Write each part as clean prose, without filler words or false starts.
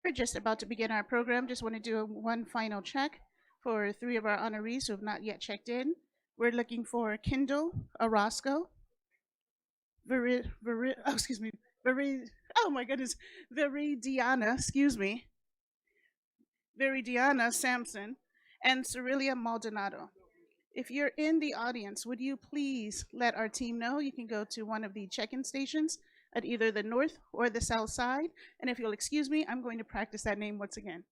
We're just about to begin our program. Just want to do one final check for 3 of our honorees who have not yet checked in. We're looking for Kindle Orozco, oh my goodness, Viridiana Sampson, and Cerilia Maldonado. If you're in the audience, would you please let our team know? You can go to one of the check-in stations at either the north or the south side. And if you'll excuse me, I'm going to practice that name once again.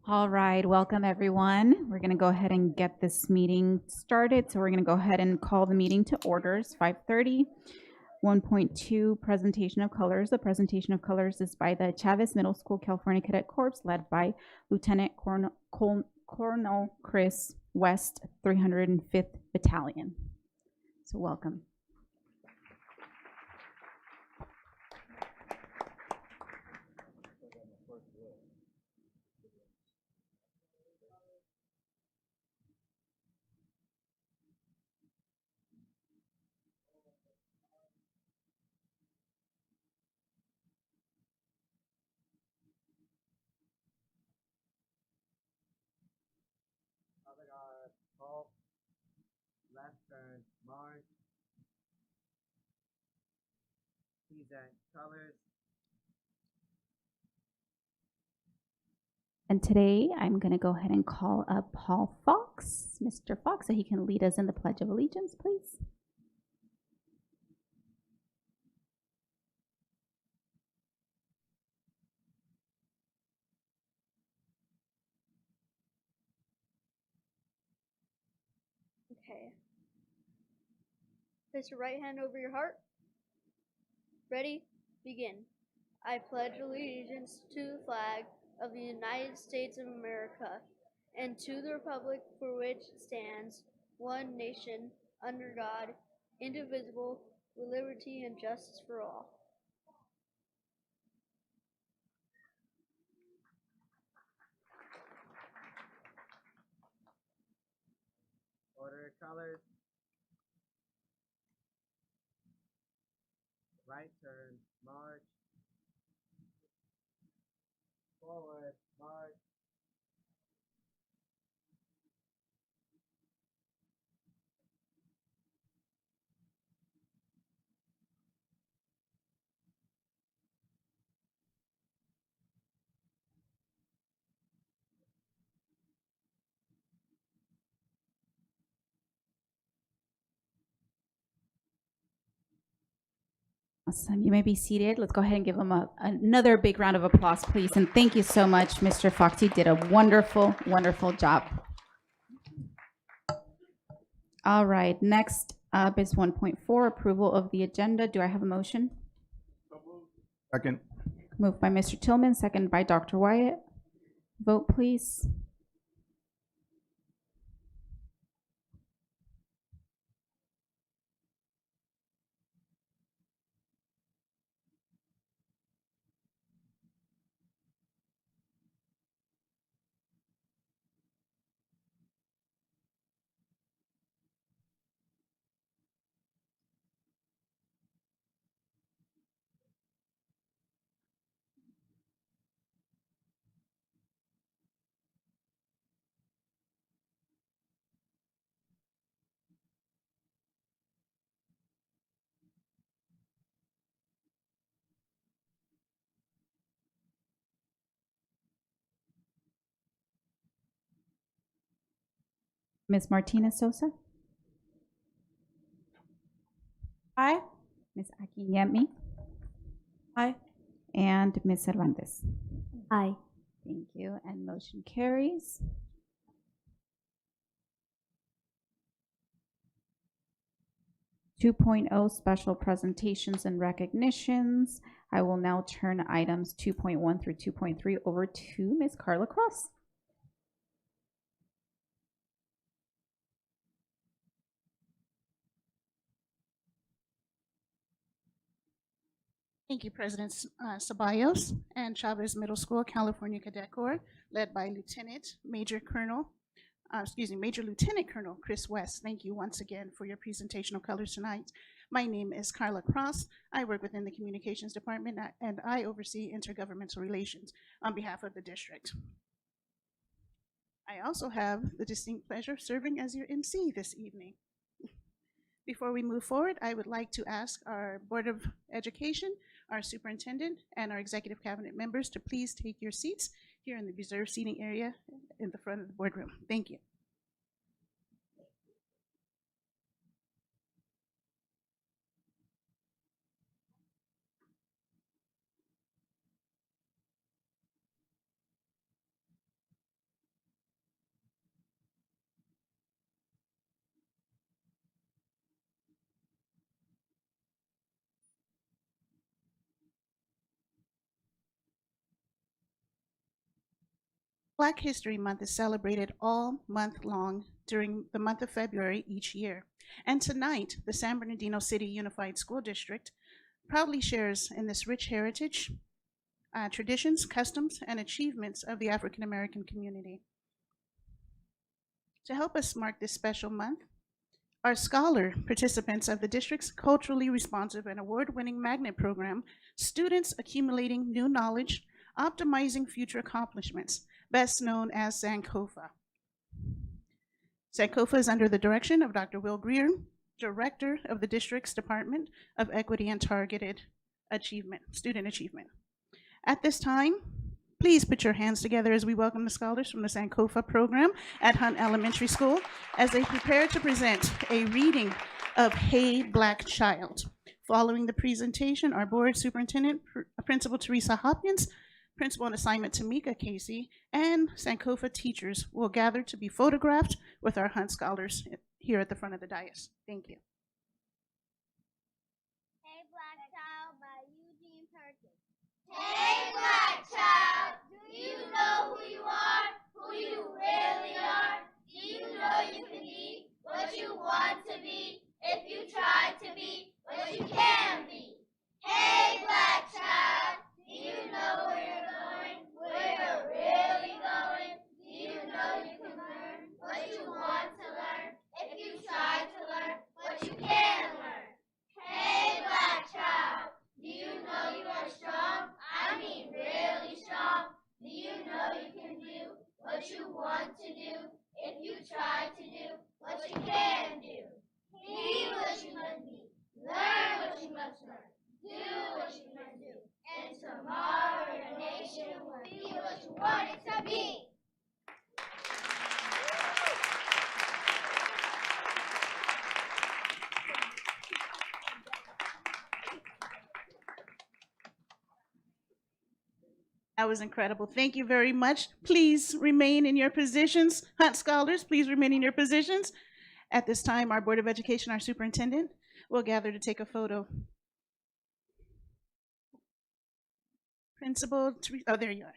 All right, welcome everyone. We're going to go ahead and get this meeting started. So we're going to go ahead and call the meeting to orders. 5:30. 1.2 presentation of colors. The presentation of colors is by the Chavez Middle School California Cadet Corps, led by Lieutenant Colonel Chris West, 305th Battalion. So welcome. Father God, halt, left turn, march, present colors. And today I'm going to go ahead and call up Paul Fox, Mr. Fox, so he can lead us in the Pledge of Allegiance, please. Okay. Place your right hand over your heart. Ready? Begin. I pledge allegiance to the flag of the United States of America and to the republic for which it stands, one nation, under God, indivisible, with liberty and justice for all. Order colors. Right turn, march. Forward, march. Awesome. You may be seated. Let's go ahead and give him another big round of applause, please. And thank you so much, Mr. Fox. You did a wonderful, wonderful job. All right. Next up is 1.4, approval of the agenda. Do I have a motion? Second. Moved by Mr. Tillman, second by Dr. Wyatt. Vote, please. Ms. Martinez Sosa? Aye. Ms. Akiyemi? Aye. And Ms. Cervantes? Aye. Thank you, and motion carries. Two special presentations and recognitions. I will now turn items 2.1 through 2.3 over to Ms. Carla Cross. Thank you, President Ceballos and Chavez Middle School, California Cadet Corps, led by Major Lieutenant Colonel Chris West. Thank you once again for your presentation of colors tonight. My name is Carla Cross. I work within the Communications Department and I oversee intergovernmental relations on behalf of the district. I also have the distinct pleasure of serving as your MC this evening. Before we move forward, I would like to ask our Board of Education, our superintendent, and our executive cabinet members to please take your seats here in the reserved seating area in the front of the boardroom. Thank you. Black History Month is celebrated all month long during the month of February each year. And tonight, the San Bernardino City Unified School District proudly shares in this rich heritage, traditions, customs, and achievements of the African American community. To help us mark this special month, our scholar participants of the district's culturally responsive and award-winning magnet program, students accumulating new knowledge, optimizing future accomplishments, best known as Sankofa. Sankofa is under the direction of Dr. Will Greer, Director of the district's Department of Equity and Targeted Student Achievement. At this time, please put your hands together as we welcome the scholars from the Sankofa program at Hunt Elementary School as they prepare to present a reading of Hey Black Child. Following the presentation, our board superintendent, Principal Teresa Hopkins, Principal on assignment Tamika Casey, and Sankofa teachers will gather to be photographed with our Hunt scholars here at the front of the dais. Thank you. Hey Black Child by Eugene Perkins. Hey Black Child, do you know who you are, who you really are? Do you know you can be what you want to be if you try to be what you can be? Hey Black Child, do you know where you're going, where you're really going? Do you know you can learn what you want to learn if you try to learn what you can learn? Hey Black Child, do you know you are strong? I mean really strong. Do you know you can do what you want to do if you try to do what you can do? Be what you must be, learn what you must learn, do what you must do, and tomorrow your nation will be what you want it to be. That was incredible. Thank you very much. Please remain in your positions. Hunt scholars, please remain in your positions. At this time, our Board of Education, our superintendent, will gather to take a photo. Principal, oh, there you are.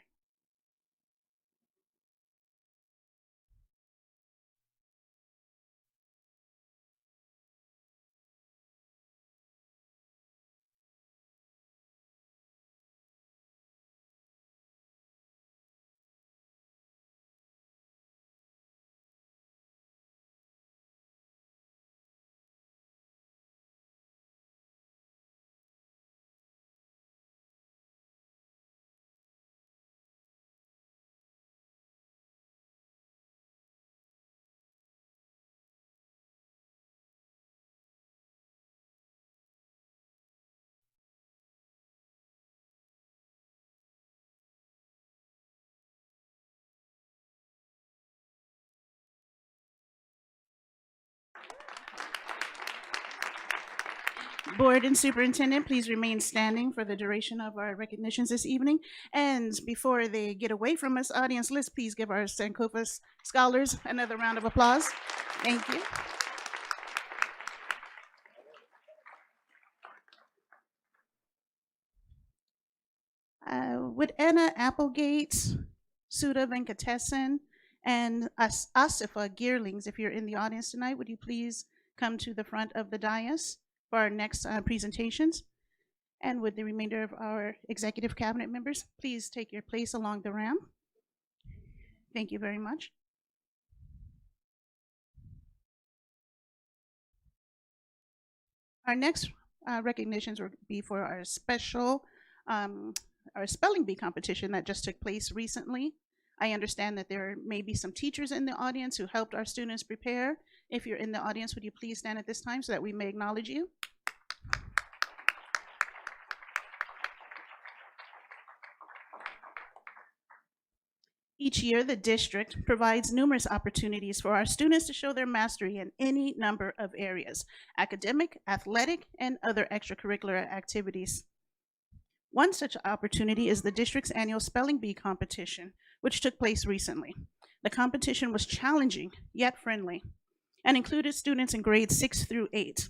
Board and superintendent, please remain standing for the duration of our recognitions this evening. And before they get away from us, audience, let's please give our Sankofa scholars another round of applause. Thank you. Would Anna Applegate, Sudha Venkatesan, and Asifa Gearlings, if you're in the audience tonight, would you please come to the front of the dais for our next presentations? And would the remainder of our executive cabinet members please take your place along the ramp? Thank you very much. Our next recognitions will be for our special, our spelling bee competition that just took place recently. I understand that there may be some teachers in the audience who helped our students prepare. If you're in the audience, would you please stand at this time so that we may acknowledge you? Each year, the district provides numerous opportunities for our students to show their mastery in any number of areas: academic, athletic, and other extracurricular activities. One such opportunity is the district's annual spelling bee competition, which took place recently. The competition was challenging, yet friendly, and included students in grades 6 through 8.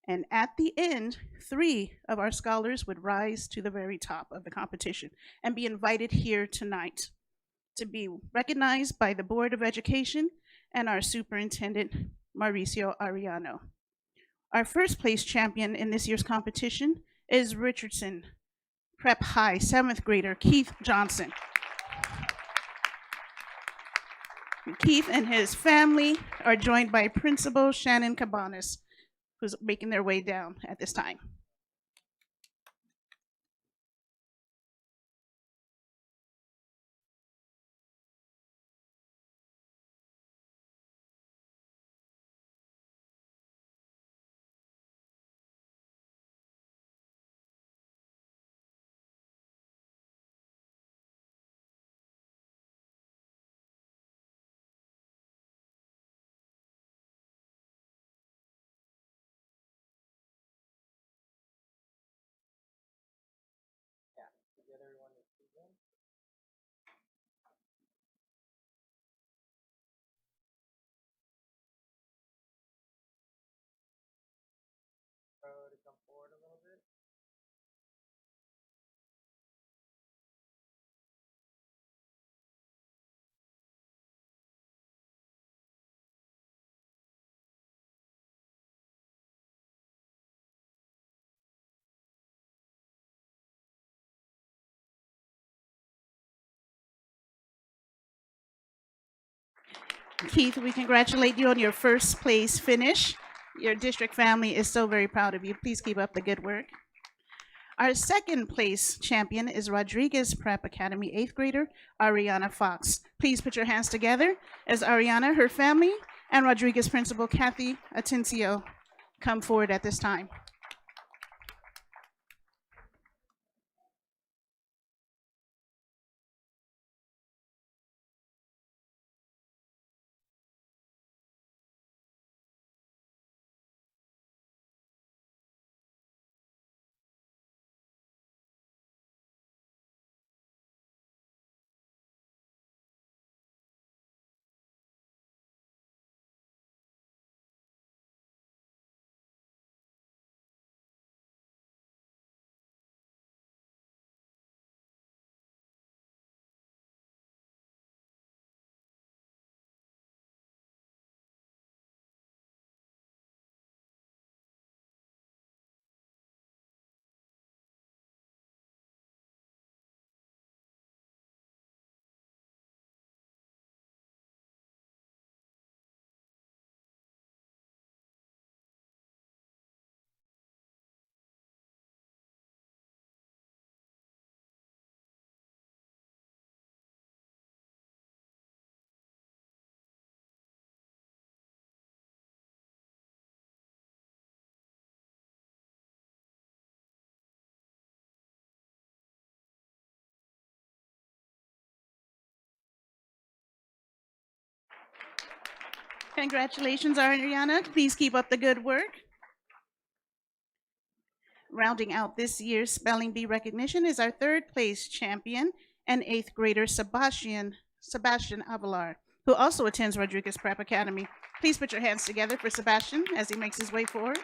And at the end, 3 of our scholars would rise to the very top of the competition and be invited here tonight to be recognized by the Board of Education and our superintendent, Mauricio Ariano. Our first place champion in this year's competition is Richardson Prep High 7th grader Keith Johnson. Keith and his family are joined by Principal Shannon Cabanas, who's making their way down at this time. Get everyone to begin. To come forward a little bit. Keith, we congratulate you on your first place finish. Your district family is so very proud of you. Please keep up the good work. Our second place champion is Rodriguez Prep Academy 8th grader, Ariana Fox. Please put your hands together as Ariana, her family, and Rodriguez principal Kathy Atencio come forward at this time. Congratulations, Ariana. Please keep up the good work. Rounding out this year's Spelling Bee recognition is our third place champion and eighth grader Sebastian Avalar, who also attends Rodriguez Prep Academy. Please put your hands together for Sebastian as he makes his way forward.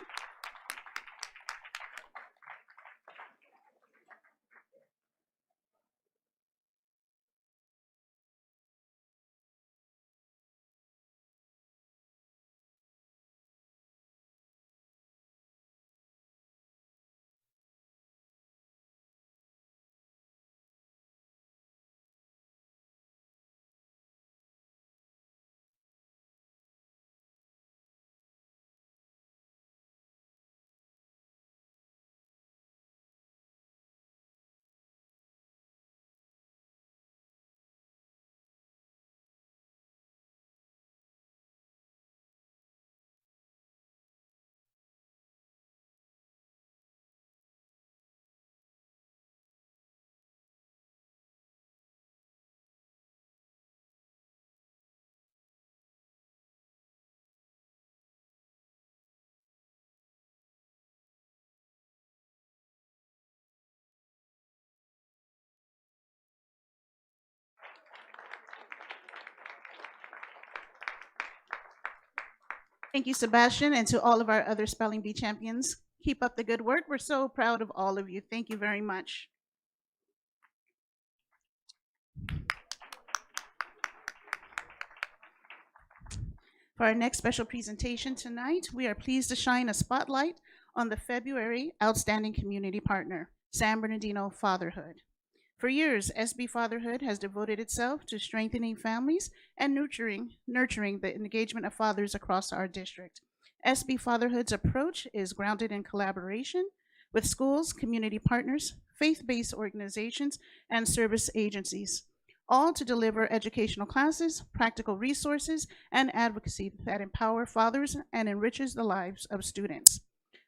Thank you, Sebastian, and to all of our other Spelling Bee champions. Keep up the good work. We're so proud of all of you. Thank you very much. For our next special presentation tonight, we are pleased to shine a spotlight on the February Outstanding Community Partner, San Bernardino Fatherhood. For years, SB Fatherhood has devoted itself to strengthening families and nurturing the engagement of fathers across our district. SB Fatherhood's approach is grounded in collaboration with schools, community partners, faith-based organizations, and service agencies, all to deliver educational classes, practical resources, and advocacy that empower fathers and enriches the lives of students.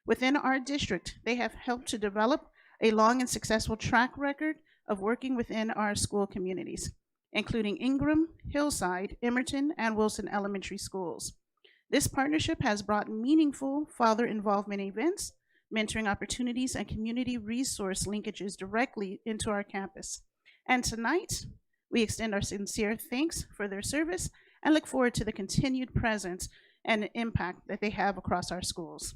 Within our district, they have helped to develop a long and successful track record of working within our school communities, including Ingram, Hillside, Emerton, and Wilson Elementary Schools. This partnership has brought meaningful father involvement events, mentoring opportunities, and community resource linkages directly into our campus. And tonight, we extend our sincere thanks for their service and look forward to the continued presence and impact that they have across our schools.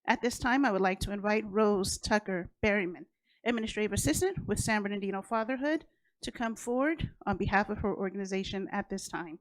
At this time, I would like to invite Rose Tucker Berryman, Administrative Assistant with San Bernardino Fatherhood, to come forward on behalf of her organization at this time.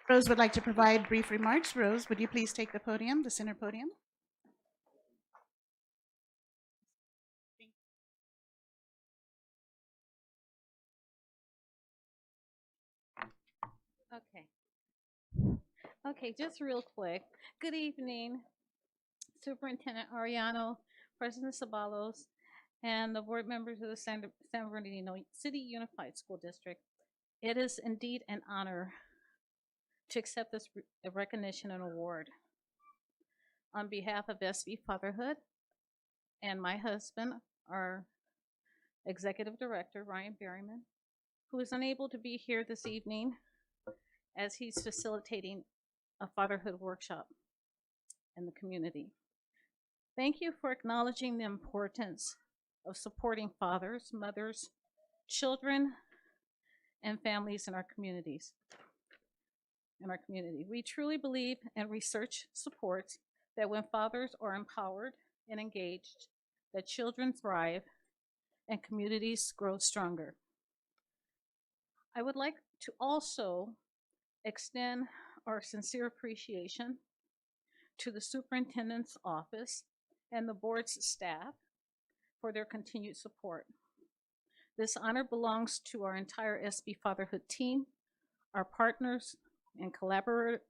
Rose would like to provide brief remarks. Rose, would you please take the podium, the center podium? Okay. Okay, just real quick. Good evening, Superintendent Ariano, President Sabalos, and the board members of the San Bernardino City Unified School District. It is indeed an honor to accept this recognition and award. On behalf of SB Fatherhood, and my husband, our executive director, Ryan Berryman, who is unable to be here this evening as he's facilitating a fatherhood workshop in the community. Thank you for acknowledging the importance of supporting fathers, mothers, children, and families in our communities. We truly believe, and research supports, that when fathers are empowered and engaged, that children thrive and communities grow stronger. I would like to also extend our sincere appreciation to the superintendent's office and the board's staff for their continued support. This honor belongs to our entire SB Fatherhood team, our partners and collaborators,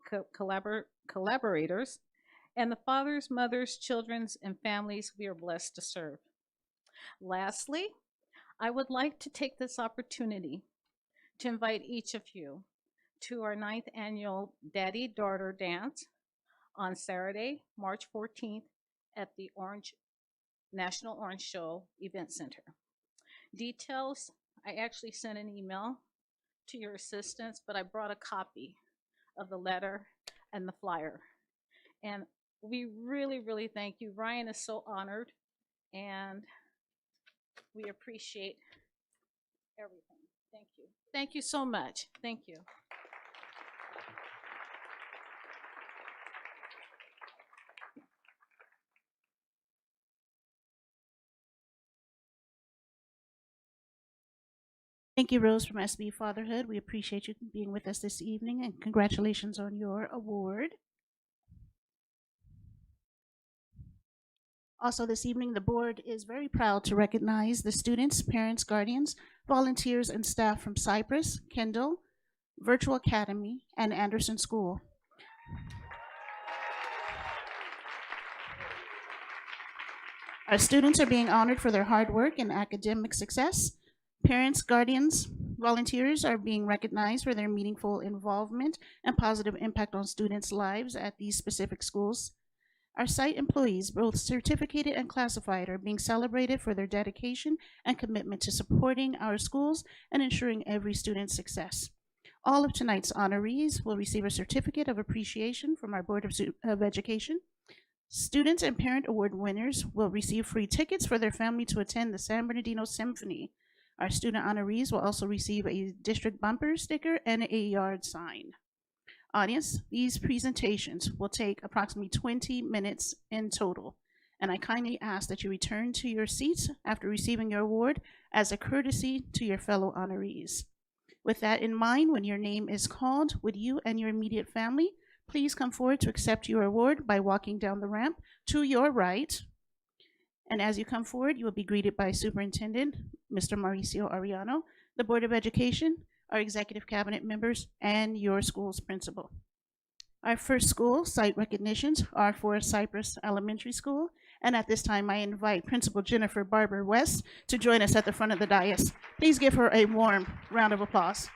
and the fathers, mothers, children, and families we are blessed to serve. Lastly, I would like to take this opportunity to invite each of you to our 9th annual Daddy-Daughter Dance on Saturday, March 14th at the National Orange Show Event Center. Details, I actually sent an email to your assistants, but I brought a copy of the letter and the flyer. And we really, really thank you. Ryan is so honored, and we appreciate everything. Thank you. Thank you so much. Thank you. Thank you, Rose from SB Fatherhood. We appreciate you being with us this evening, and congratulations on your award. Also this evening, the board is very proud to recognize the students, parents, guardians, volunteers, and staff from Cypress, Kendall, Virtual Academy, and Anderson School. Our students are being honored for their hard work and academic success. Parents, guardians, volunteers are being recognized for their meaningful involvement and positive impact on students' lives at these specific schools. Our site employees, both certificated and classified, are being celebrated for their dedication and commitment to supporting our schools and ensuring every student's success. All of tonight's honorees will receive a certificate of appreciation from our Board of Education. Students and parent award winners will receive free tickets for their family to attend the San Bernardino Symphony. Our student honorees will also receive a district bumper sticker and a yard sign. Audience, these presentations will take approximately 20 minutes in total, and I kindly ask that you return to your seats after receiving your award as a courtesy to your fellow honorees. With that in mind, when your name is called, would you and your immediate family please come forward to accept your award by walking down the ramp to your right. And as you come forward, you will be greeted by Superintendent Mr. Mauricio Arellano, the Board of Education, our executive cabinet members, and your school's principal. Our first school site recognitions are for Cypress Elementary School, and at this time I invite Principal Jennifer Barber West to join us at the front of the dais. Please give her a warm round of applause.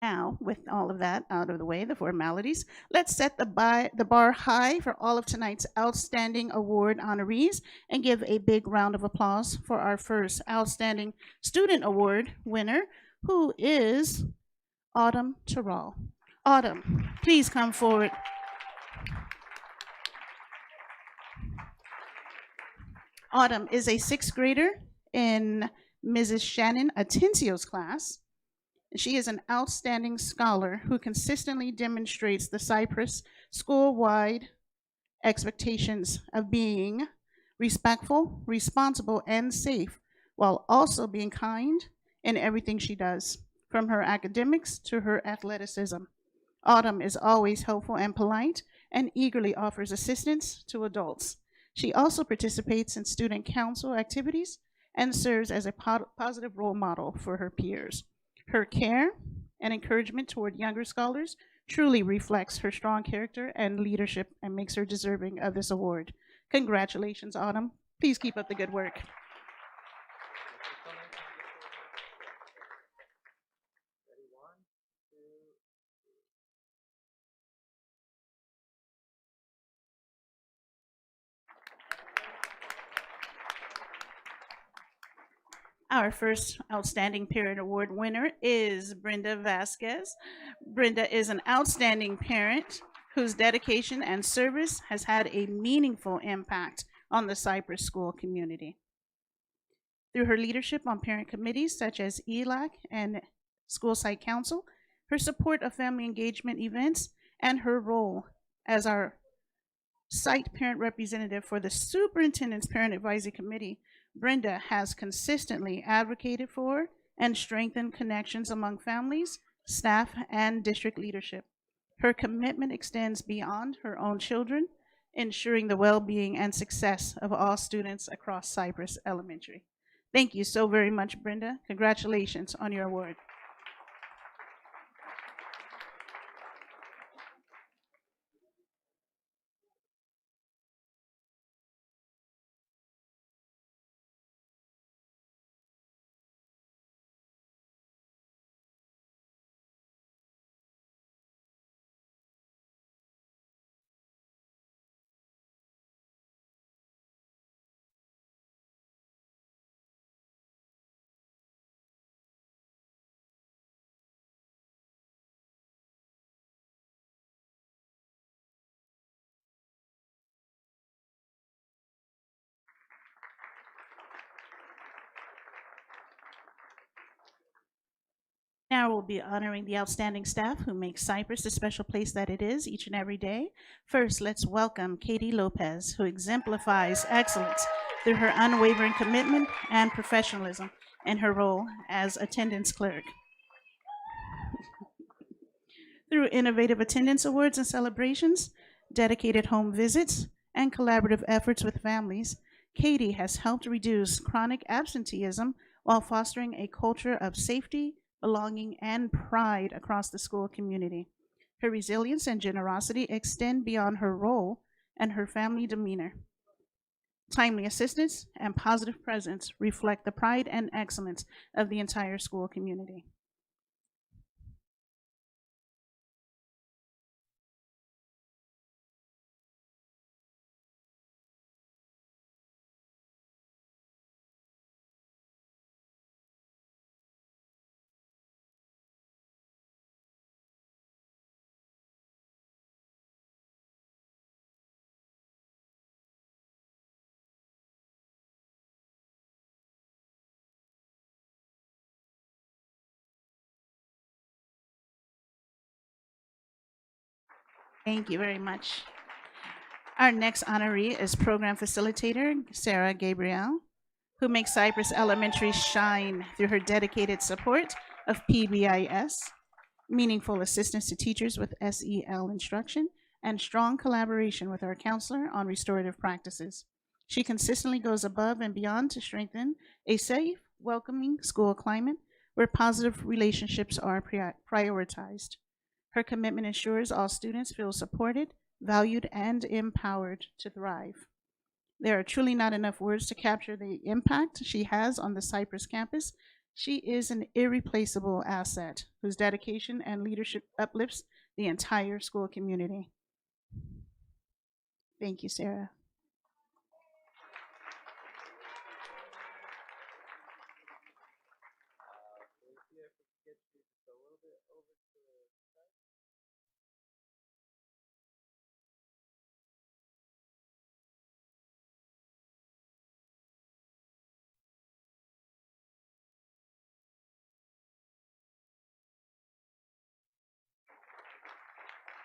Now, with all of that out of the way, the formalities, let's set the bar high for all of tonight's outstanding award honorees and give a big round of applause for our first outstanding student award winner, who is Autumn Terrell. Autumn, please come forward. Autumn is a 6th grader in Mrs. Shannon Atencio's class. She is an outstanding scholar who consistently demonstrates the Cypress school-wide expectations of being respectful, responsible, and safe, while also being kind in everything she does, from her academics to her athleticism. Autumn is always helpful and polite and eagerly offers assistance to adults. She also participates in student council activities and serves as a positive role model for her peers. Her care and encouragement toward younger scholars truly reflects her strong character and leadership and makes her deserving of this award. Congratulations, Autumn. Please keep up the good work. Ready, 1, 2, 3. Our first Outstanding Parent Award winner is Brenda Vasquez. Brenda is an outstanding parent whose dedication and service has had a meaningful impact on the Cypress school community. Through her leadership on parent committees such as ELAC and School Site Council, her support of family engagement events, and her role as our site parent representative for the Superintendent's Parent Advisory Committee, Brenda has consistently advocated for and strengthened connections among families, staff, and district leadership. Her commitment extends beyond her own children, ensuring the well-being and success of all students across Cypress Elementary. Thank you so very much, Brenda. Congratulations on your award. Now we'll be honoring the outstanding staff who make Cypress the special place that it is each and every day. First, let's welcome Katie Lopez, who exemplifies excellence through her unwavering commitment and professionalism in her role as attendance clerk. Through innovative attendance awards and celebrations, dedicated home visits, and collaborative efforts with families, Katie has helped reduce chronic absenteeism while fostering a culture of safety, belonging, and pride across the school community. Her resilience and generosity extend beyond her role and her family demeanor. Timely assistance and positive presence reflect the pride and excellence of the entire school community. Thank you very much. Our next honoree is Program Facilitator Sarah Gabriel, who makes Cypress Elementary shine through her dedicated support of PBIS, meaningful assistance to teachers with SEL instruction, and strong collaboration with our counselor on restorative practices. She consistently goes above and beyond to strengthen a safe, welcoming school climate where positive relationships are prioritized. Her commitment ensures all students feel supported, valued, and empowered to thrive. There are truly not enough words to capture the impact she has on the Cypress campus. She is an irreplaceable asset whose dedication and leadership uplifts the entire school community. Thank you, Sarah. Felicia, if we could get you just a little bit over to the side.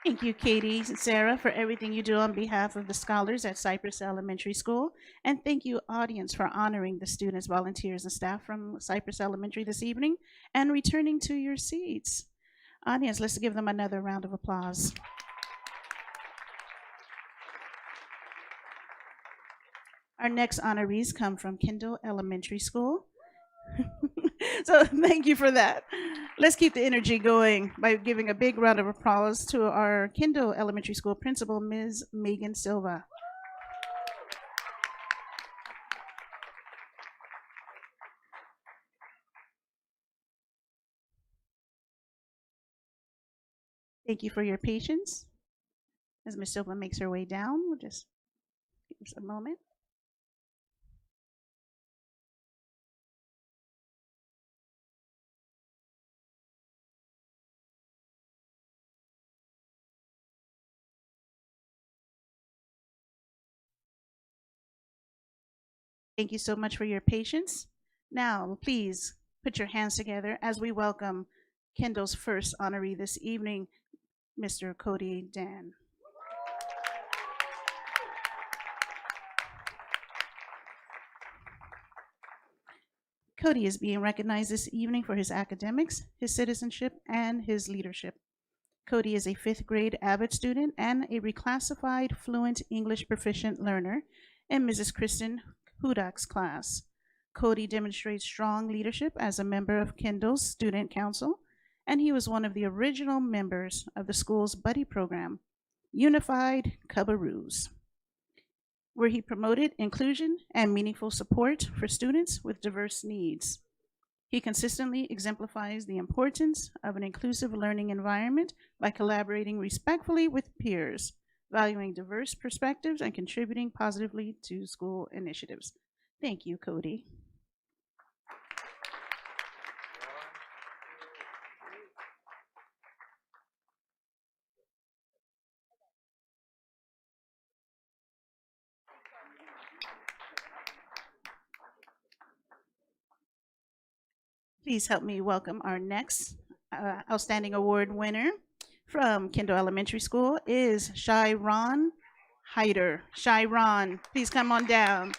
Thank you, Katie and Sarah, for everything you do on behalf of the scholars at Cypress Elementary School. And thank you, audience, for honoring the students, volunteers, and staff from Cypress Elementary this evening and returning to your seats. Audience, let's give them another round of applause. Our next honorees come from Kendall Elementary School. So thank you for that. Let's keep the energy going by giving a big round of applause to our Kendall Elementary School principal, Ms. Megan Silva. Thank you for your patience. As Ms. Silva makes her way down, we'll just give us a moment. Thank you so much for your patience. Now, please put your hands together as we welcome Kendall's first honoree this evening, Mr. Cody Dan. Cody is being recognized this evening for his academics, his citizenship, and his leadership. Cody is a fifth grade avid student and a reclassified fluent English proficient learner in Mrs. Kristen Hudak's class. Cody demonstrates strong leadership as a member of Kendall's student council, and he was one of the original members of the school's buddy program, Unified Cubbaroos, where he promoted inclusion and meaningful support for students with diverse needs. He consistently exemplifies the importance of an inclusive learning environment by collaborating respectfully with peers, valuing diverse perspectives, and contributing positively to school initiatives. Thank you, Cody. Please help me welcome our next Outstanding Award winner from Kendall Elementary School is Shyron Hyder. Shyron, please come on down.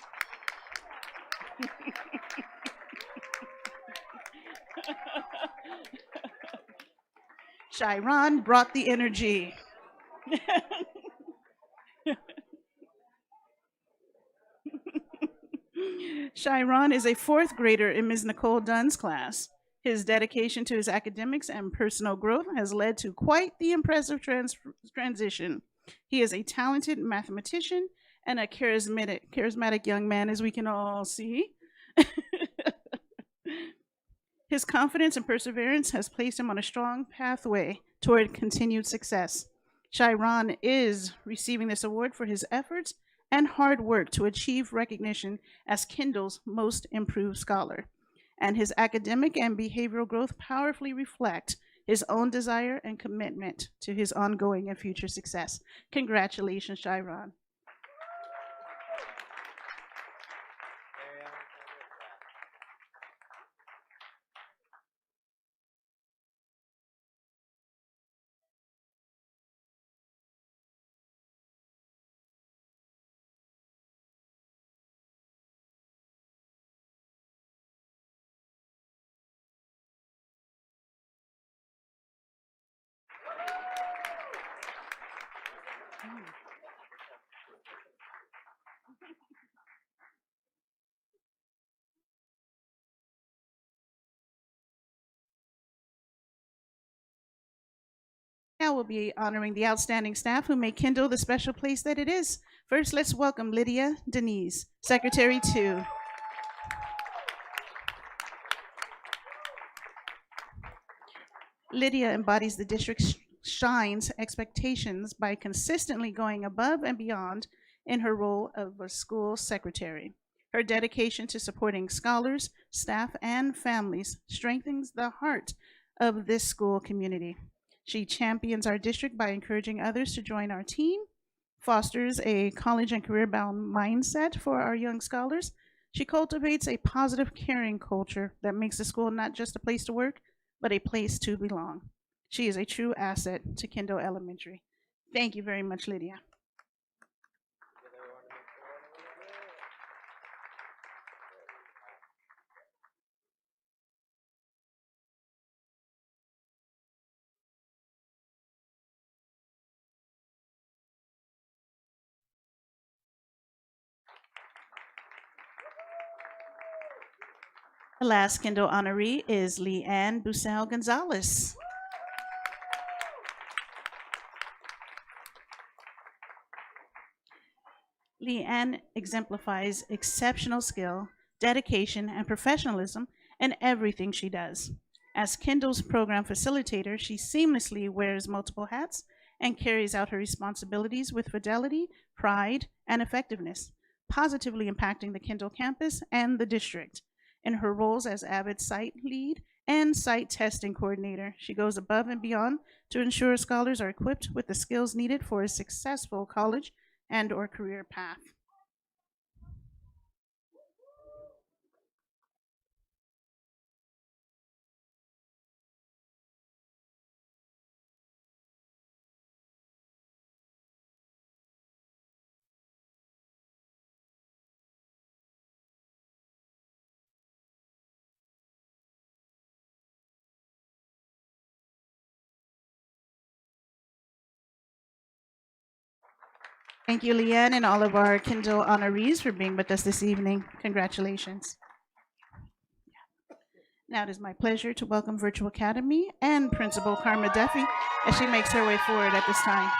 Shyron brought the energy. Shyron is a fourth grader in Ms. Nicole Dunn's class. His dedication to his academics and personal growth has led to quite the impressive transition. He is a talented mathematician and a charismatic young man, as we can all see. His confidence and perseverance has placed him on a strong pathway toward continued success. Shyron is receiving this award for his efforts and hard work to achieve recognition as Kendall's Most Improved Scholar. And his academic and behavioral growth powerfully reflect his own desire and commitment to his ongoing and future success. Congratulations, Shyron. Now we'll be honoring the outstanding staff who make Kendall the special place that it is. First, let's welcome Lydia Denise, Secretary 2. Lydia embodies the district's shine's expectations by consistently going above and beyond in her role of a school secretary. Her dedication to supporting scholars, staff, and families strengthens the heart of this school community. She champions our district by encouraging others to join our team, fosters a college and career-bound mindset for our young scholars. She cultivates a positive, caring culture that makes the school not just a place to work, but a place to belong. She is a true asset to Kendall Elementary. Thank you very much, Lydia. The last Kindle honoree is Leanne Bucel Gonzalez. Leanne exemplifies exceptional skill, dedication, and professionalism in everything she does. As Kindle's program facilitator, she seamlessly wears multiple hats and carries out her responsibilities with fidelity, pride, and effectiveness, positively impacting the Kindle campus and the district. In her roles as Avid site lead and site testing coordinator, she goes above and beyond to ensure scholars are equipped with the skills needed for a successful college and or career path. Thank you, Leanne, and all of our Kindle honorees for being with us this evening. Congratulations. Now it is my pleasure to welcome Virtual Academy and Principal Karma Duffy as she makes her way forward at this time.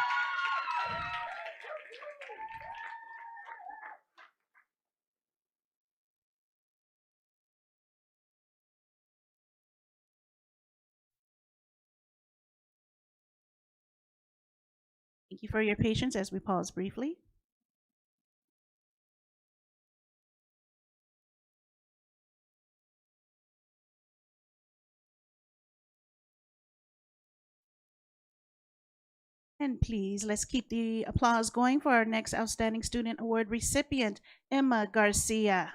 Thank you for your patience as we pause briefly. And please, let's keep the applause going for our next Outstanding Student Award recipient, Emma Garcia.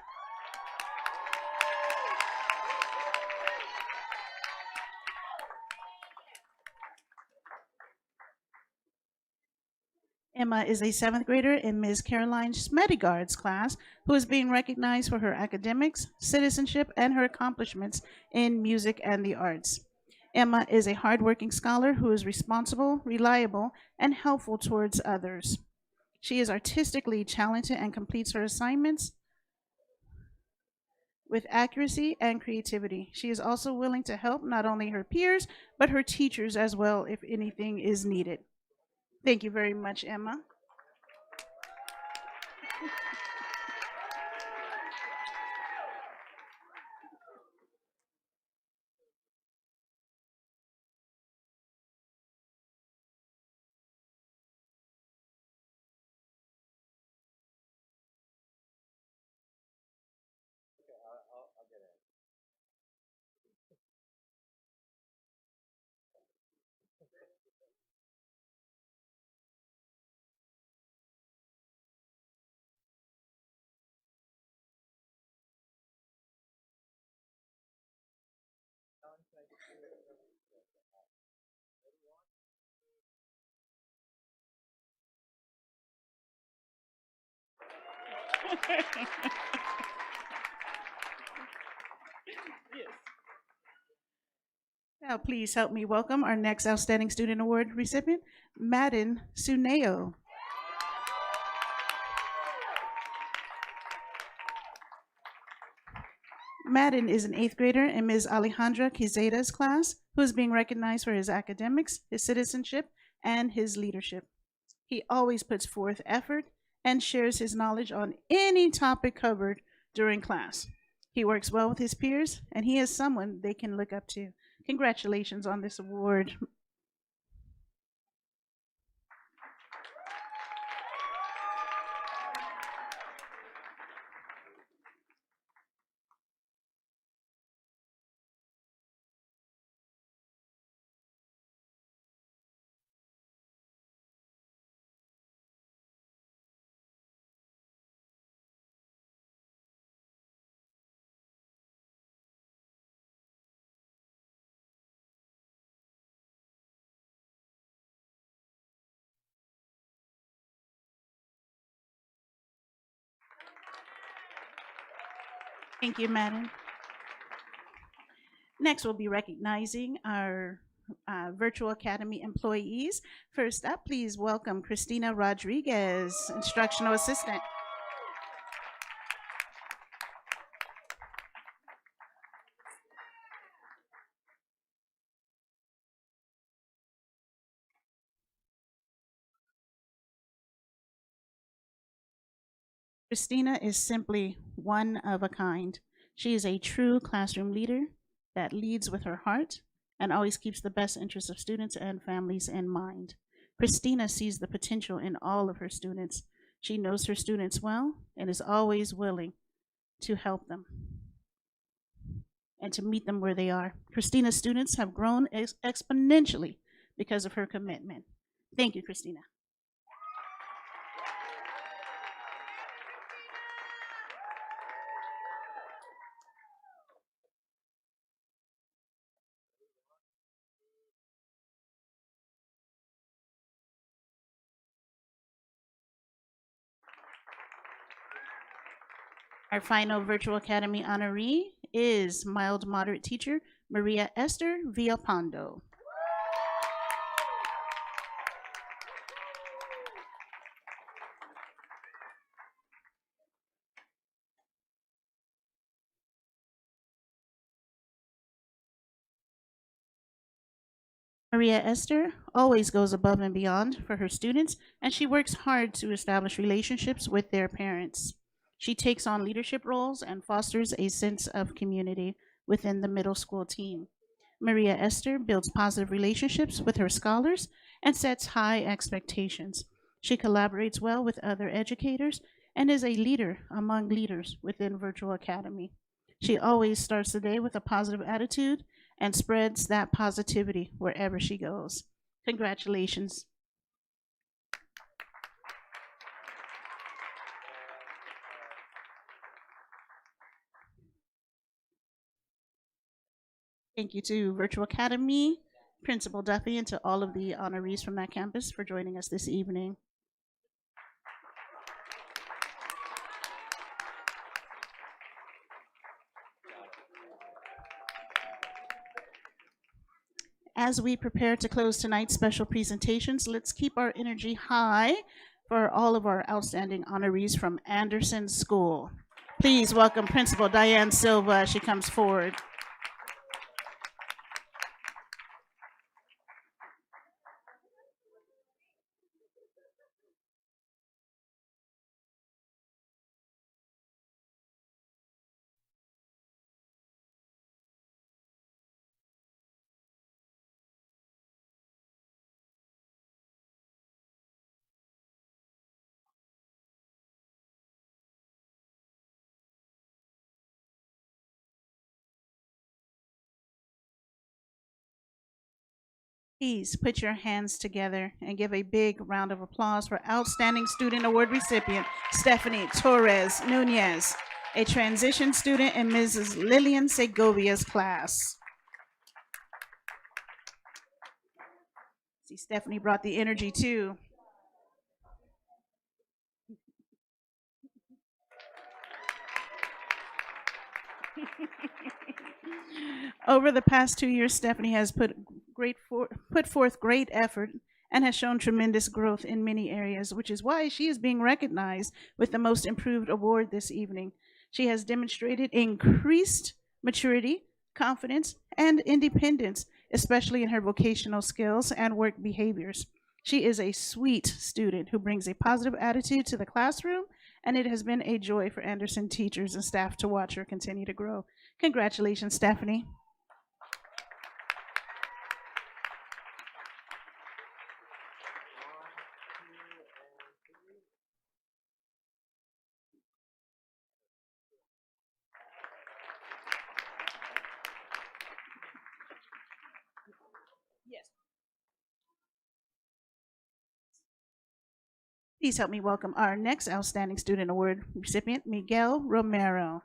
Emma is a 7th grader in Ms. Caroline Schmedigard's class who is being recognized for her academics, citizenship, and her accomplishments in music and the arts. Emma is a hardworking scholar who is responsible, reliable, and helpful towards others. She is artistically talented and completes her assignments with accuracy and creativity. She is also willing to help not only her peers, but her teachers as well if anything is needed. Thank you very much, Emma. I'll get it. Now, please help me welcome our next Outstanding Student Award recipient, Madden Suneo. Madden is an 8th grader in Ms. Alejandra Quizeda's class who is being recognized for his academics, his citizenship, and his leadership. He always puts forth effort and shares his knowledge on any topic covered during class. He works well with his peers, and he is someone they can look up to. Congratulations on this award. Thank you, Madden. Next, we'll be recognizing our Virtual Academy employees. First up, please welcome Christina Rodriguez, Instructional Assistant. Christina is simply one of a kind. She is a true classroom leader that leads with her heart and always keeps the best interests of students and families in mind. Christina sees the potential in all of her students. She knows her students well and is always willing to help them and to meet them where they are. Christina's students have grown exponentially because of her commitment. Thank you, Christina. Our final Virtual Academy honoree is mild moderate teacher Maria Esther Villapando. Maria Esther always goes above and beyond for her students, and she works hard to establish relationships with their parents. She takes on leadership roles and fosters a sense of community within the middle school team. Maria Esther builds positive relationships with her scholars and sets high expectations. She collaborates well with other educators and is a leader among leaders within Virtual Academy. She always starts the day with a positive attitude and spreads that positivity wherever she goes. Congratulations. Thank you to Virtual Academy, Principal Duffy, and to all of the honorees from that campus for joining us this evening. As we prepare to close tonight's special presentations, let's keep our energy high for all of our outstanding honorees from Anderson School. Please welcome Principal Diane Silva as she comes forward. Please put your hands together and give a big round of applause for Outstanding Student Award recipient Stephanie Torres Nunez, a transition student in Mrs. Lillian Segovia's class. See, Stephanie brought the energy too. Over the past 2 years, Stephanie has put forth great effort and has shown tremendous growth in many areas, which is why she is being recognized with the Most Improved Award this evening. She has demonstrated increased maturity, confidence, and independence, especially in her vocational skills and work behaviors. She is a sweet student who brings a positive attitude to the classroom, and it has been a joy for Anderson teachers and staff to watch her continue to grow. Congratulations, Stephanie. Yes. Please help me welcome our next Outstanding Student Award recipient, Miguel Romero.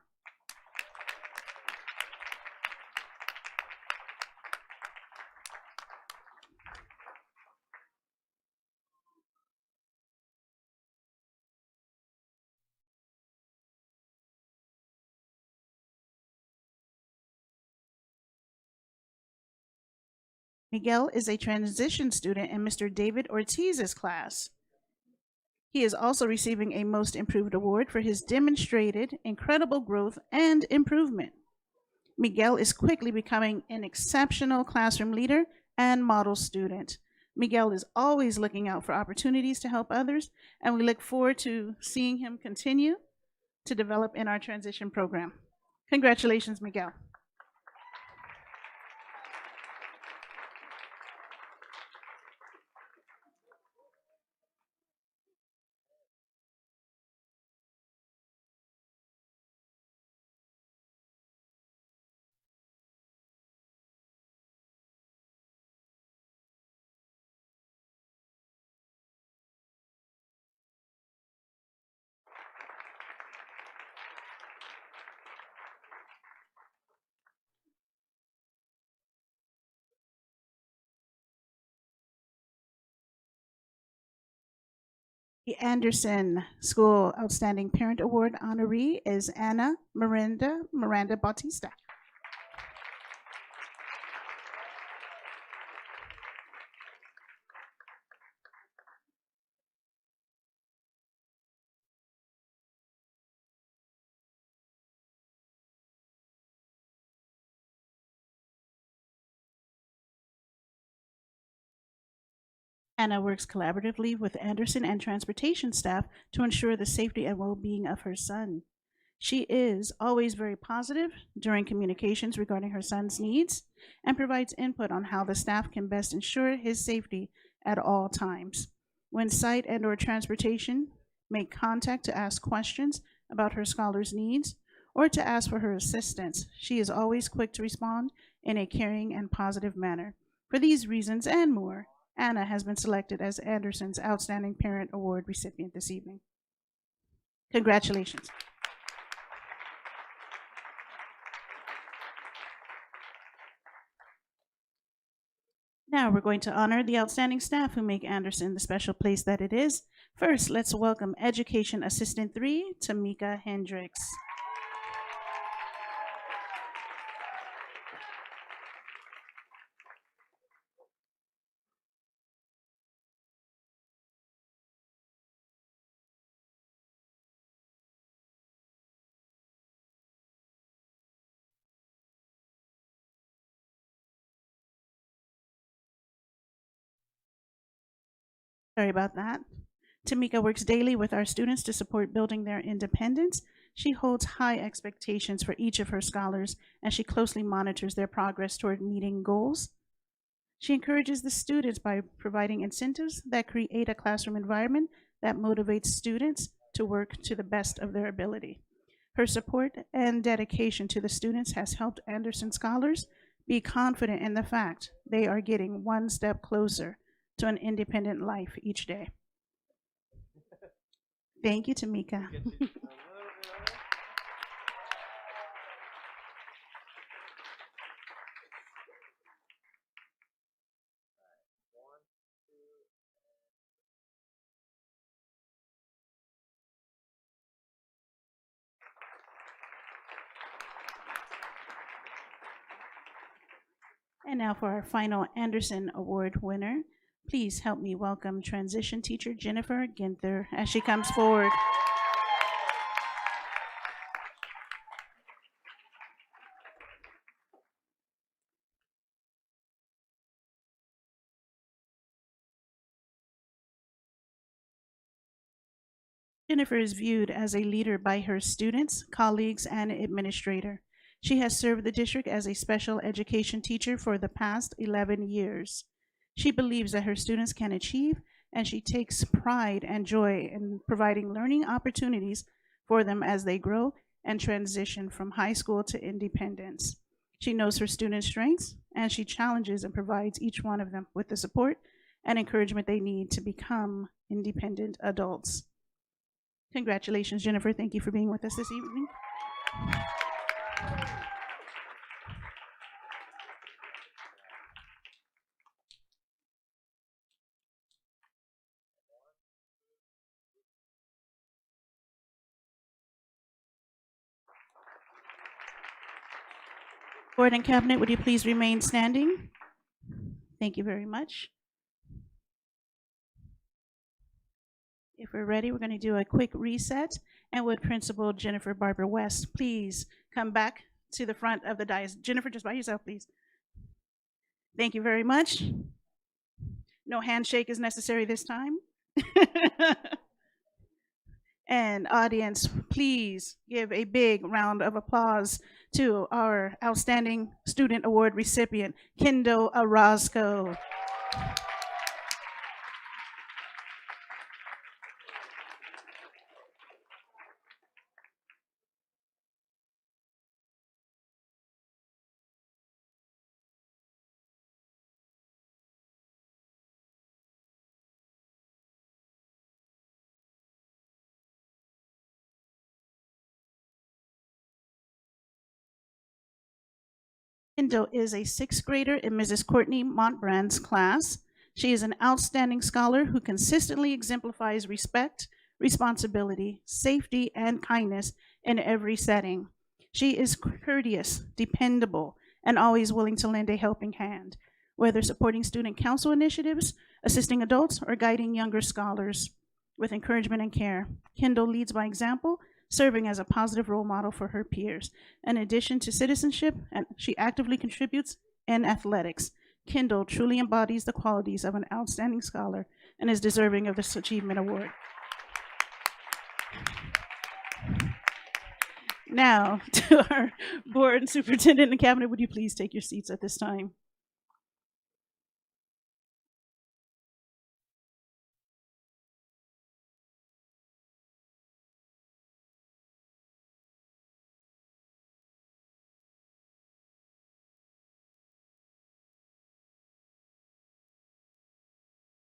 Miguel is a transition student in Mr. David Ortiz's class. He is also receiving a Most Improved Award for his demonstrated incredible growth and improvement. Miguel is quickly becoming an exceptional classroom leader and model student. Miguel is always looking out for opportunities to help others, and we look forward to seeing him continue to develop in our transition program. Congratulations, Miguel. The Anderson School Outstanding Parent Award honoree is Anna Miranda Bautista. Anna works collaboratively with Anderson and transportation staff to ensure the safety and well-being of her son. She is always very positive during communications regarding her son's needs and provides input on how the staff can best ensure his safety at all times. When site and/or transportation make contact to ask questions about her scholar's needs or to ask for her assistance, she is always quick to respond in a caring and positive manner. For these reasons and more, Anna has been selected as Anderson's Outstanding Parent Award recipient this evening. Congratulations. Now we're going to honor the outstanding staff who make Anderson the special place that it is. First, let's welcome Education Assistant 3, Tamika Hendricks. Sorry about that. Tamika works daily with our students to support building their independence. She holds high expectations for each of her scholars, and she closely monitors their progress toward meeting goals. She encourages the students by providing incentives that create a classroom environment that motivates students to work to the best of their ability. Her support and dedication to the students has helped Anderson scholars be confident in the fact they are getting one step closer to an independent life each day. Thank you, Tamika. And now for our final Anderson Award winner, please help me welcome transition teacher Jennifer Ginther as she comes forward. Jennifer is viewed as a leader by her students, colleagues, and administrator. She has served the district as a special education teacher for the past 11 years. She believes that her students can achieve, and she takes pride and joy in providing learning opportunities for them as they grow and transition from high school to independence. She knows her students' strengths, and she challenges and provides each one of them with the support and encouragement they need to become independent adults. Congratulations, Jennifer. Thank you for being with us this evening. Board and Cabinet, would you please remain standing? Thank you very much. If we're ready, we're going to do a quick reset. And would Principal Jennifer Barbara West please come back to the front of the dais? Jennifer, just by yourself, please. Thank you very much. No handshake is necessary this time. And audience, please give a big round of applause to our Outstanding Student Award recipient, Kendall Orozco. Kendall is a sixth grader in Mrs. Courtney Montbrand's class. She is an outstanding scholar who consistently exemplifies respect, responsibility, safety, and kindness in every setting. She is courteous, dependable, and always willing to lend a helping hand, whether supporting student council initiatives, assisting adults, or guiding younger scholars with encouragement and care. Kendall leads by example, serving as a positive role model for her peers. In addition to citizenship, and she actively contributes in athletics. Kendall truly embodies the qualities of an outstanding scholar and is deserving of this achievement award. Now, to our board and superintendent and cabinet, would you please take your seats at this time?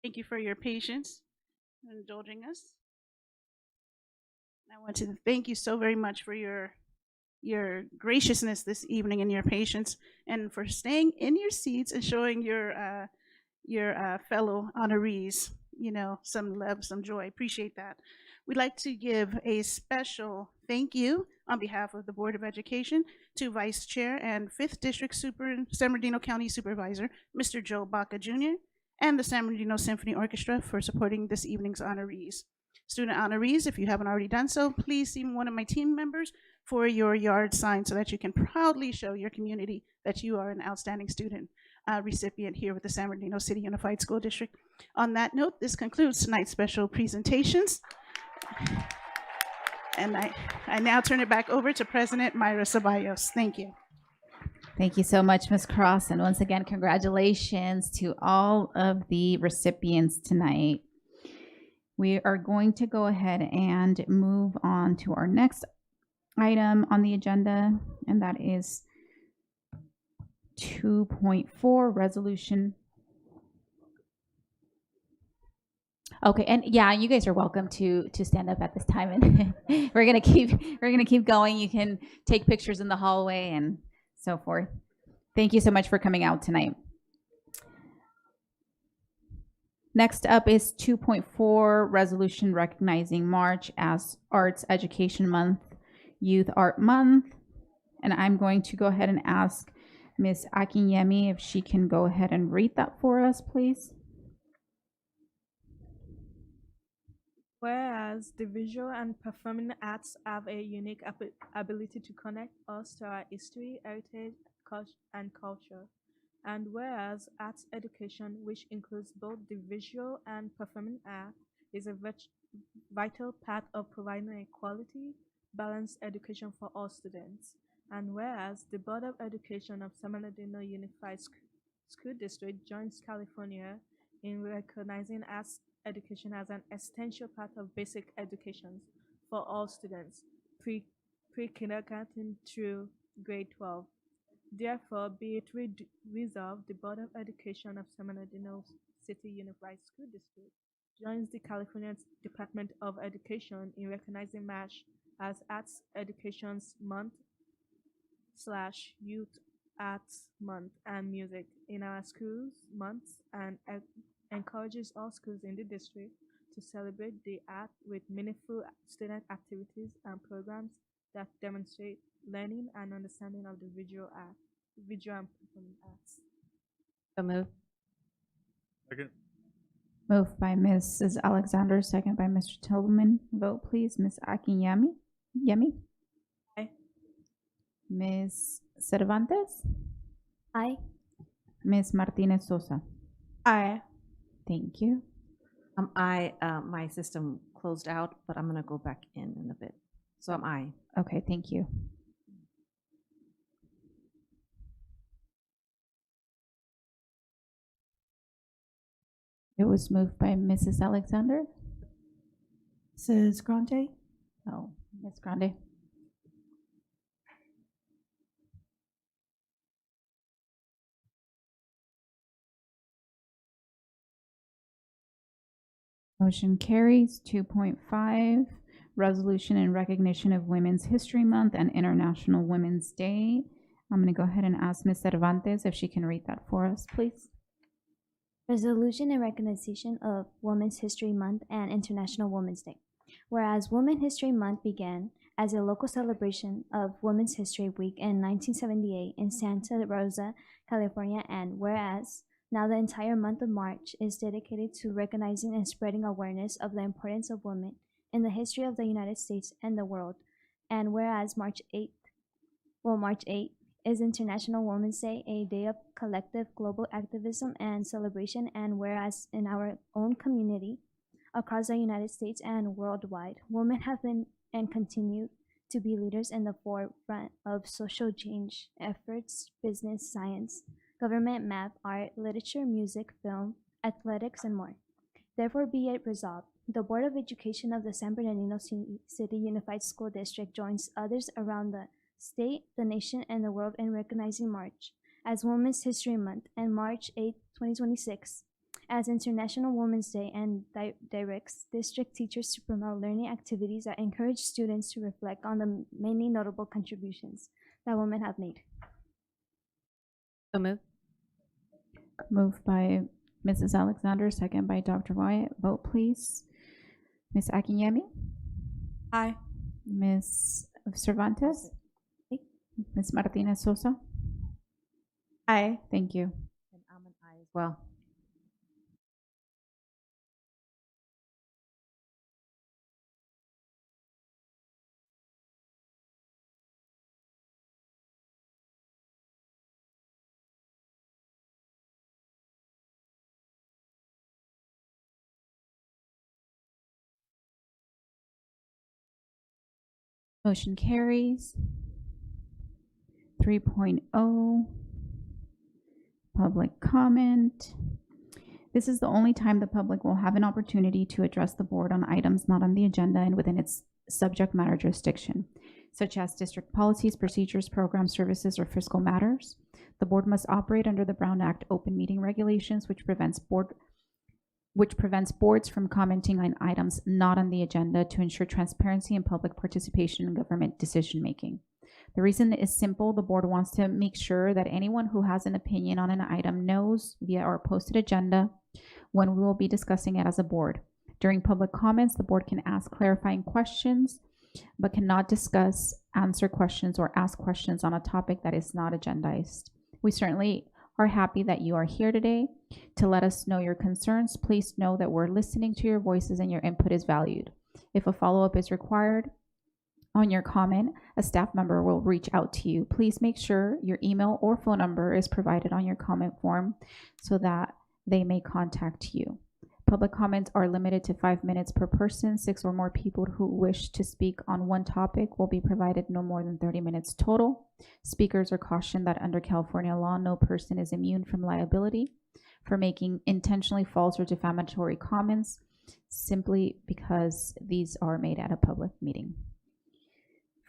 Thank you for your patience and indulging us. I want to thank you so very much for your graciousness this evening and your patience, and for staying in your seats and showing your fellow honorees, some love, some joy. Appreciate that. We'd like to give a special thank you on behalf of the Board of Education to Vice Chair and 5th District San Bernardino County Supervisor, Mr. Joe Baca Jr., and the San Bernardino Symphony Orchestra for supporting this evening's honorees. Student honorees, if you haven't already done so, please see one of my team members for your yard sign so that you can proudly show your community that you are an outstanding student recipient here with the San Bernardino City Unified School District. On that note, this concludes tonight's special presentations. And I now turn it back over to President Myra Ceballos. Thank you. Thank you so much, Ms. Cross. And once again, congratulations to all of the recipients tonight. We are going to go ahead and move on to our next item on the agenda, and that is 2.4 resolution. Okay, and yeah, you guys are welcome to stand up at this time, and we're gonna keep going. You can take pictures in the hallway and so forth. Thank you so much for coming out tonight. Next up is 2.4 resolution recognizing March as Arts Education Month, Youth Art Month, and I'm going to go ahead and ask Ms. Akinyemi if she can go ahead and read that for us, please. Whereas the visual and performing arts have a unique ability to connect us to our history, heritage, and culture. And whereas arts education, which includes both the visual and performing art, is a vital part of providing a quality, balanced education for all students. And whereas the Board of Education of San Bernardino Unified School District joins California in recognizing arts education as an essential part of basic education for all students, pre-kindergarten through grade 12. Therefore, be it resolved, the Board of Education of San Bernardino City Unified School District joins the California Department of Education in recognizing March as Arts Education's Month / Youth Arts Month and Music in our schools months, and encourages all schools in the district to celebrate the art with meaningful student activities and programs that demonstrate learning and understanding of the visual and performing arts. So move. Second. Moved by Mrs. Alexander, second by Mr. Tillman. Vote please. Ms. Akinyemi? Yemi? Aye. Ms. Cervantes? Aye. Ms. Martinez Sosa? Aye. Thank you. My system closed out, but I'm gonna go back in a bit. So am I. Okay, thank you. It was moved by Mrs. Alexander. Mrs. Grande? Oh, Ms. Grande. Motion carries. 2.5, resolution in recognition of Women's History Month and International Women's Day. I'm going to go ahead and ask Ms. Cervantes if she can read that for us, please. Resolution in recognition of Women's History Month and International Women's Day. Whereas Women's History Month began as a local celebration of Women's History Week in 1978 in Santa Rosa, California, and whereas now the entire month of March is dedicated to recognizing and spreading awareness of the importance of women in the history of the United States and the world, and whereas March 8th is International Women's Day, a day of collective global activism and celebration, and whereas in our own community across the United States and worldwide, women have been and continue to be leaders in the forefront of social change efforts, business, science, government, math, art, literature, music, film, athletics, and more. Therefore, be it resolved, the Board of Education of the San Bernardino City Unified School District joins others around the state, the nation, and the world in recognizing March as Women's History Month and March 8, 2026 as International Women's Day, and directs district teachers to promote learning activities that encourage students to reflect on the many notable contributions that women have made. So moved. Moved by Mrs. Alexander, second by Dr. Wyatt. Vote, please. Ms. Akinyemi? Aye. Ms. Cervantes? Ms. Martinez Sosa? Aye. Thank you. And I'm an aye as well. Motion carries. 3.0, public comment. This is the only time the public will have an opportunity to address the board on items not on the agenda and within its subject matter jurisdiction, such as district policies, procedures, programs, services, or fiscal matters. The board must operate under the Brown Act open meeting regulations, which prevents boards from commenting on items not on the agenda to ensure transparency and public participation in government decision-making. The reason is simple. The board wants to make sure that anyone who has an opinion on an item knows via our posted agenda when we will be discussing it as a board. During public comments, the board can ask clarifying questions, but cannot discuss, answer questions, or ask questions on a topic that is not agendized. We certainly are happy that you are here today to let us know your concerns. Please know that we're listening to your voices and your input is valued. If a follow-up is required on your comment, a staff member will reach out to you. Please make sure your email or phone number is provided on your comment form so that they may contact you. Public comments are limited to 5 minutes per person. 6 or more people who wish to speak on one topic will be provided no more than 30 minutes total. Speakers are cautioned that under California law, no person is immune from liability for making intentionally false or defamatory comments simply because these are made at a public meeting.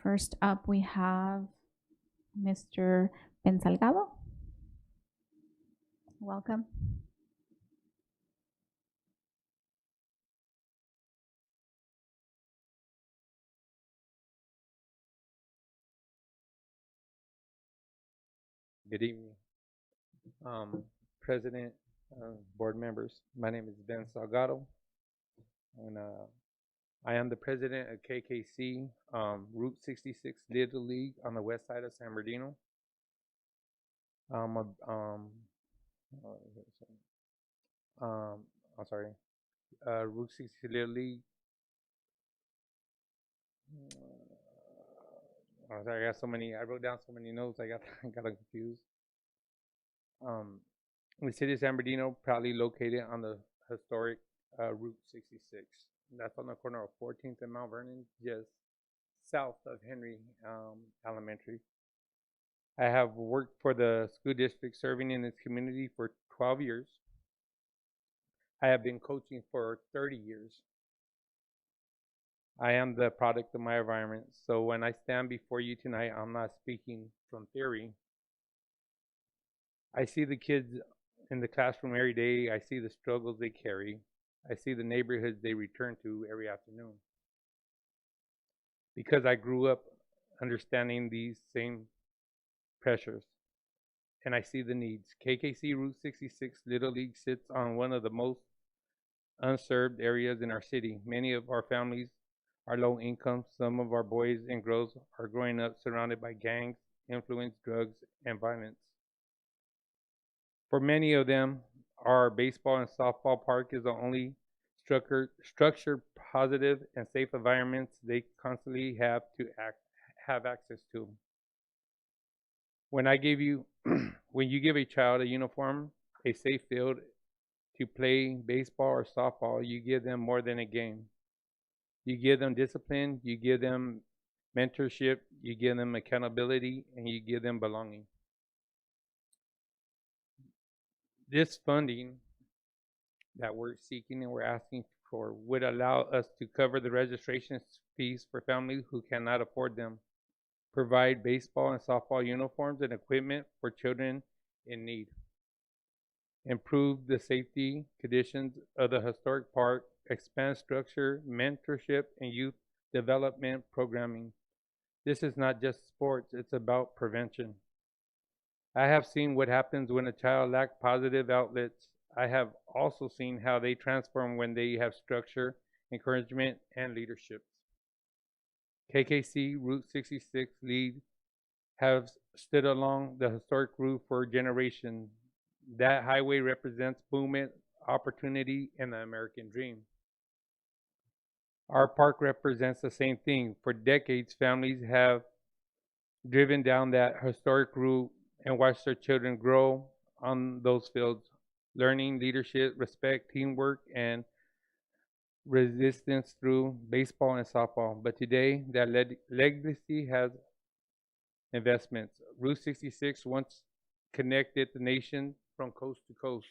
First up, we have Mr. Ben Salgado. Welcome. Good evening, President, board members. My name is Ben Salgado, and I am the president of KKC, Route 66 Little League on the west side of San Bernardino. I'm sorry, Route 60 Little League. I got so many. I wrote down so many notes. I got confused. The city of San Bernardino, proudly located on the historic Route 66. That's on the corner of 14th and Mount Vernon, just south of Henry Elementary. I have worked for the school district serving in its community for 12 years. I have been coaching for 30 years. I am the product of my environment. So when I stand before you tonight, I'm not speaking from theory. I see the kids in the classroom every day. I see the struggles they carry. I see the neighborhoods they return to every afternoon. Because I grew up understanding these same pressures, and I see the needs. KKC Route 66 Little League sits on one of the most unserved areas in our city. Many of our families are low income. Some of our boys and girls are growing up surrounded by gangs, influence, drugs, and violence. For many of them, our baseball and softball park is the only structured, positive, and safe environments they constantly have access to. When you give a child a uniform, a safe field to play baseball or softball, you give them more than a game. You give them discipline, you give them mentorship, you give them accountability, and you give them belonging. This funding that we're seeking and we're asking for would allow us to cover the registration fees for families who cannot afford them, provide baseball and softball uniforms and equipment for children in need, improve the safety conditions of the historic park, expand structure, mentorship, and youth development programming. This is not just sports, it's about prevention. I have seen what happens when a child lacks positive outlets. I have also seen how they transform when they have structure, encouragement, and leadership. KKC Route 66 lead have stood along the historic route for generations. That highway represents movement, opportunity, and the American dream. Our park represents the same thing. For decades, families have driven down that historic route and watched their children grow on those fields, learning leadership, respect, teamwork, and resistance through baseball and softball. But today, that legacy has investments. Route 66 once connected the nation from coast to coast.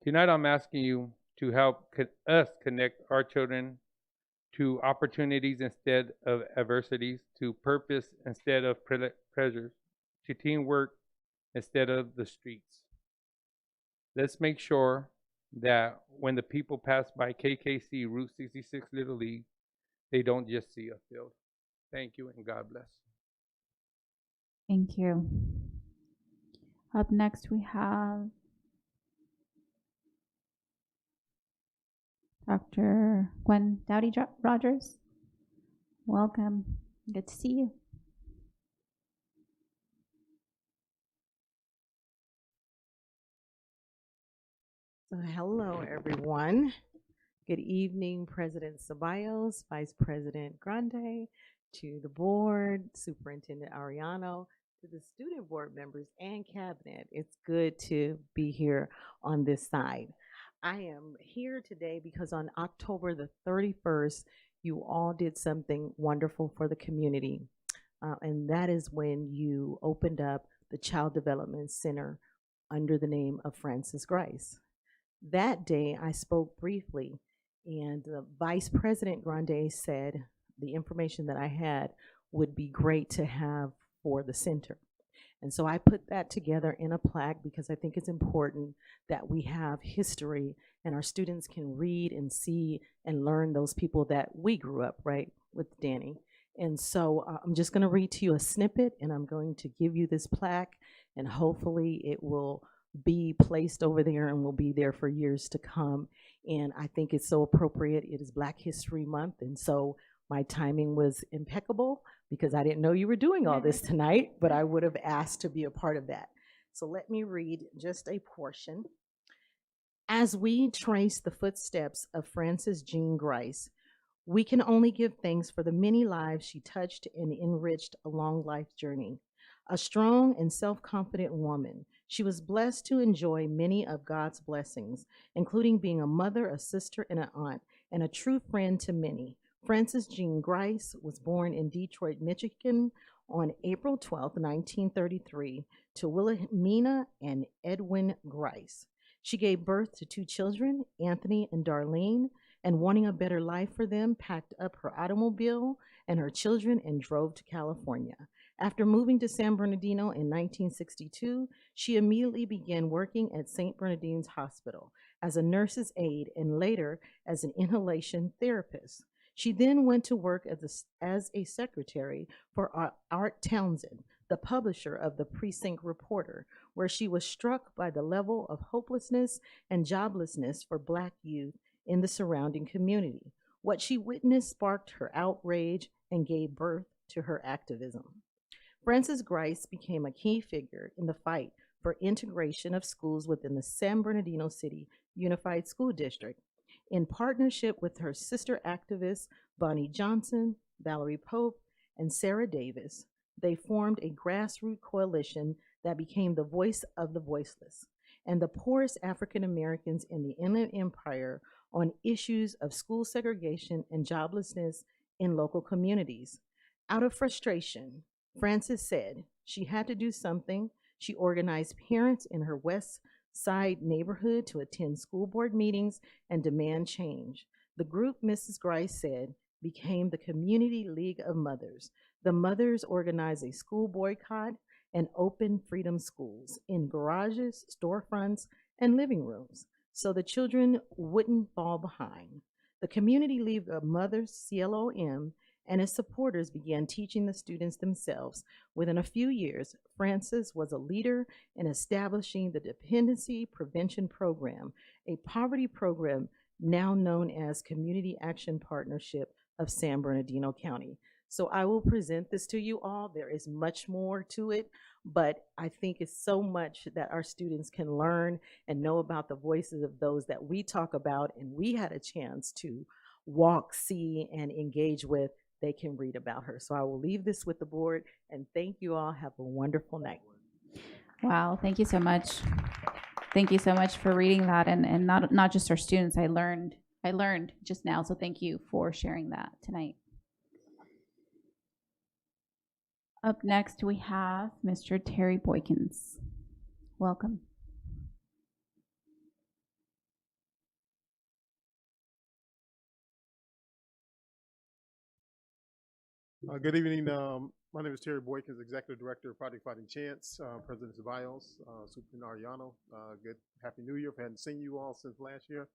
Tonight, I'm asking you to help us connect our children to opportunities instead of adversities, to purpose instead of pressures, to teamwork instead of the streets. Let's make sure that when the people pass by KKC Route 66 Little League, they don't just see a field. Thank you and God bless. Thank you. Up next, we have Dr. Gwen Dowdy-Rogers. Welcome. Good to see you. So hello, everyone. Good evening, President Ceballos, Vice President Grande, to the board, Superintendent Ariano, to the student board members and cabinet. It's good to be here on this side. I am here today because on October the 31st, you all did something wonderful for the community. And that is when you opened up the Child Development Center under the name of Francis Grice. That day, I spoke briefly, and Vice President Grande said the information that I had would be great to have for the center. And so I put that together in a plaque because I think it's important that we have history and our students can read and see and learn those people that we grew up, right, with Danny. And so I'm just going to read to you a snippet, and I'm going to give you this plaque, and hopefully it will be placed over there and will be there for years to come. And I think it's so appropriate. It is Black History Month, and so my timing was impeccable because I didn't know you were doing all this tonight, but I would have asked to be a part of that. So let me read just a portion. As we trace the footsteps of Frances Jean Grice, we can only give thanks for the many lives she touched and enriched along life's journey. A strong and self-confident woman, she was blessed to enjoy many of God's blessings, including being a mother, a sister, and an aunt, and a true friend to many. Frances Jean Grice was born in Detroit, Michigan on April 12, 1933, to Wilhelmina and Edwin Grice. She gave birth to 2 children, Anthony and Darlene, and wanting a better life for them, packed up her automobile and her children and drove to California. After moving to San Bernardino in 1962, she immediately began working at St. Bernardine's Hospital as a nurse's aide and later as an inhalation therapist. She then went to work as a secretary for Art Townsend, the publisher of the Precinct Reporter, where she was struck by the level of hopelessness and joblessness for Black youth in the surrounding community. What she witnessed sparked her outrage and gave birth to her activism. Frances Grice became a key figure in the fight for integration of schools within the San Bernardino City Unified School District. In partnership with her sister activists, Bonnie Johnson, Valerie Pope, and Sarah Davis, they formed a grassroots coalition that became the voice of the voiceless and the poorest African Americans in the Inland Empire on issues of school segregation and joblessness in local communities. Out of frustration, Frances said she had to do something. She organized parents in her West Side neighborhood to attend school board meetings and demand change. The group, Mrs. Grice said, became the Community League of Mothers. The mothers organized a school boycott and opened freedom schools in garages, storefronts, and living rooms so the children wouldn't fall behind. The Community League of Mothers, CLOM, and its supporters began teaching the students themselves. Within a few years, Frances was a leader in establishing the Dependency Prevention Program, a poverty program now known as Community Action Partnership of San Bernardino County. So I will present this to you all. There is much more to it, but I think it's so much that our students can learn and know about the voices of those that we talk about and we had a chance to walk, see, and engage with. They can read about her. So I will leave this with the board, and thank you all. Have a wonderful night. Wow, thank you so much. Thank you so much for reading that, and not just our students. I learned just now, so thank you for sharing that tonight. Up next, we have Mr. Terry Boykins. Welcome. Good evening. My name is Terry Boykins, Executive Director of Project Fighting Chance, President Ceballos, Superintendent Ariano. Good, Happy New Year. I hadn't seen you all since last year.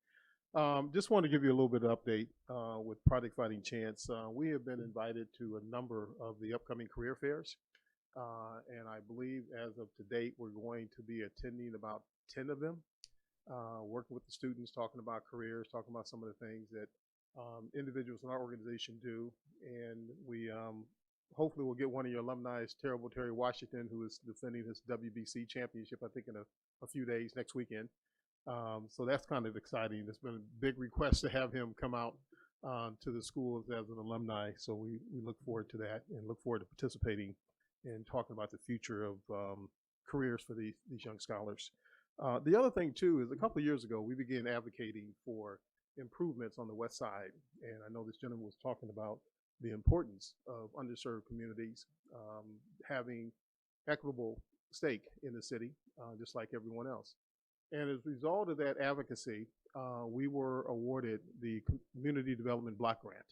Just want to give you a little bit of update with Project Fighting Chance. We have been invited to a number of the upcoming career fairs, and I believe as of to date, we're going to be attending about 10 of them, working with the students, talking about careers, talking about some of the things that individuals in our organization do, and we hopefully will get one of your alumni, Terrible Terry Washington, who is defending his WBC championship, I think in a few days, next weekend. So that's kind of exciting. There's been a big request to have him come out to the schools as an alumni, so we look forward to that and look forward to participating and talking about the future of careers for these young scholars. The other thing too is a couple of years ago we began advocating for improvements on the west side, and I know this gentleman was talking about the importance of underserved communities having equitable stake in the city, just like everyone else. And as a result of that advocacy, we were awarded the Community Development Block Grant.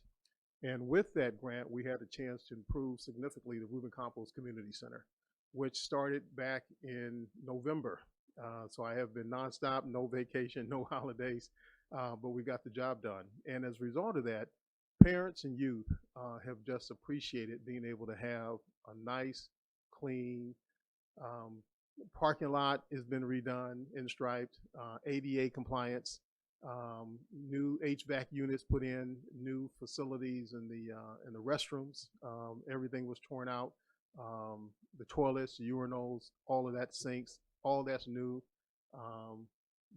And with that grant, we had a chance to improve significantly the Reuben Campos Community Center, which started back in November. So I have been nonstop, no vacation, no holidays, but we got the job done. And as a result of that, parents and youth have just appreciated being able to have a nice, clean parking lot has been redone and striped, ADA compliance, new HVAC units put in, new facilities in the restrooms. Everything was torn out. The toilets, the urinals, all of that, sinks, all that's new.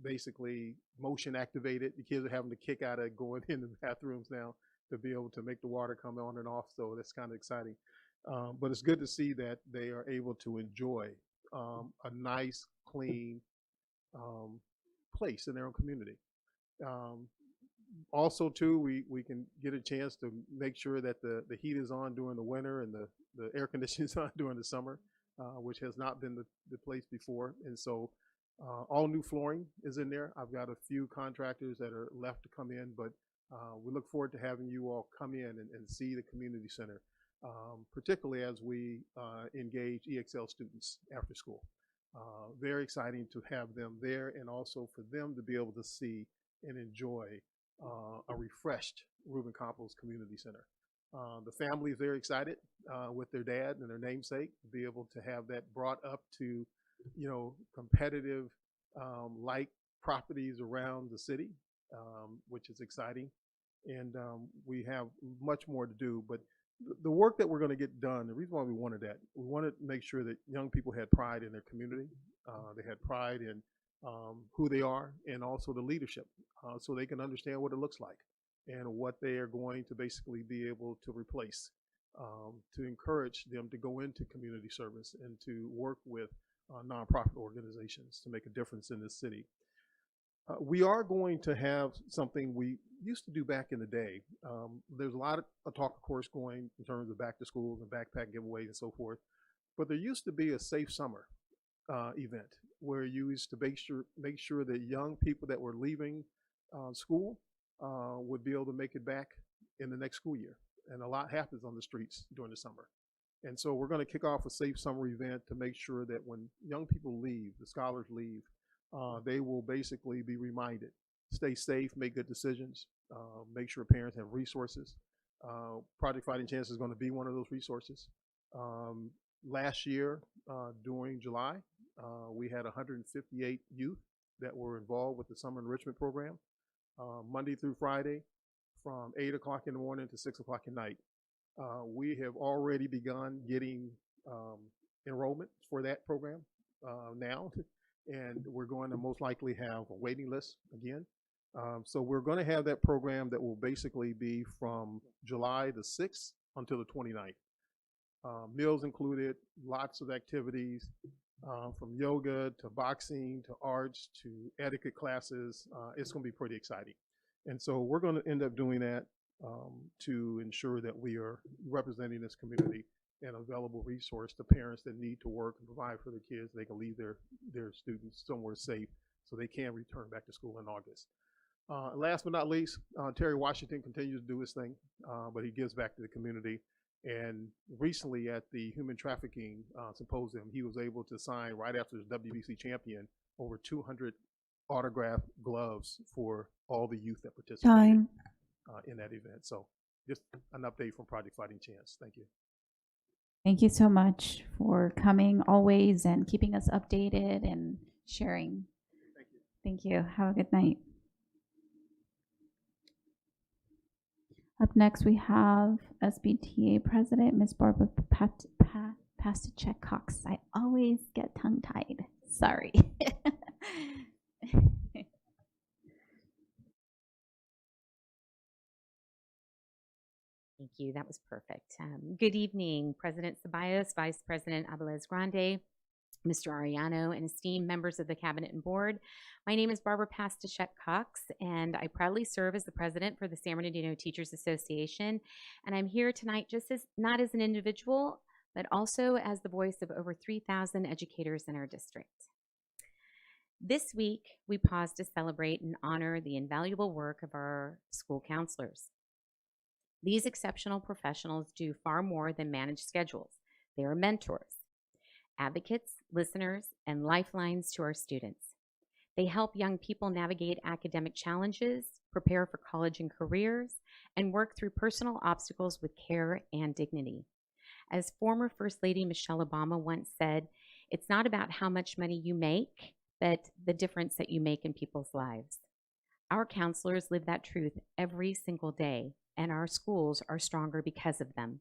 Basically motion activated. The kids are having to kick out of going in the bathrooms now to be able to make the water come on and off. So that's kind of exciting. But it's good to see that they are able to enjoy a nice, clean place in their own community. Also, too, we can get a chance to make sure that the heat is on during the winter and the air conditioning is on during the summer, which has not been the place before. And so all new flooring is in there. I've got a few contractors that are left to come in, but we look forward to having you all come in and see the community center, particularly as we engage EXL students after school. Very exciting to have them there, and also for them to be able to see and enjoy a refreshed Reuben Campos Community Center. The family is very excited with their dad and their namesake to be able to have that brought up to, you know, competitive like properties around the city, which is exciting. And we have much more to do, but the work that we're going to get done, the reason why we wanted that, we wanted to make sure that young people had pride in their community. They had pride in who they are, and also the leadership, so they can understand what it looks like and what they are going to basically be able to replace, to encourage them to go into community service and to work with nonprofit organizations to make a difference in this city. We are going to have something we used to do back in the day. There's a lot of talk, of course, going in terms of back to schools and backpack giveaways and so forth. But there used to be a safe summer event where you used to make sure that young people that were leaving school would be able to make it back in the next school year. And a lot happens on the streets during the summer. And so we're going to kick off a safe summer event to make sure that when young people leave, the scholars leave, they will basically be reminded, stay safe, make good decisions, make sure parents have resources. Project Fighting Chance is going to be one of those resources. Last year, during July, we had 158 youth that were involved with the Summer Enrichment Program, Monday through Friday, from 8 o'clock in the morning to 6 o'clock at night. We have already begun getting enrollment for that program now, and we're going to most likely have a waiting list again. So we're going to have that program that will basically be from July the 6th until the 29th. Meals included, lots of activities, from yoga to boxing to arts to etiquette classes. It's going to be pretty exciting. And so we're going to end up doing that to ensure that we are representing this community and available resource to parents that need to work and provide for their kids. They can leave their students somewhere safe so they can return back to school in August. Last but not least, Terry Washington continues to do his thing, but he gives back to the community. And recently at the Human Trafficking Symposium, he was able to sign, right after his WBC champion, over 200 autographed gloves for all the youth that participated in that event. So just an update from Project Fighting Chance. Thank you. Thank you so much for coming always and keeping us updated and sharing. Thank you. Thank you. Have a good night. Up next, we have SBTA President, Ms. Barbara Pastachek Cox. I always get tongue-tied. Sorry. Thank you. That was perfect. Good evening, President Ceballos, Vice President Abelez Grande, Mr. Arellano, and esteemed members of the Cabinet and Board. My name is Barbara Pastachek Cox, and I proudly serve as the President for the San Bernardino Teachers Association. And I'm here tonight not as an individual, but also as the voice of over 3,000 educators in our district. This week, we pause to celebrate and honor the invaluable work of our school counselors. These exceptional professionals do far more than manage schedules. They are mentors, advocates, listeners, and lifelines to our students. They help young people navigate academic challenges, prepare for college and careers, and work through personal obstacles with care and dignity. As former First Lady Michelle Obama once said, it's not about how much money you make, but the difference that you make in people's lives. Our counselors live that truth every single day, and our schools are stronger because of them.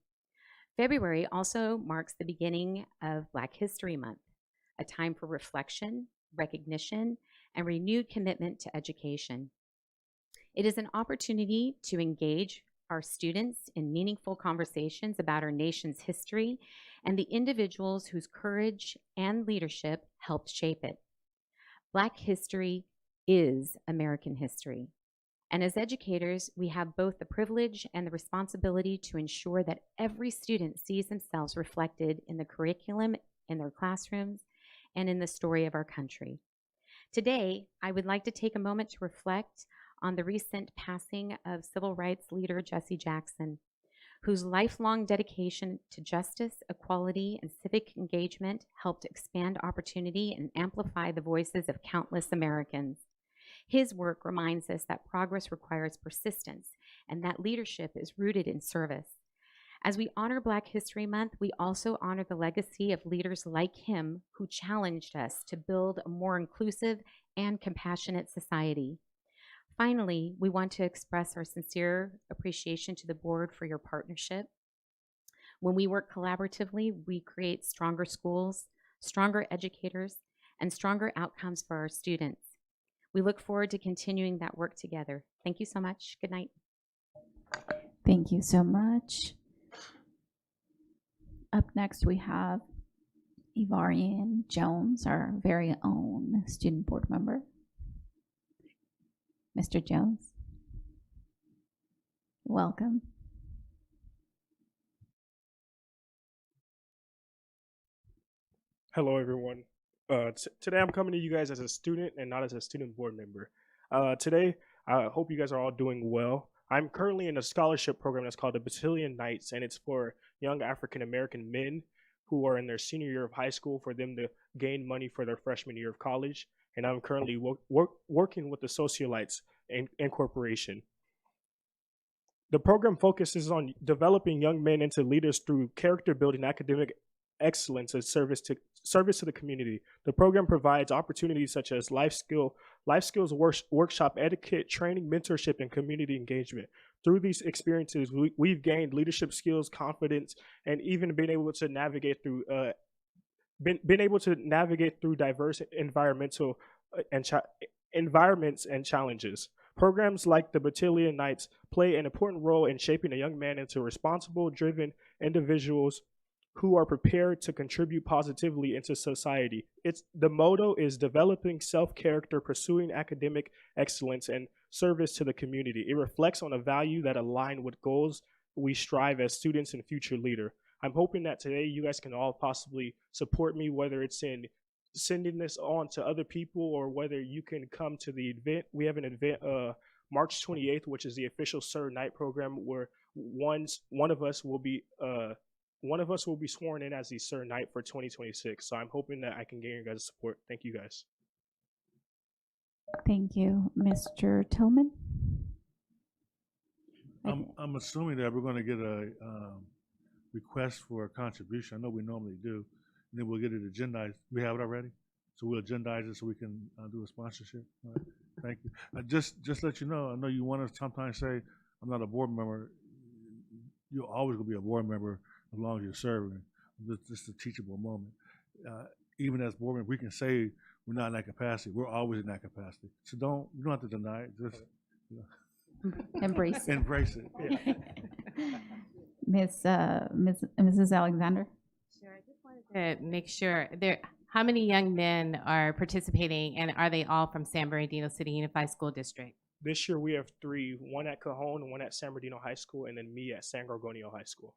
February also marks the beginning of Black History Month, a time for reflection, recognition, and renewed commitment to education. It is an opportunity to engage our students in meaningful conversations about our nation's history and the individuals whose courage and leadership helped shape it. Black history is American history, And as educators, we have both the privilege and the responsibility to ensure that every student sees themselves reflected in the curriculum, in their classrooms, and in the story of our country. Today, I would like to take a moment to reflect on the recent passing of civil rights leader Jesse Jackson, whose lifelong dedication to justice, equality, and civic engagement helped expand opportunity and amplify the voices of countless Americans. His work reminds us that progress requires persistence and that leadership is rooted in service. As we honor Black History Month, we also honor the legacy of leaders like him who challenged us to build a more inclusive and compassionate society. Finally, we want to express our sincere appreciation to the board for your partnership. When we work collaboratively, we create stronger schools, stronger educators, and stronger outcomes for our students. We look forward to continuing that work together. Thank you so much. Good night. Thank you so much. Up next, we have Ivarian Jones, our very own student board member. Mr. Jones, welcome. Hello, everyone. Today I'm coming to you guys as a student and not as a student board member. Today, I hope you guys are all doing well. I'm currently in a scholarship program that's called the Battalion Knights, and it's for young African-American men who are in their senior year of high school for them to gain money for their freshman year of college. And I'm currently working with the Socialites Incorporation. The program focuses on developing young men into leaders through character building, academic excellence, and service to the community. The program provides opportunities such as life skills workshop, etiquette, training, mentorship, and community engagement. Through these experiences, we've gained leadership skills, confidence, and even been able to navigate through diverse environmental environments and challenges. Programs like the Battalion Knights play an important role in shaping a young man into responsible, driven individuals who are prepared to contribute positively into society. The motto is developing self-character, pursuing academic excellence, and service to the community. It reflects on a value that align with goals we strive as students and future leader. I'm hoping that today you guys can all possibly support me, whether it's in sending this on to other people or whether you can come to the event. We have an event March 28th, which is the official Sir Knight program, where one of us will be sworn in as the Sir Knight for 2026. So I'm hoping that I can gain your guys' support. Thank you guys. Thank you. Mr. Tillman? I'm assuming that we're going to get a request for a contribution. I know we normally do. And then we'll get it agendized. We have it already? So we'll agendize it so we can do a sponsorship. All right. Thank you. Just let you know, I know you want to sometimes say, I'm not a board member. You're always going to be a board member as long as you're serving. This is a teachable moment. Even as board members, we can say we're not in that capacity. We're always in that capacity. So you don't have to deny it. Just embrace it. Embrace it. Yeah. Mrs. Alexander? Sure. I just wanted to make sure how many young men are participating, and are they all from San Bernardino City Unified School District? This year we have 3, one at Cajon, one at San Bernardino High School, and then me at San Gorgonio High School.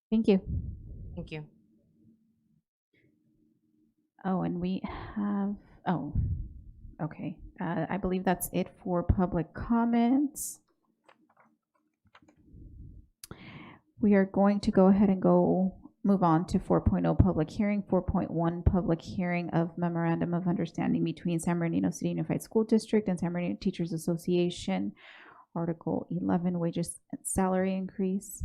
Thank you. Thank you. Oh, and we have, okay. I believe that's it for public comments. We are going to go ahead and move on to 4.0 public hearing. 4.1 public hearing of memorandum of understanding between San Bernardino City Unified School District and San Bernardino Teachers Association. Article 11, wages and salary increase.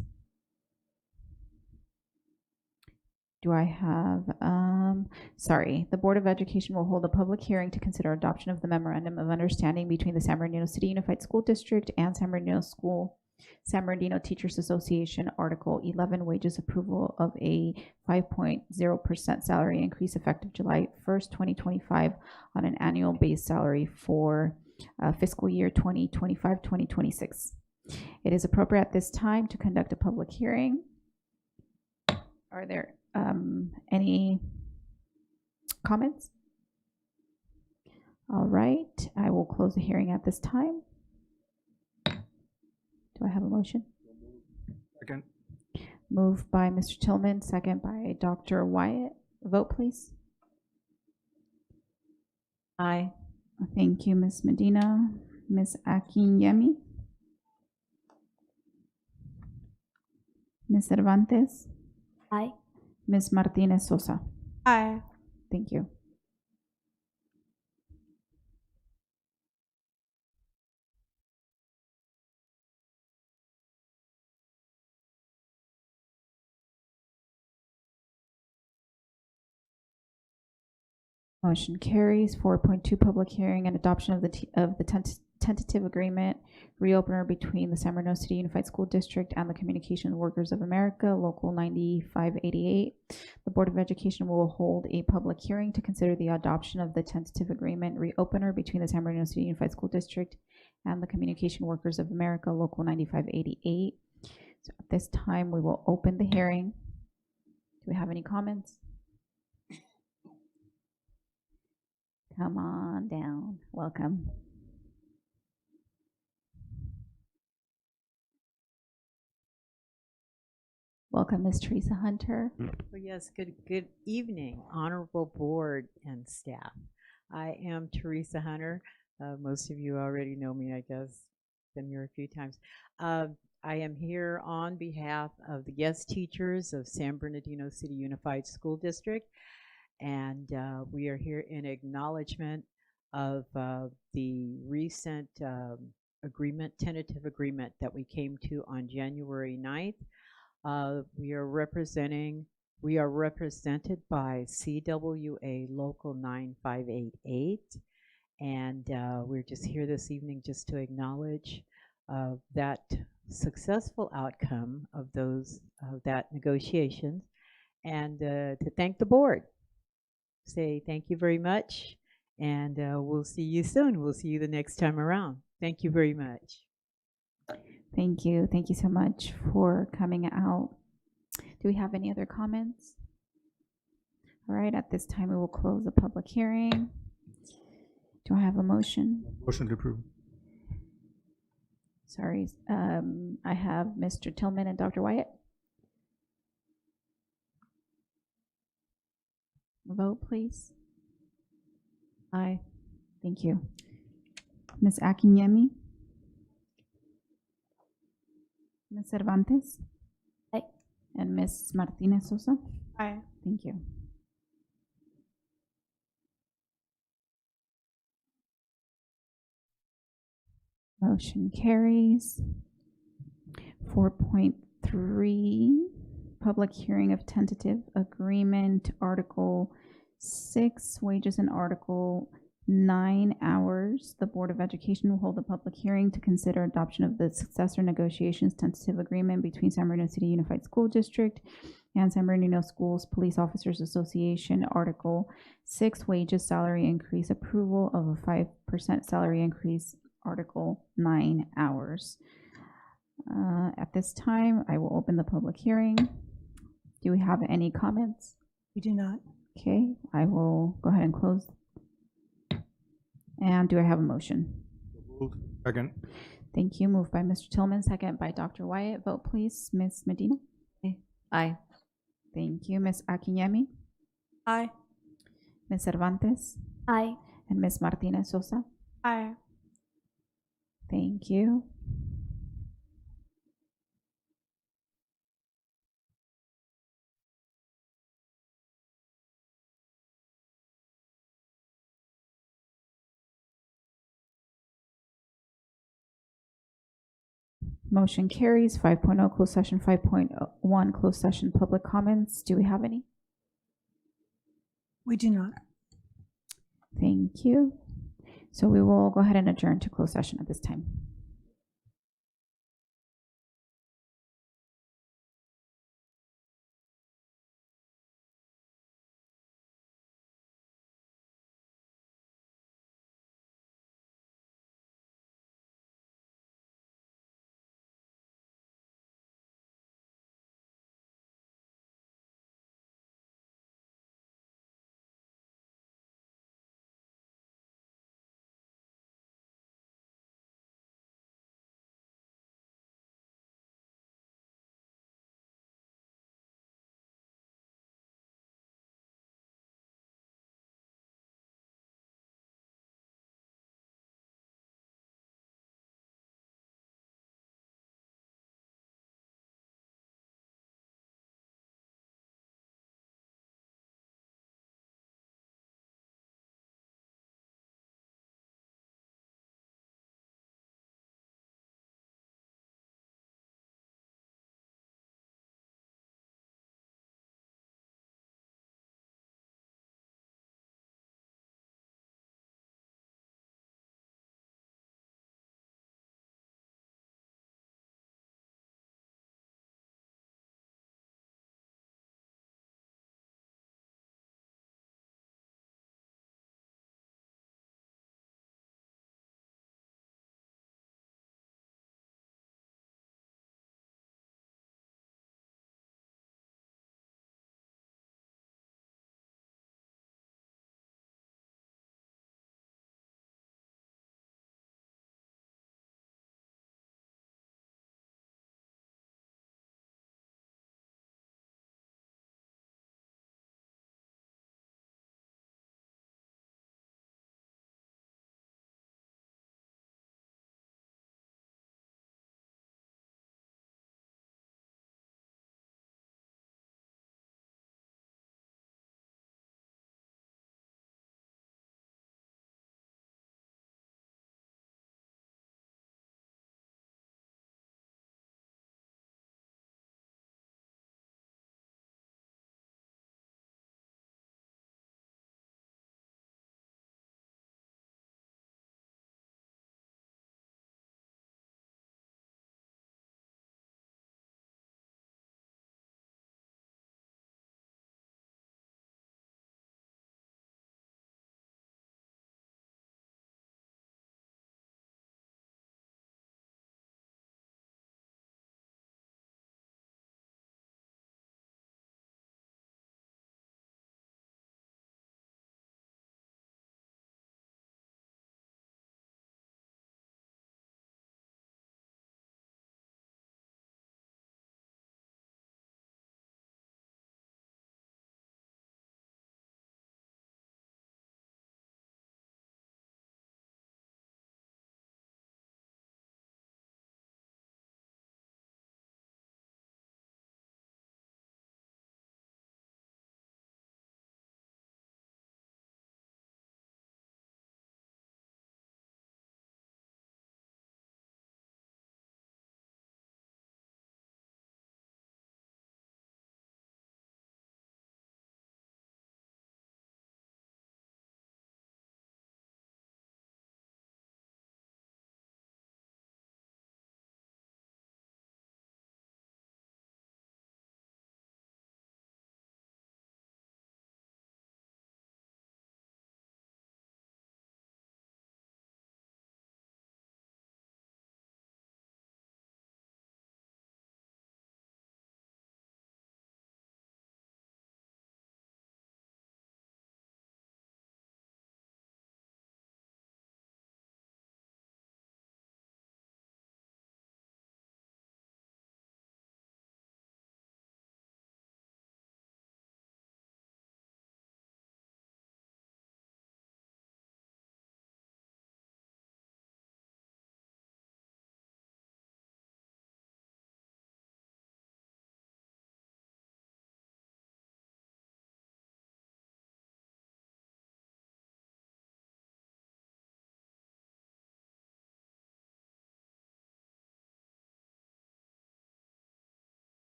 Do I have, the Board of Education will hold a public hearing to consider adoption of the memorandum of understanding between the San Bernardino City Unified School District and San Bernardino Teachers Association, Article 11, wages approval of a 5.0% salary increase effective July 1st, 2025 on an annual base salary for fiscal year 2025-2026. It is appropriate at this time to conduct a public hearing. Are there any comments? All right, I will close the hearing at this time. Do I have a motion? Second. Moved by Mr. Tillman, second by Dr. Wyatt. Vote, please. Aye. Thank you, Ms. Medina. Ms. Akinyemi? Ms. Cervantes? Aye. Ms. Martinez Sosa? Aye. Thank you. Motion carries. 4.2 public hearing and adoption of the tentative agreement reopener between the San Bernardino City Unified School District and the Communications Workers of America, Local 9588. The Board of Education will hold a public hearing to consider the adoption of the tentative agreement reopener between the San Bernardino City Unified School District and the Communication Workers of America, Local 9588. So at this time, we will open the hearing. Do we have any comments? Come on down. Welcome. Welcome, Ms. Teresa Hunter. Well, yes, good evening, honorable board and staff. I am Teresa Hunter. Most of you already know me, I guess. Been here a few times. I am here on behalf of the guest teachers of San Bernardino City Unified School District, and we are here in acknowledgement of the recent tentative agreement that we came to on January 9th. We are represented by CWA Local 9588, and we're just here this evening just to acknowledge that successful outcome of that negotiations, and to thank the board. Say thank you very much, and we'll see you soon. We'll see you the next time around. Thank you very much. Thank you. Thank you so much for coming out. Do we have any other comments? All right, at this time, we will close the public hearing. Do I have a motion? Motion to approve. Sorry, I have Mr. Tillman and Dr. Wyatt. Vote, please. Aye. Thank you. Ms. Akinyemi? Ms. Cervantes? Aye. And Ms. Martinez Sosa? Aye. Thank you. Motion carries. 4.3, public hearing of tentative agreement, Article 6, wages, and Article 9 hours. The Board of Education will hold a public hearing to consider adoption of the successor negotiations tentative agreement between San Bernardino City Unified School District and San Bernardino Schools Police Officers Association. Article 6, wages, salary increase, approval of a 5% salary increase. Article 9 hours. At this time, I will open the public hearing. Do we have any comments? We do not. Okay, I will go ahead and close. And do I have a motion? Moved. Second. Thank you. Moved by Mr. Tillman, second by Dr. Wyatt. Vote, please. Ms. Medina? Aye. Thank you. Ms. Akinyemi? Aye. Ms. Cervantes? Aye. And Ms. Martinez Sosa? Aye. Thank you. Motion carries. 5.0 closed session, 5.1 closed session public comments. Do we have any? We do not. Thank you. So we will go ahead and adjourn to closed session at this time.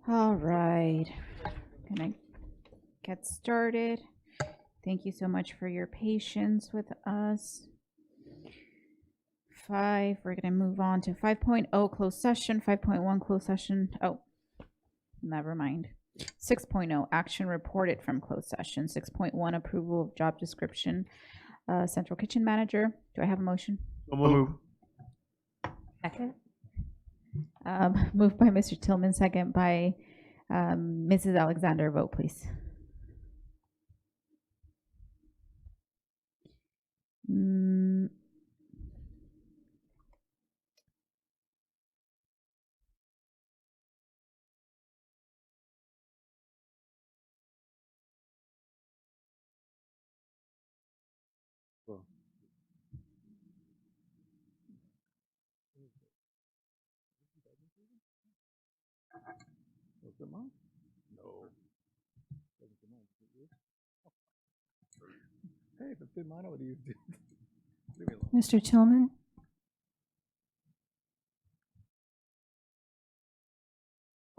All right, gonna get started. Thank you so much for your patience with us. We're gonna move on to 5.0 closed session, 5.1 closed session. Oh, never mind. 6.0 action reported from closed session. 6.1 approval of job description, central kitchen manager. Do I have a motion? So move. Second. Moved by Mr. Tillman, second by Mrs. Alexander. Vote, please. No. Hey, if it fit mine, I would have used it. Leave me alone. Mr. Tillman,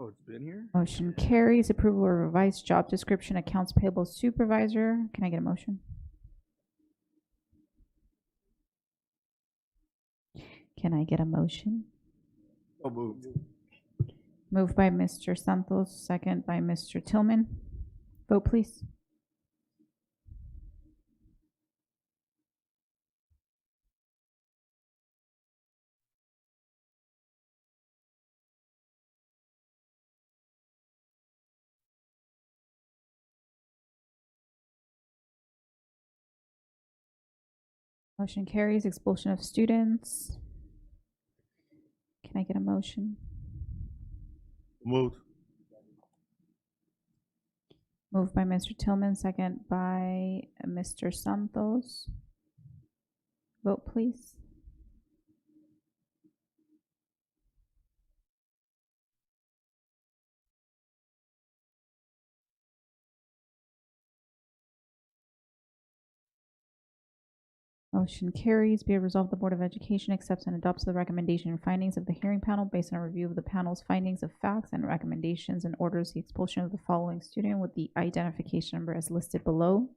Oh, it's been here? Motion carries. Approval of revised job description, accounts payable supervisor. Can I get a motion? Can I get a motion? So moved. Moved by Mr. Santos, second by Mr. Tillman. Vote, please. Motion carries. Expulsion of students. Can I get a motion? Moved. Moved by Mr. Tillman, second by Mr. Santos. Vote, please. Motion carries. Be it resolved, the Board of Education accepts and adopts the recommendation and findings of the hearing panel based on a review of the panel's findings of facts and recommendations, and orders the expulsion of the following student with the identification number as listed below,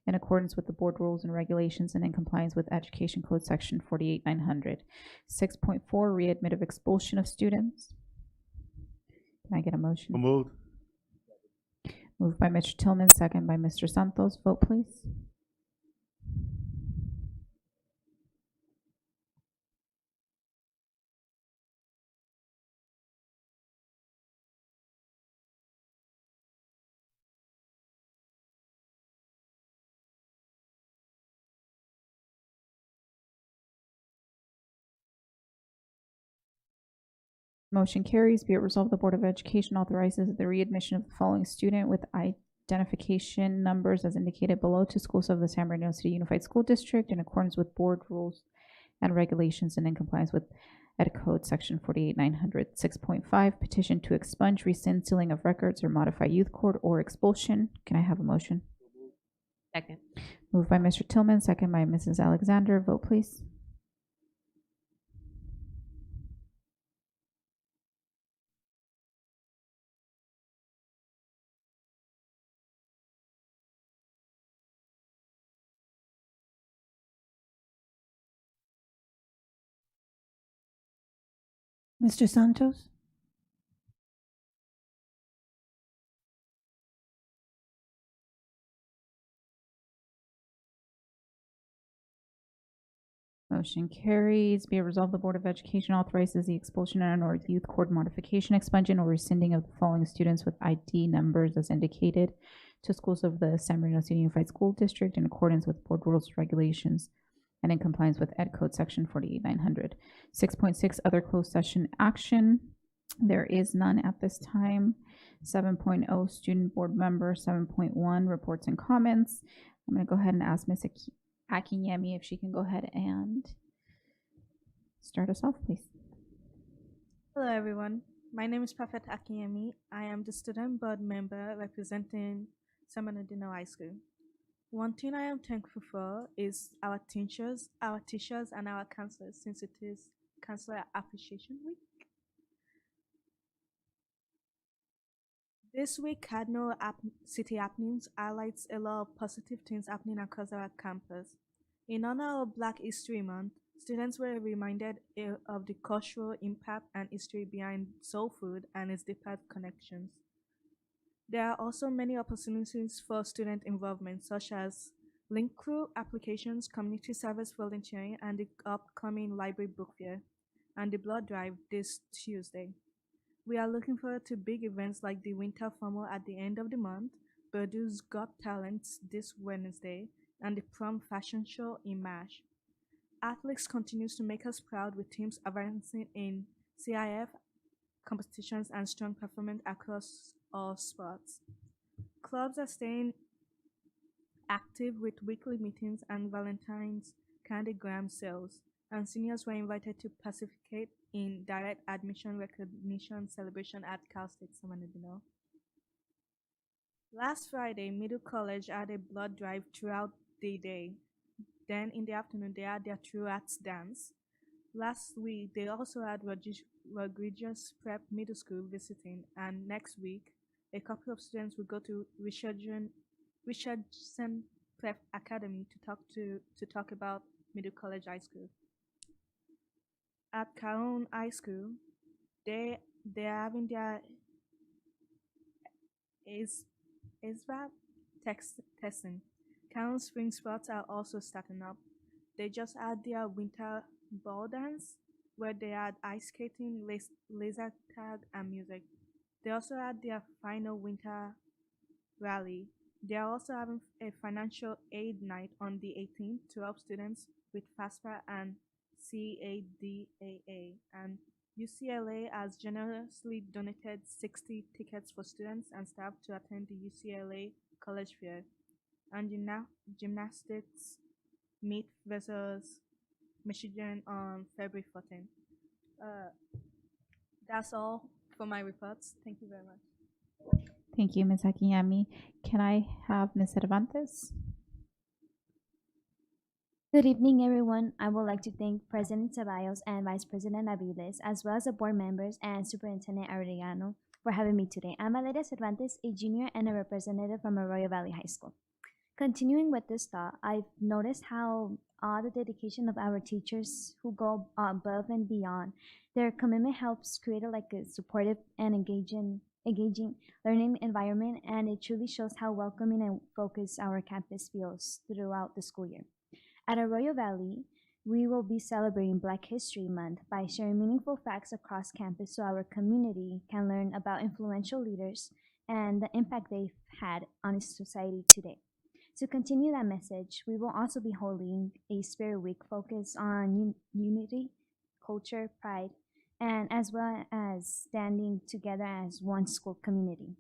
in accordance with the board rules and regulations and in compliance with Education Code Section 48900. 6.4 readmit of expulsion of students. Can I get a motion? So moved. Moved by Mr. Tillman, second by Mr. Santos. Vote, please. Motion carries. Be it resolved, the Board of Education authorizes the readmission of the following student with identification numbers as indicated below to schools of the San Bernardino City Unified School District in accordance with board rules and regulations and in compliance with Ed Code Section 48900. 6.5 petition to expunge, rescind, sealing of records, or modify youth court or expulsion. Can I have a motion? Second. Moved by Mr. Tillman, second by Mrs. Alexander. Vote, please. Mr. Santos, Motion carries. Be it resolved, the Board of Education authorizes the expulsion and or youth court modification, expunging, or rescinding of the following students with ID numbers as indicated to schools of the San Bernardino City Unified School District in accordance with board rules, regulations, and in compliance with Ed Code Section 48900. 6.6 other closed session action. There is none at this time. 7.0 student board member. 7.1 reports and comments. I'm going to go ahead and ask Ms. Akinyemi if she can go ahead and start us off, please. Hello, everyone. My name is Prophet Akinyemi. I am the student board member representing San Bernardino High School. One thing I am thankful for is our teachers, and our counselors, since it is Counselor Appreciation Week. This week, Cardinal City Happenings highlights a lot of positive things happening across our campus. In honor of Black History Month, students were reminded of the cultural impact and history behind soul food and its deeper connections. There are also many opportunities for student involvement, such as link crew applications, community service volunteering, and the upcoming library book fair, and the blood drive this Tuesday. We are looking forward to big events like the Winter Formal at the end of the month, Purdue's Got Talents this Wednesday, and the Prom Fashion Show in March. Athletics continues to make us proud with teams advancing in CIF competitions and strong performance across all sports. Clubs are staying active with weekly meetings and Valentine's candygram sales, and seniors were invited to participate in direct admission recognition celebration at Cal State San Bernardino. Last Friday, Middle College had a blood drive throughout the day. Then in the afternoon, they had their True Arts dance. Last week, they also had Rodriguez Prep Middle School visiting, and next week, a couple of students will go to Richardson Prep Academy to talk about Middle College High School. At Cajon High School, they're having their ASVAB testing. Cajon spring sports are also starting up. They just had their winter ball dance, where they had ice skating, laser tag, and music. They also had their final winter rally. They are also having a financial aid night on the 18th to help students with FAFSA and CADAA, and UCLA has generously donated 60 tickets for students and staff to attend the UCLA College Fair, and gymnastics meet versus Michigan on February 14th. That's all for my reports. Thank you very much. Thank you, Ms. Akiyami. Can I have Ms. Cervantes? Good evening, everyone. I would like to thank President Ceballos and Vice President Aviles, as well as the board members and Superintendent Arellano for having me today. I'm Valeria Cervantes, a junior and a representative from Arroyo Valley High School. Continuing with this thought, I've noticed how all the dedication of our teachers who go above and beyond. Their commitment helps create a supportive and engaging learning environment, and it truly shows how welcoming and focused our campus feels throughout the school year. At Arroyo Valley, we will be celebrating Black History Month by sharing meaningful facts across campus so our community can learn about influential leaders and the impact they've had on society today. To continue that message, we will also be holding a Spirit Week focused on unity, culture, pride, and as well as standing together as one school community.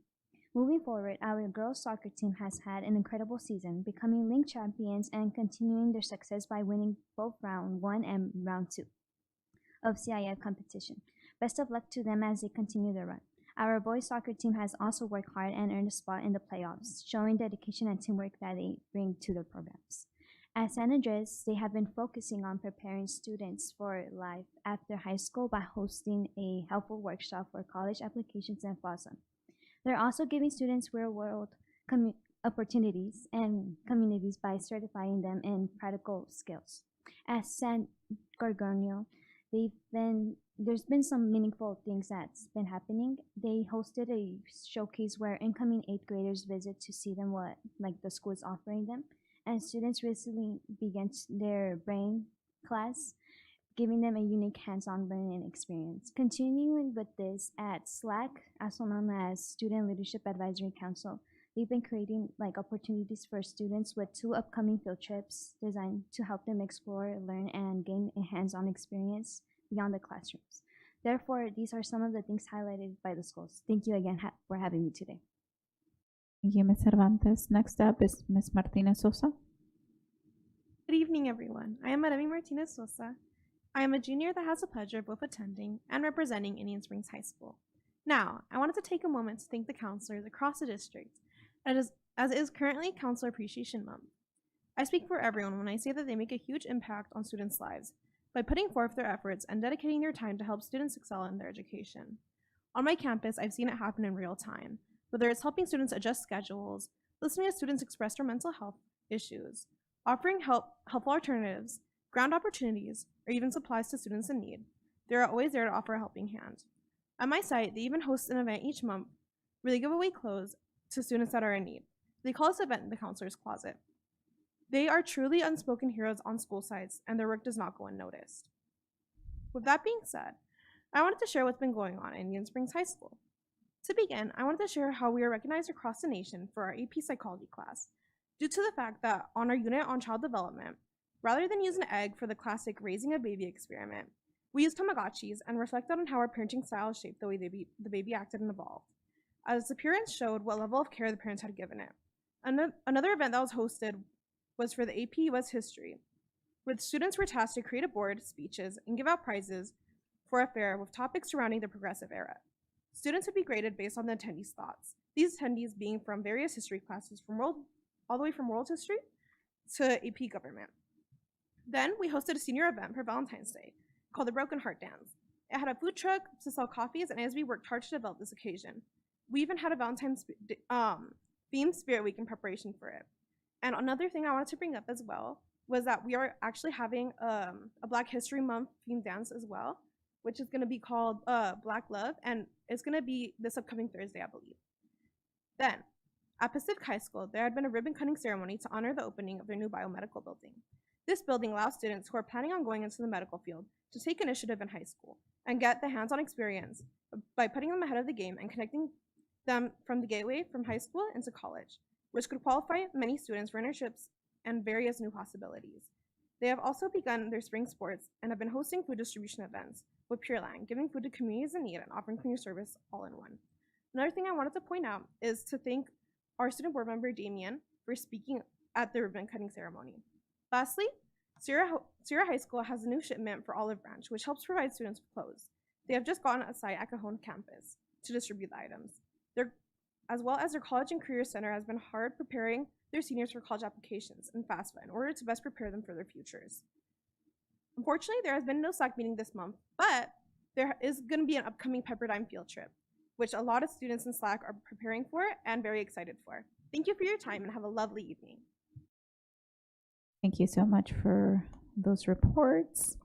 Moving forward, our girls soccer team has had an incredible season, becoming league champions and continuing their success by winning both round 1 and round 2 of CIF competition. Best of luck to them as they continue their run. Our boys soccer team has also worked hard and earned a spot in the playoffs, showing dedication and teamwork that they bring to their programs. At San Andres, they have been focusing on preparing students for life after high school by hosting a helpful workshop for college applications and FOSA. They're also giving students real-world opportunities and communities by certifying them in practical skills. At San Gorgonio, there's been some meaningful things that's been happening. They hosted a showcase where incoming 8th graders visit to see them what the school is offering them, and students recently began their brain class, giving them a unique hands-on learning experience. Continuing with this, at SLAC, also known as Student Leadership Advisory Council, they've been creating opportunities for students with 2 upcoming field trips designed to help them explore, learn, and gain a hands-on experience beyond the classrooms. Therefore, these are some of the things highlighted by the schools. Thank you again for having me today. Thank you, Ms. Cervantes. Next up is Ms. Martinez Sosa. Good evening, everyone. I am Maremi Martinez Sosa. I am a junior that has the pleasure of both attending and representing Indian Springs High School. Now, I wanted to take a moment to thank the counselors across the district, as it is currently Counselor Appreciation Month. I speak for everyone when I say that they make a huge impact on students' lives by putting forth their efforts and dedicating their time to help students excel in their education. On my campus, I've seen it happen in real time. whether it's helping students adjust schedules, listening to students express their mental health issues, offering helpful alternatives, ground opportunities, or even supplies to students in need. They are always there to offer a helping hand. At my site, they even host an event each month where they give away clothes to students that are in need. They call this event the Counselor's Closet. They are truly unspoken heroes on school sites, and their work does not go unnoticed. With that being said, I wanted to share what's been going on in Indian Springs High School. To begin, I wanted to share how we are recognized across the nation for our AP Psychology class, due to the fact that on our unit on child development, rather than use an egg for the classic raising a baby experiment, we used Tamagotchis and reflected on how our parenting style shaped the way the baby acted and evolved, as its appearance showed what level of care the parents had given it. Another event that was hosted was for the AP US History, where the students were tasked to create a board, speeches, and give out prizes for a fair with topics surrounding the progressive era. Students would be graded based on the attendees' thoughts, these attendees being from various history classes all the way from world history to AP government. Then we hosted a senior event for Valentine's Day called the Broken Heart Dance. It had a food truck to sell coffees, and as we worked hard to develop this occasion, we even had a Valentine's themed Spirit Week in preparation for it. And another thing I wanted to bring up as well was that we are actually having a Black History Month themed dance as well, which is going to be called Black Love, and it's going to be this upcoming Thursday, I believe. Then, at Pacific High School, there had been a ribbon cutting ceremony to honor the opening of their new biomedical building. This building allows students who are planning on going into the medical field to take initiative in high school and get the hands-on experience by putting them ahead of the game and connecting them from the gateway from high school into college, which could qualify many students for internships and various new possibilities. They have also begun their spring sports and have been hosting food distribution events with Pure Land, giving food to communities in need and offering community service all in one. Another thing I wanted to point out is to thank our student board member, Damien, for speaking at the ribbon cutting ceremony. Lastly, Sierra High School has a new shipment for Olive Branch, which helps provide students with clothes. They have just gotten a site at Cajon campus to distribute the items. As well as their College and Career Center has been hard preparing their seniors for college applications and FAFSA in order to best prepare them for their futures. Unfortunately, there has been no SAC meeting this month, but there is going to be an upcoming Pepperdine field trip, which a lot of students in SLAC are preparing for and very excited for. Thank you for your time and have a lovely evening. Thank you so much for those reports.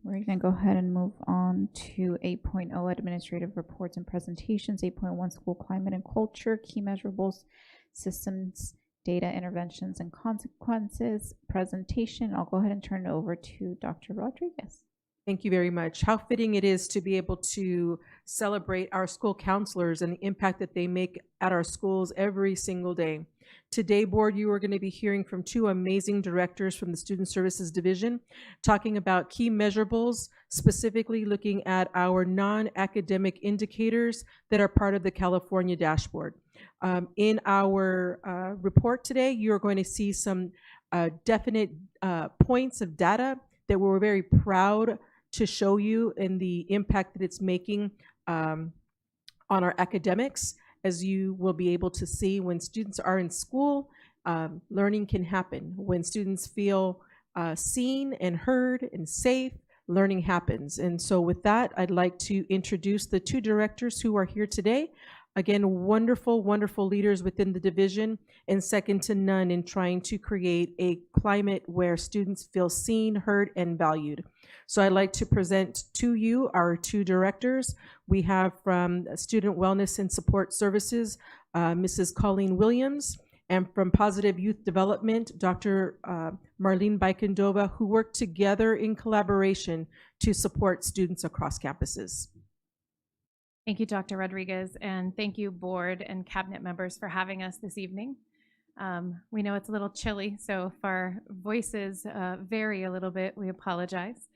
We're going to go ahead and move on to 8.0 administrative reports and presentations, 8.1 school climate and culture, key measurables, systems, data interventions and consequences presentation. I'll go ahead and turn it over to Dr. Rodriguez. Thank you very much. How fitting it is to be able to celebrate our school counselors and the impact that they make at our schools every single day. Today, board, you are going to be hearing from two amazing directors from the Student Services Division talking about key measurables, specifically looking at our non-academic indicators that are part of the California dashboard. In our report today, you're going to see some definite points of data that we're very proud to show you in the impact that it's making on our academics. As you will be able to see, when students are in school, learning can happen. When students feel seen and heard and safe, learning happens. And so with that, I'd like to introduce the two directors who are here today. Again, wonderful, wonderful leaders within the division and second to none in trying to create a climate where students feel seen, heard, and valued. So I'd like to present to you our two directors. We have from Student Wellness and Support Services, Mrs. Colleen Williams, and from Positive Youth Development, Dr. Marlene Baikendova, who work together in collaboration to support students across campuses. Thank you, Dr. Rodriguez, and thank you, board and cabinet members, for having us this evening. We know it's a little chilly, so if our voices vary a little bit, we apologize.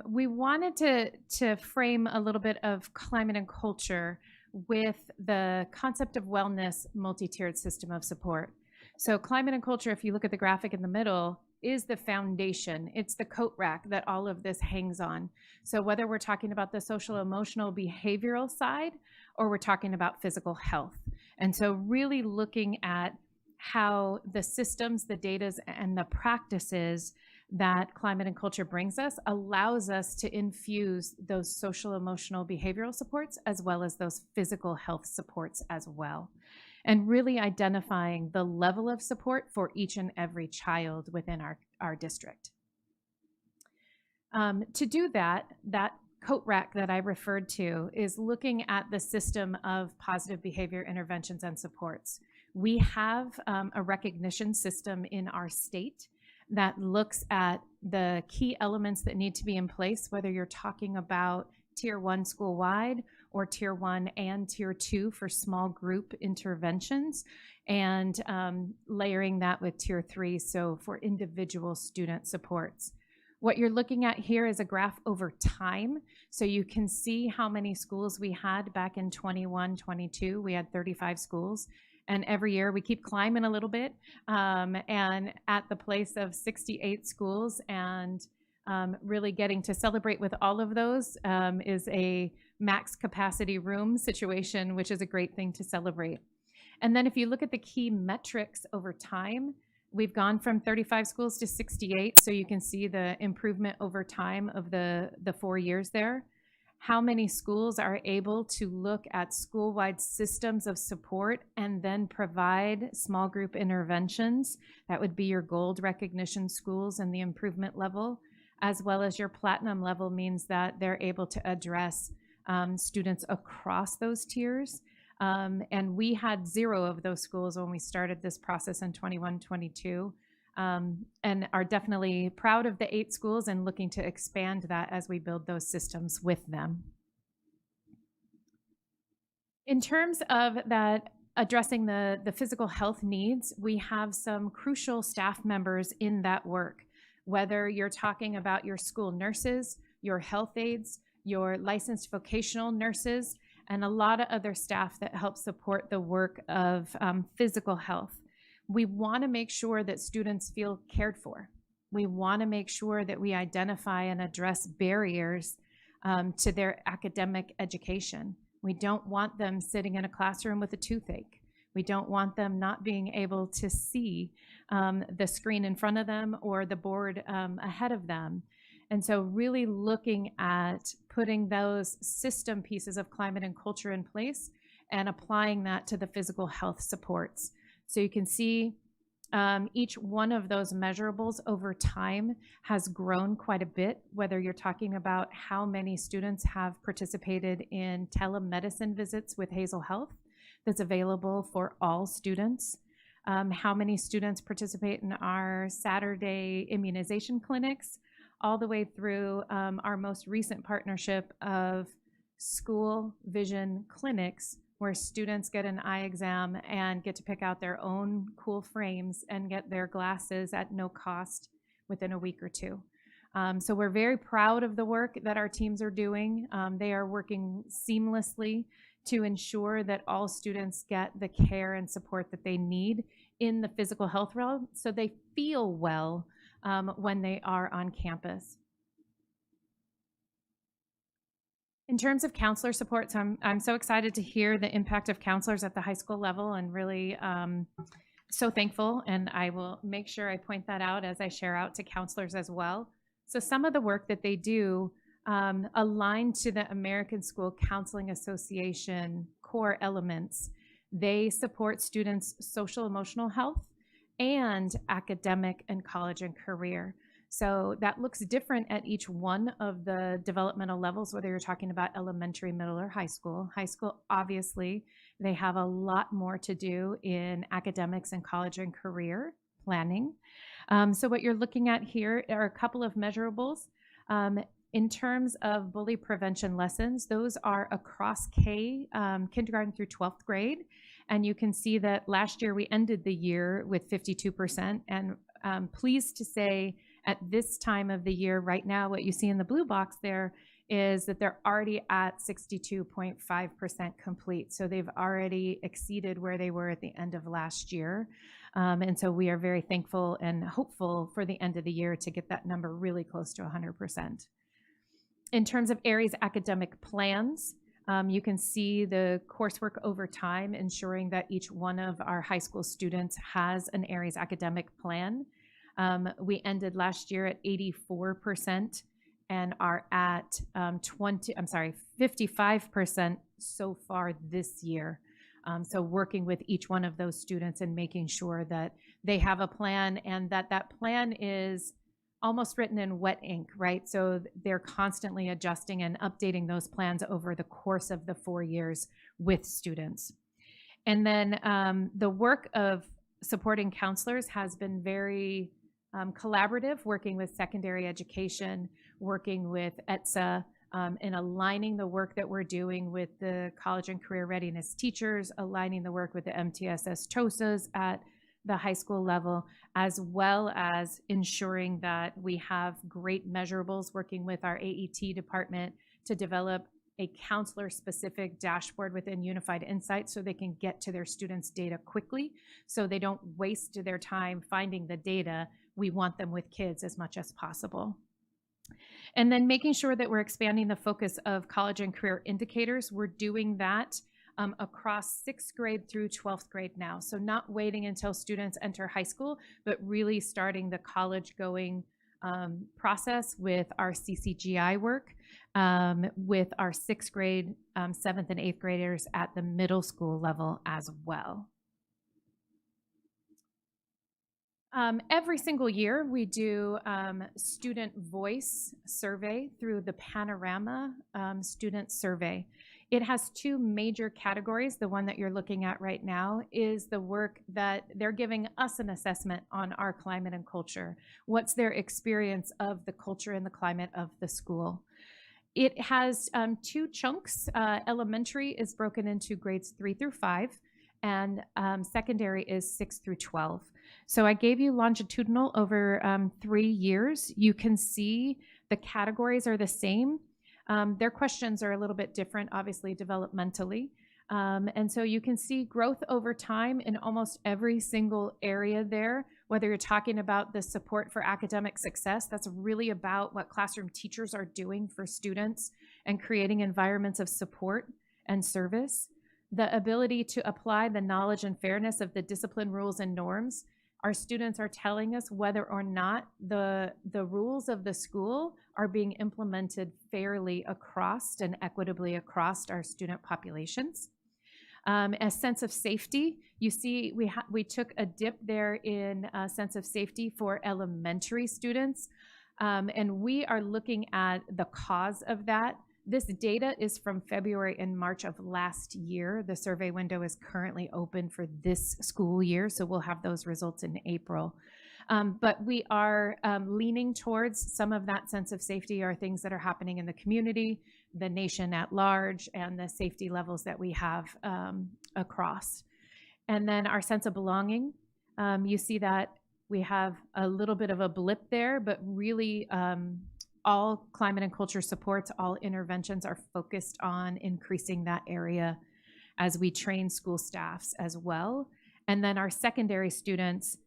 We wanted to frame a little bit of climate and culture with the concept of wellness multi-tiered system of support. So climate and culture, if you look at the graphic in the middle, is the foundation. It's the coat rack that all of this hangs on. So whether we're talking about the social, emotional, behavioral side, or we're talking about physical health. And so really looking at how the systems, the data, and the practices that climate and culture brings us allows us to infuse those social, emotional, behavioral supports as well as those physical health supports as well. And really identifying the level of support for each and every child within our district. To do that coat rack that I referred to is looking at the system of positive behavior interventions and supports. We have a recognition system in our state that looks at the key elements that need to be in place, whether you're talking about Tier 1 school-wide or Tier 1 and Tier 2 for small group interventions, and layering that with Tier 3, so for individual student supports. What you're looking at here is a graph over time. So you can see how many schools we had back in 21, 22. We had 35 schools. And every year we keep climbing a little bit. And at the place of 68 schools, and really getting to celebrate with all of those is a max capacity room situation, which is a great thing to celebrate. And then if you look at the key metrics over time, we've gone from 35 schools to 68, so you can see the improvement over time of the 4 years there. How many schools are able to look at school-wide systems of support and then provide small group interventions? That would be your gold recognition schools and the improvement level, as well as your platinum level means that they're able to address students across those tiers. And we had 0 of those schools when we started this process in 21-22, and are definitely proud of the 8 schools and looking to expand that as we build those systems with them. In terms of that, addressing the physical health needs, we have some crucial staff members in that work, whether you're talking about your school nurses, your health aides, your licensed vocational nurses, and a lot of other staff that help support the work of physical health. We want to make sure that students feel cared for. We want to make sure that we identify and address barriers to their academic education. We don't want them sitting in a classroom with a toothache. We don't want them not being able to see the screen in front of them or the board ahead of them. And so really looking at putting those system pieces of climate and culture in place and applying that to the physical health supports. So you can see each one of those measurables over time has grown quite a bit, whether you're talking about how many students have participated in telemedicine visits with Hazel Health that's available for all students, how many students participate in our Saturday immunization clinics, all the way through our most recent partnership of school vision clinics, where students get an eye exam and get to pick out their own cool frames and get their glasses at no cost within a week or 2. So we're very proud of the work that our teams are doing. They are working seamlessly to ensure that all students get the care and support that they need in the physical health realm so they feel well when they are on campus. In terms of counselor supports, I'm so excited to hear the impact of counselors at the high school level, and really so thankful, and I will make sure I point that out as I share out to counselors as well. So some of the work that they do aligned to the American School Counseling Association core elements. They support students' social emotional health and academic and college and career. So that looks different at each one of the developmental levels, whether you're talking about elementary, middle, or high school. High school, obviously, they have a lot more to do in academics and college and career planning. So what you're looking at here are a couple of measurables. In terms of bully prevention lessons, those are across kindergarten through 12th grade. And you can see that last year we ended the year with 52%. And pleased to say at this time of the year right now, what you see in the blue box there is that they're already at 62.5% complete. So they've already exceeded where they were at the end of last year. And so we are very thankful and hopeful for the end of the year to get that number really close to 100%. In terms of Aries academic plans, you can see the coursework over time, ensuring that each one of our high school students has an Aries academic plan. We ended last year at 84% and are at 55% so far this year. So working with each one of those students and making sure that they have a plan and that plan is almost written in wet ink, right? So they're constantly adjusting and updating those plans over the course of the 4 years with students. And then the work of supporting counselors has been very collaborative, working with secondary education, working with ETSA, and aligning the work that we're doing with the college and career readiness teachers, aligning the work with the MTSS TOSAs at the high school level, as well as ensuring that we have great measurables, working with our AET department to develop a counselor-specific dashboard within Unified Insights so they can get to their students' data quickly, so they don't waste their time finding the data. We want them with kids as much as possible. And then making sure that we're expanding the focus of college and career indicators. We're doing that across 6th grade through 12th grade now. So not waiting until students enter high school, but really starting the college going process with our CCGI work, with our 6th grade, 7th and 8th graders at the middle school level as well. Every single year, we do student voice survey through the Panorama student survey. It has 2 major categories. The one that you're looking at right now is the work that they're giving us an assessment on our climate and culture. What's their experience of the culture and the climate of the school? It has 2 chunks. Elementary is broken into grades 3 through 5, and secondary is 6 through 12. So I gave you longitudinal over 3 years. You can see the categories are the same. Their questions are a little bit different, obviously, developmentally. And so you can see growth over time in almost every single area there, whether you're talking about the support for academic success, that's really about what classroom teachers are doing for students and creating environments of support and service. The ability to apply the knowledge and fairness of the discipline rules and norms. Our students are telling us whether or not the rules of the school are being implemented fairly across and equitably across our student populations. A sense of safety, you see we took a dip there in a sense of safety for elementary students, and we are looking at the cause of that. This data is from February and March of last year. The survey window is currently open for this school year, so we'll have those results in April. But we are leaning towards some of that sense of safety are things that are happening in the community, the nation at large, and the safety levels that we have across. And then our sense of belonging, you see that we have a little bit of a blip there, but really all climate and culture supports, all interventions are focused on increasing that area as we train school staffs as well. And then our secondary students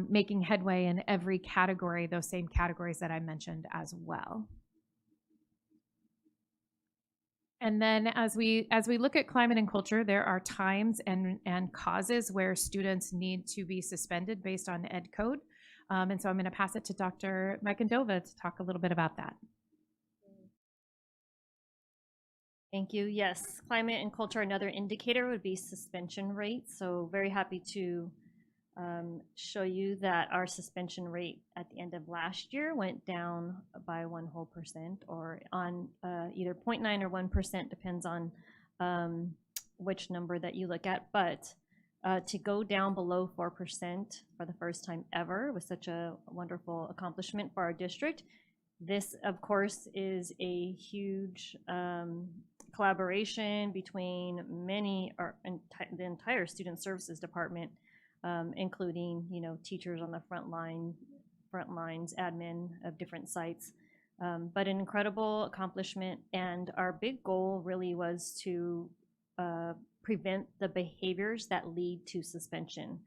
making headway in every category, those same categories that I mentioned as well. And then as we look at climate and culture, there are times and causes where students need to be suspended based on ed code. And so I'm going to pass it to Dr. Mykendova to talk a little bit about that. Thank you. Yes, climate and culture, another indicator would be suspension rate. So very happy to show you that our suspension rate at the end of last year went down by 1% or on either 0.9 or 1%, depends on which number that you look at. But to go down below 4% for the first time ever was such a wonderful accomplishment for our district. This, of course, is a huge collaboration between the entire student services department, including teachers on the front lines, admin of different sites. But an incredible accomplishment, and our big goal really was to prevent the behaviors that lead to suspension.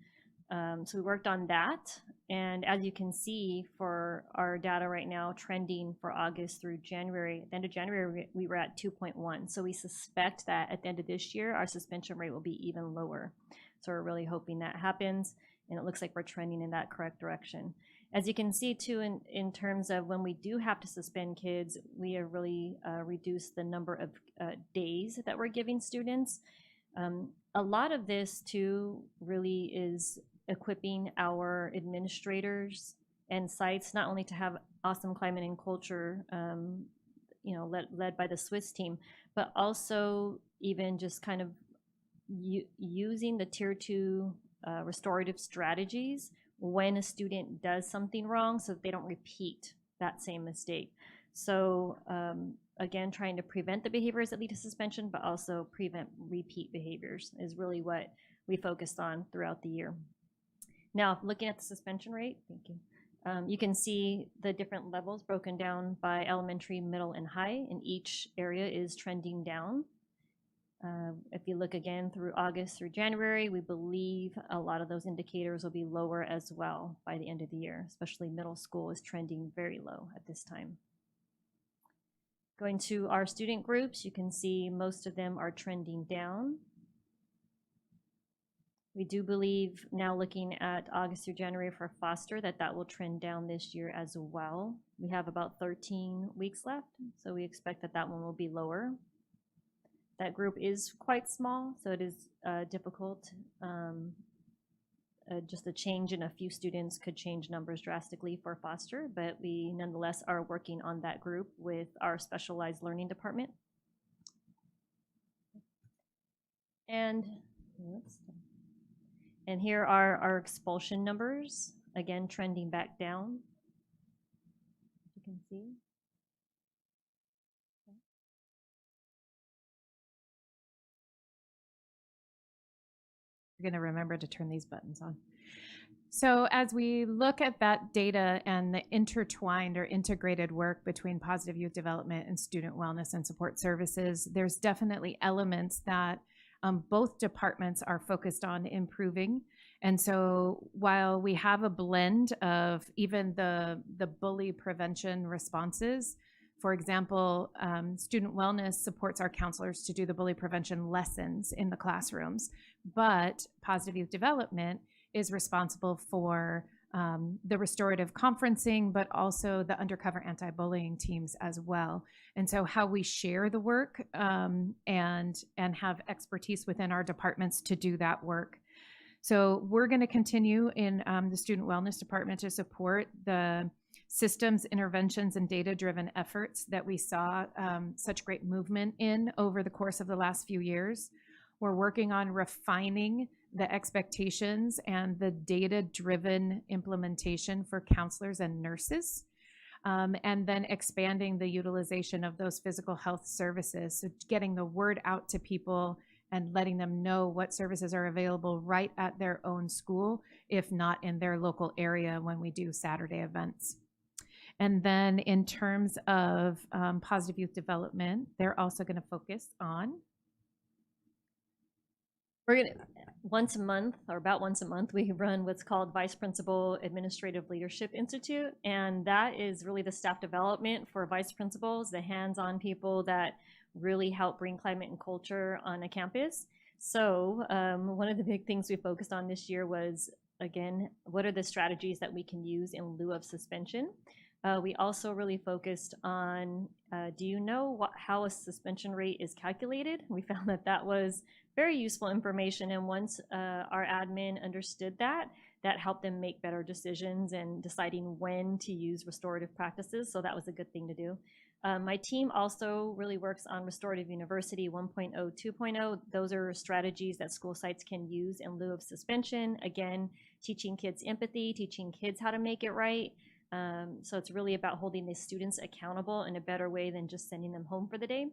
So we worked on that, and as you can see for our data right now, trending for August through January, at the end of January we were at 2.1. So we suspect that at the end of this year our suspension rate will be even lower. So we're really hoping that happens, and it looks like we're trending in that correct direction. As you can see too, in terms of when we do have to suspend kids, we have really reduced the number of days that we're giving students. A lot of this too really is equipping our administrators and sites not only to have awesome climate and culture, you know, led by the Swiss team, but also even just kind of using the Tier 2 restorative strategies when a student does something wrong so that they don't repeat that same mistake. So again, trying to prevent the behaviors that lead to suspension, but also prevent repeat behaviors is really what we focused on throughout the year. Now, looking at the suspension rate, thank you. You can see the different levels broken down by elementary, middle, and high, and each area is trending down. If you look again through August through January, we believe a lot of those indicators will be lower as well by the end of the year, especially middle school is trending very low at this time. Going to our student groups, you can see most of them are trending down. We do believe now looking at August through January for foster that will trend down this year as well. We have about 13 weeks left, so we expect that one will be lower. That group is quite small, so it is difficult. Just a change in a few students could change numbers drastically for foster, but we nonetheless are working on that group with our specialized learning department. And here are our expulsion numbers, again trending back down. You can see. You're going to remember to turn these buttons on. So as we look at that data and the intertwined or integrated work between positive youth development and student wellness and support services, there's definitely elements that both departments are focused on improving. And so while we have a blend of even the bully prevention responses, for example, student wellness supports our counselors to do the bully prevention lessons in the classrooms, but positive youth development is responsible for the restorative conferencing, but also the undercover anti-bullying teams as well. And so how we share the work and have expertise within our departments to do that work. So we're going to continue in the student wellness department to support the systems, interventions, and data-driven efforts that we saw such great movement in over the course of the last few years. We're working on refining the expectations and the data-driven implementation for counselors and nurses, and then expanding the utilization of those physical health services. So getting the word out to people and letting them know what services are available right at their own school, if not in their local area when we do Saturday events. And then in terms of positive youth development, they're also going to focus on. We're going to, once a month, or about once a month, we run what's called Vice Principal Administrative Leadership Institute. And that is really the staff development for vice principals, the hands-on people that really help bring climate and culture on a campus. So one of the big things we focused on this year was, again, what are the strategies that we can use in lieu of suspension? We also really focused on, do you know how a suspension rate is calculated? We found that was very useful information, and once our admin understood that helped them make better decisions and deciding when to use restorative practices, so that was a good thing to do. My team also really works on Restorative University 1.0, 2.0. Those are strategies that school sites can use in lieu of suspension. Again, teaching kids empathy, teaching kids how to make it right. So it's really about holding the students accountable in a better way than just sending them home for the day.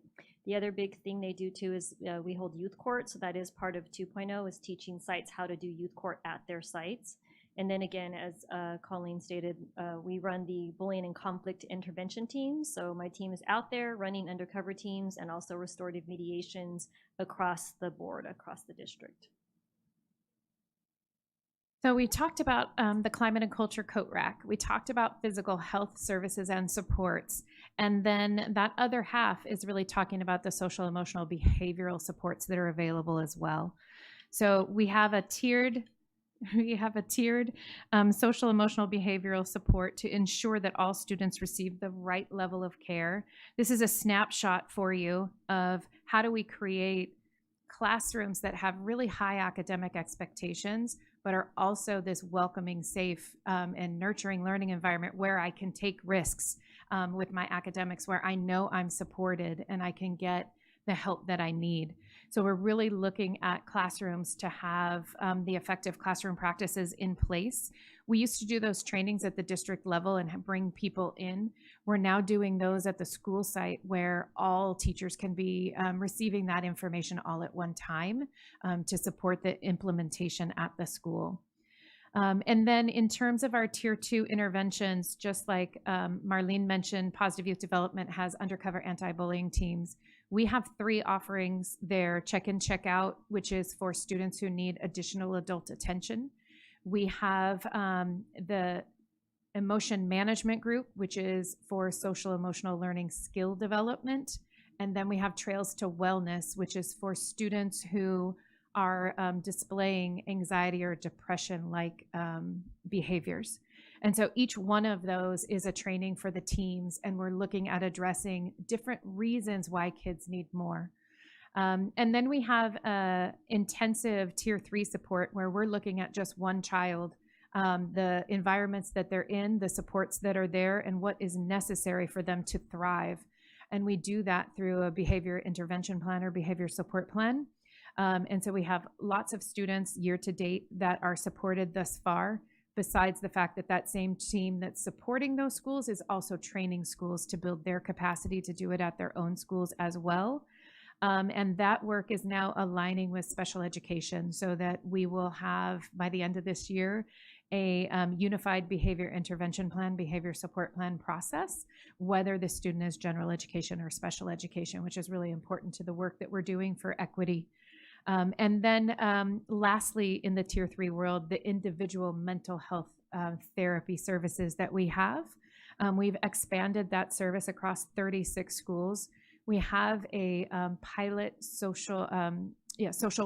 The other big thing they do too is we hold youth court, so that is part of 2.0, is teaching sites how to do youth court at their sites. And then again, as Colleen stated, we run the bullying and conflict intervention teams. So my team is out there running undercover teams and also restorative mediations across the board, across the district. So we talked about the climate and culture coat rack. We talked about physical health services and supports. And then that other half is really talking about the social, emotional, behavioral supports that are available as well. So we have a tiered We have a tiered social, emotional, behavioral support to ensure that all students receive the right level of care. This is a snapshot for you of how do we create classrooms that have really high academic expectations, but are also this welcoming, safe, and nurturing learning environment where I can take risks with my academics, where I know I'm supported and I can get the help that I need. So we're really looking at classrooms to have the effective classroom practices in place. We used to do those trainings at the district level and bring people in. We're now doing those at the school site where all teachers can be receiving that information all at one time to support the implementation at the school. And then in terms of our tier 2 interventions, just like Marlene mentioned, Positive Youth Development has undercover anti-bullying teams. We have 3 offerings there: check-in, check-out, which is for students who need additional adult attention. We have the emotion management group, which is for social emotional learning skill development. And then we have Trails to Wellness, which is for students who are displaying anxiety or depression-like behaviors. And so each one of those is a training for the teams, and we're looking at addressing different reasons why kids need more. And then we have intensive tier 3 support, where we're looking at just one child, the environments that they're in, the supports that are there, and what is necessary for them to thrive. And we do that through a behavior intervention plan or behavior support plan. And so we have lots of students year to date that are supported thus far, besides the fact that that same team that's supporting those schools is also training schools to build their capacity to do it at their own schools as well. And that work is now aligning with special education, so that we will have, by the end of this year, a unified behavior intervention plan, behavior support plan process, whether the student is general education or special education, which is really important to the work that we're doing for equity. And then lastly, in the tier 3 world, the individual mental health therapy services that we have. We've expanded that service across 36 schools. We have a pilot social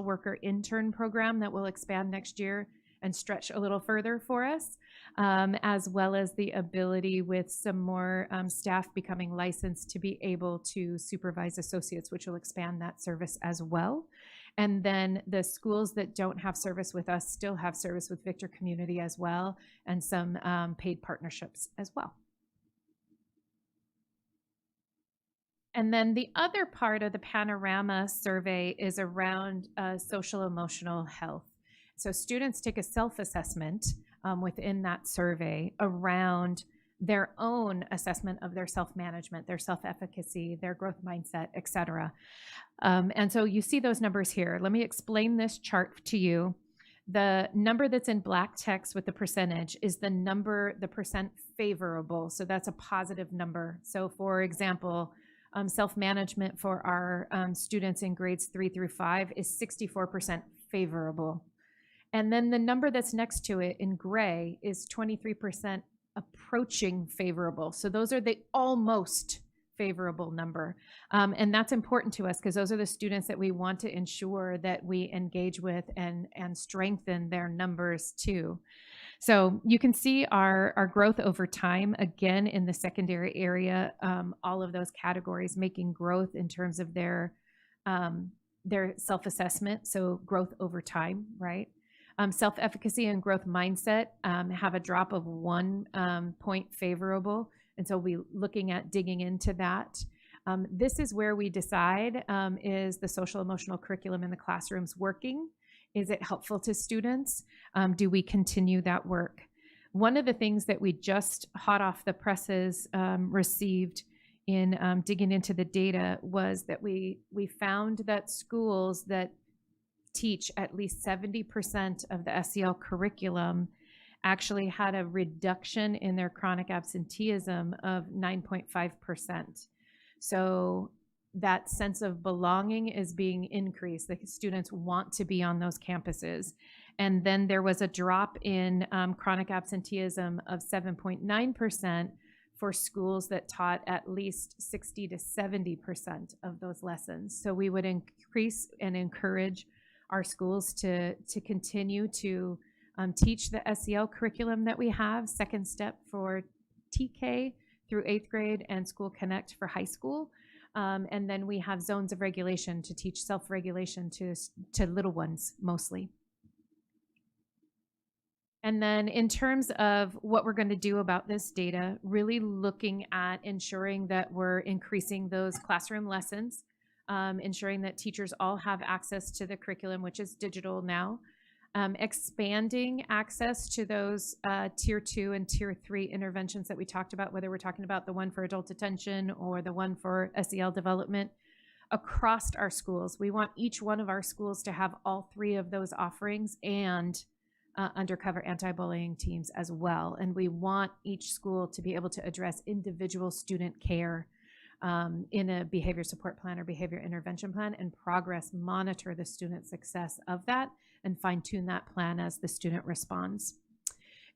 worker intern program that will expand next year and stretch a little further for us, as well as the ability with some more staff becoming licensed to be able to supervise associates, which will expand that service as well. And then the schools that don't have service with us still have service with Victor Community as well, and some paid partnerships as well. And then the other part of the Panorama survey is around social emotional health. So students take a self-assessment within that survey around their own assessment of their self-management, their self-efficacy, their growth mindset, et cetera. And so you see those numbers here. Let me explain this chart to you. The number that's in black text with the percentage is the number, the percent favorable. So that's a positive number. So for example, self-management for our students in grades 3 through 5 is 64% favorable. And then the number that's next to it in gray is 23% approaching favorable. So those are the almost favorable number. And that's important to us because those are the students that we want to ensure that we engage with and strengthen their numbers too. So you can see our growth over time, again, in the secondary area, all of those categories making growth in terms of their self-assessment, so growth over time, right? Self-efficacy and growth mindset have a drop of 1 point favorable. And so we're looking at digging into that. This is where we decide, is the social emotional curriculum in the classrooms working? Is it helpful to students? Do we continue that work? One of the things that we just hot off the presses received in digging into the data was that we found that schools that teach at least 70% of the SEL curriculum actually had a reduction in their chronic absenteeism of 9.5%. So that sense of belonging is being increased. The students want to be on those campuses. And then there was a drop in chronic absenteeism of 7.9% for schools that taught at least 60 to 70% of those lessons. So we would increase and encourage our schools to continue to teach the SEL curriculum that we have, second step for TK through 8th grade, and School Connect for high school. And then we have zones of regulation to teach self-regulation to little ones mostly. And then in terms of what we're going to do about this data, really looking at ensuring that we're increasing those classroom lessons, ensuring that teachers all have access to the curriculum, which is digital now, expanding access to those tier 2 and tier 3 interventions that we talked about, whether we're talking about the one for adult attention or the one for SEL development across our schools. We want each one of our schools to have all 3 of those offerings and undercover anti-bullying teams as well. And we want each school to be able to address individual student care in a behavior support plan or behavior intervention plan, and progress monitor the student success of that and fine-tune that plan as the student responds.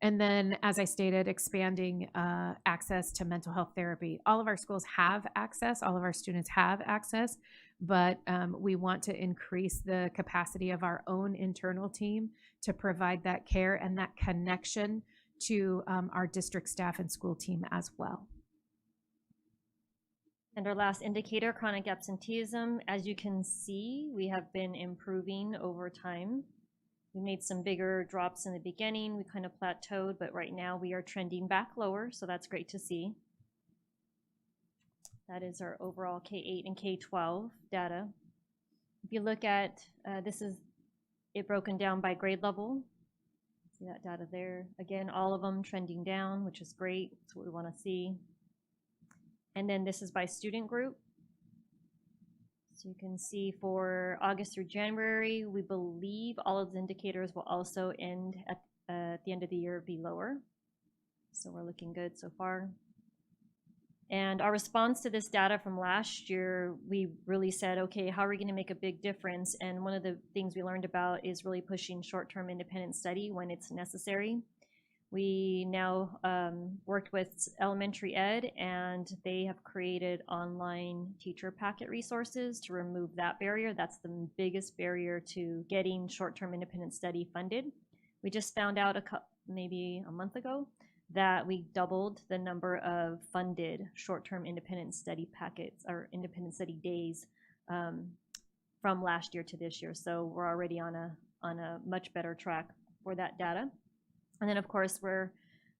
And then, as I stated, expanding access to mental health therapy. All of our schools have access, all of our students have access, but we want to increase the capacity of our own internal team to provide that care and that connection to our district staff and school team as well. And our last indicator, chronic absenteeism. As you can see, we have been improving over time. We made some bigger drops in the beginning. We kind of plateaued, but right now we are trending back lower, so that's great to see. That is our overall K-8 and K-12 data. If you look at, this is it broken down by grade level. See that data there. Again, all of them trending down, which is great. That's what we want to see. And then this is by student group. So you can see for August through January, we believe all of the indicators will also end at the end of the year be lower. So we're looking good so far. And our response to this data from last year, we really said, okay, how are we going to make a big difference? And one of the things we learned about is really pushing short-term independent study when it's necessary. We now worked with elementary ed, and they have created online teacher packet resources to remove that barrier. That's the biggest barrier to getting short-term independent study funded. We just found out maybe a month ago that we doubled the number of funded short-term independent study packets or independent study days from last year to this year. So we're already on a much better track for that data. And then, of course, we're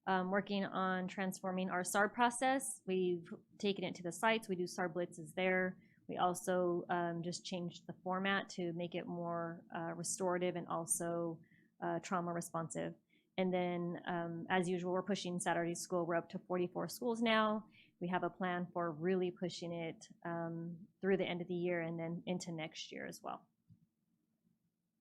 working on transforming our SAR process. We've taken it to the sites. We do SAR blitzes there. We also just changed the format to make it more restorative and also trauma responsive. And then, as usual, we're pushing Saturday school. We're up to 44 schools now. We have a plan for really pushing it through the end of the year and then into next year as well.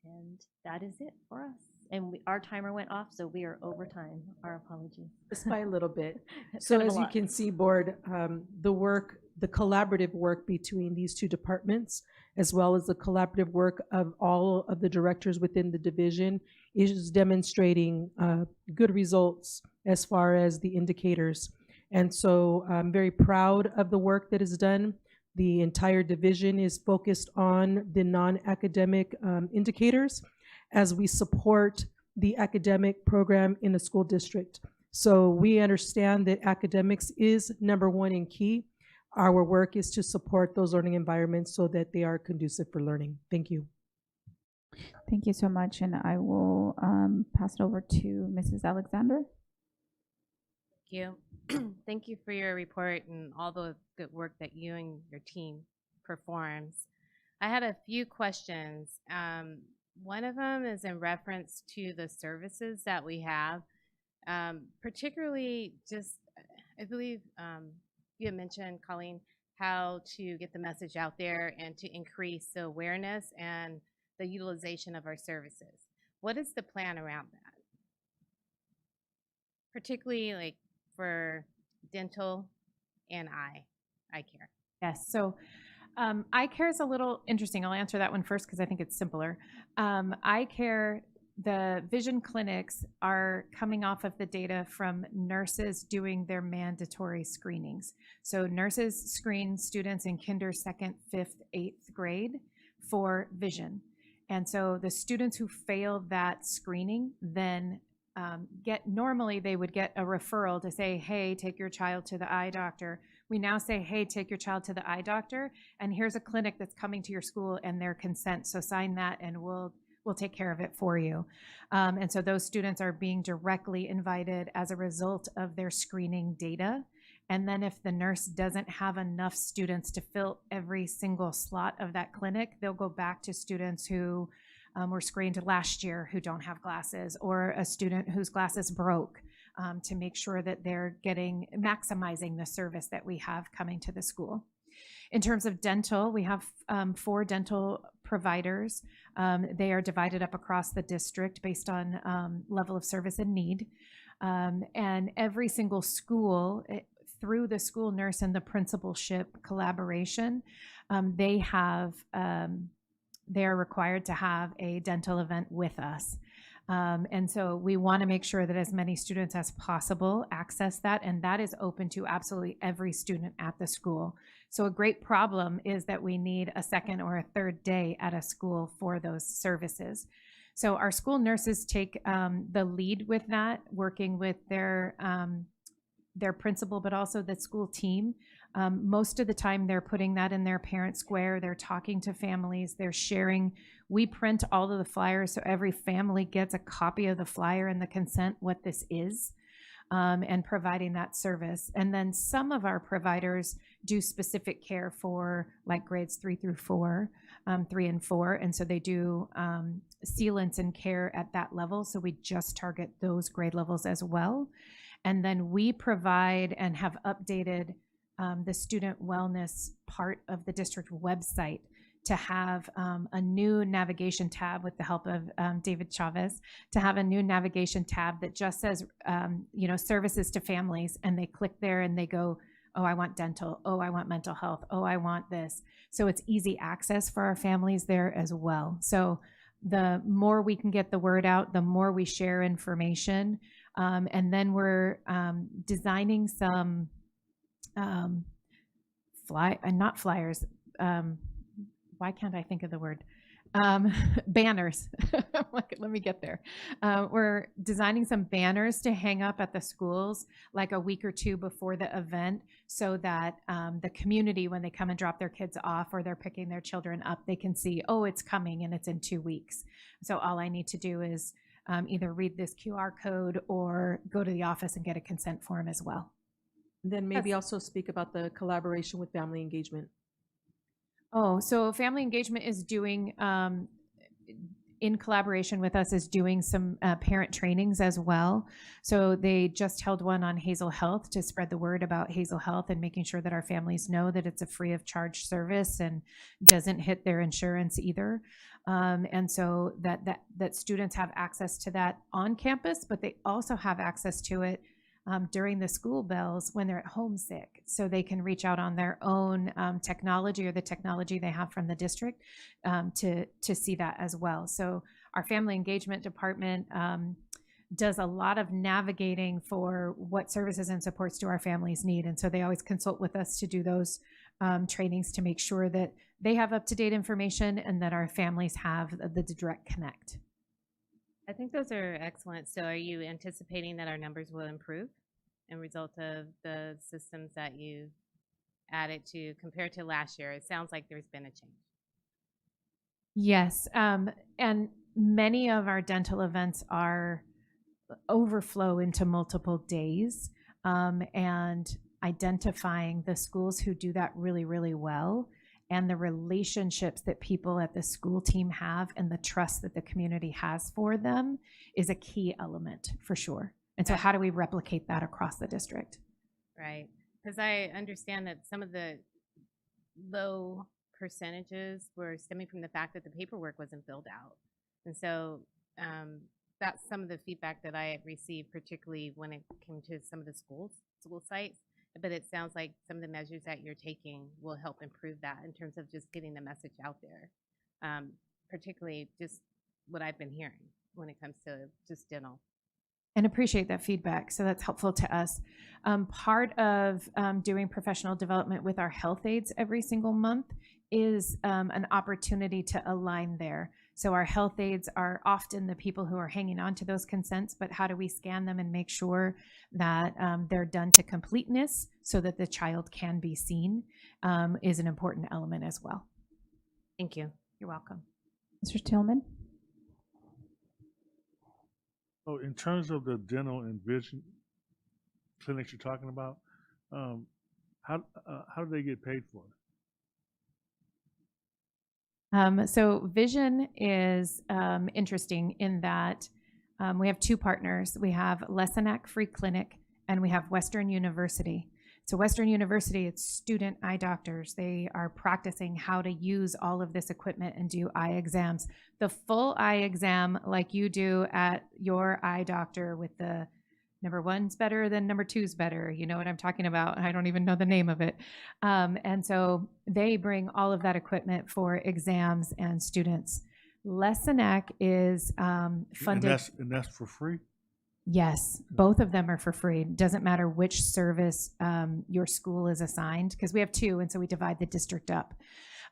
And that is it for us. And our timer went off, so we are over time. Our apologies. Just by a little bit. So as you can see, board, the collaborative work between these 2 departments, as well as the collaborative work of all of the directors within the division, is demonstrating good results as far as the indicators. And so I'm very proud of the work that is done. The entire division is focused on the non-academic indicators as we support the academic program in the school district. So we understand that academics is #1 and key. Our work is to support those learning environments so that they are conducive for learning. Thank you. Thank you so much, and I will pass it over to Mrs. Alexander. Thank you. Thank you for your report and all the good work that you and your team performs. I had a few questions. One of them is in reference to the services that we have, particularly just, I believe you had mentioned, Colleen, how to get the message out there and to increase the awareness and the utilization of our services. What is the plan around that? Particularly like for dental and eye care. Yes, so eye care is a little interesting. I'll answer that one first because I think it's simpler. Eye care, the vision clinics are coming off of the data from nurses doing their mandatory screenings. So nurses screen students in kinder, 2nd, 5th, 8th grade for vision. And so the students who fail that screening then normally they would get a referral to say, hey, take your child to the eye doctor. We now say, hey, take your child to the eye doctor, and here's a clinic that's coming to your school and their consent. So sign that and we'll take care of it for you. And so those students are being directly invited as a result of their screening data. And then if the nurse doesn't have enough students to fill every single slot of that clinic, they'll go back to students who were screened last year who don't have glasses, or a student whose glasses broke, to make sure that they're maximizing the service that we have coming to the school. In terms of dental, we have 4 dental providers. They are divided up across the district based on level of service and need. And every single school, through the school nurse and the principalship collaboration, they are required to have a dental event with us. And so we want to make sure that as many students as possible access that, and that is open to absolutely every student at the school. So a great problem is that we need a second or a third day at a school for those services. So our school nurses take the lead with that, working with their principal, but also the school team. Most of the time they're putting that in their parent square. They're talking to families, they're sharing. We print all of the flyers so every family gets a copy of the flyer and the consent, what this is, and providing that service. And then some of our providers do specific care for like grades 3 through 4, 3 and 4. And so they do sealants and care at that level. So we just target those grade levels as well. And then we provide and have updated the student wellness part of the district website to have a new navigation tab with the help of David Chavez, to have a new navigation tab that just says, services to families, and they click there and they go, oh, I want dental, oh, I want mental health, oh, I want this. So it's easy access for our families there as well. So the more we can get the word out, the more we share information. And then we're designing some not flyers. Why can't I think of the word? Banners. Let me get there. We're designing some banners to hang up at the schools like a week or 2 before the event, so that the community, when they come and drop their kids off or they're picking their children up, they can see, oh, it's coming and it's in 2 weeks. So all I need to do is either read this QR code or go to the office and get a consent form as well. Then maybe also speak about the collaboration with family engagement. Oh, so family engagement is doing, in collaboration with us, is doing some parent trainings as well. So they just held one on Hazel Health to spread the word about Hazel Health and making sure that our families know that it's a free of charge service and doesn't hit their insurance either. And so that students have access to that on campus, but they also have access to it during the school bells when they're at home sick, so they can reach out on their own technology or the technology they have from the district to see that as well. So our family engagement department does a lot of navigating for what services and supports do our families need. And so they always consult with us to do those trainings to make sure that they have up-to-date information and that our families have the direct connect. I think those are excellent. So are you anticipating that our numbers will improve in result of the systems that you added to compared to last year? It sounds like there's been a change. Yes, and many of our dental events are overflow into multiple days, and identifying the schools who do that really, really well, and the relationships that people at the school team have and the trust that the community has for them is a key element for sure. And so how do we replicate that across the district? Right, because I understand that some of the low percentages were stemming from the fact that the paperwork wasn't filled out. And so that's some of the feedback that I received, particularly when it came to some of the school sites. But it sounds like some of the measures that you're taking will help improve that in terms of just getting the message out there, particularly just what I've been hearing when it comes to just dental. And appreciate that feedback. So that's helpful to us. Part of doing professional development with our health aides every single month is an opportunity to align there. So our health aides are often the people who are hanging on to those consents, but how do we scan them and make sure that they're done to completeness so that the child can be seen is an important element as well. Thank you. You're welcome. Mr. Tillman? Oh, in terms of the dental and vision clinics you're talking about, how do they get paid for it? So vision is interesting in that we have two partners. We have LCAP Free Clinic and we have Western University. So Western University, it's student eye doctors. They are practicing how to use all of this equipment and do eye exams. The full eye exam like you do at your eye doctor with the number one's better than number two's better. You know what I'm talking about. I don't even know the name of it. And so they bring all of that equipment for exams and students. LCAP is funded. And that's for free? Yes, both of them are for free. It doesn't matter which service your school is assigned, because we have two, and so we divide the district up.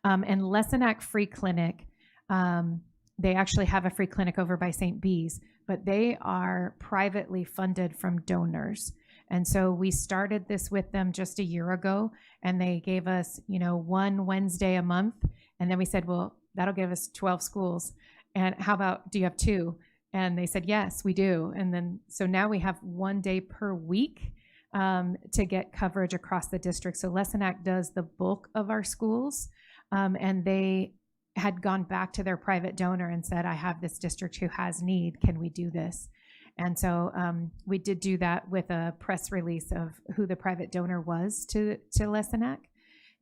And LCAP Free Clinic, they actually have a free clinic over by St. B's, but they are privately funded from donors. And so we started this with them just a year ago, and they gave us, one Wednesday a month. And then we said, well, that'll give us 12 schools. And how about, do you have two? And they said, yes, we do. And then, so now we have 1 day per week to get coverage across the district. So LCAP does the bulk of our schools. And they had gone back to their private donor and said, I have this district who has need. Can we do this? And so we did do that with a press release of who the private donor was to LCAP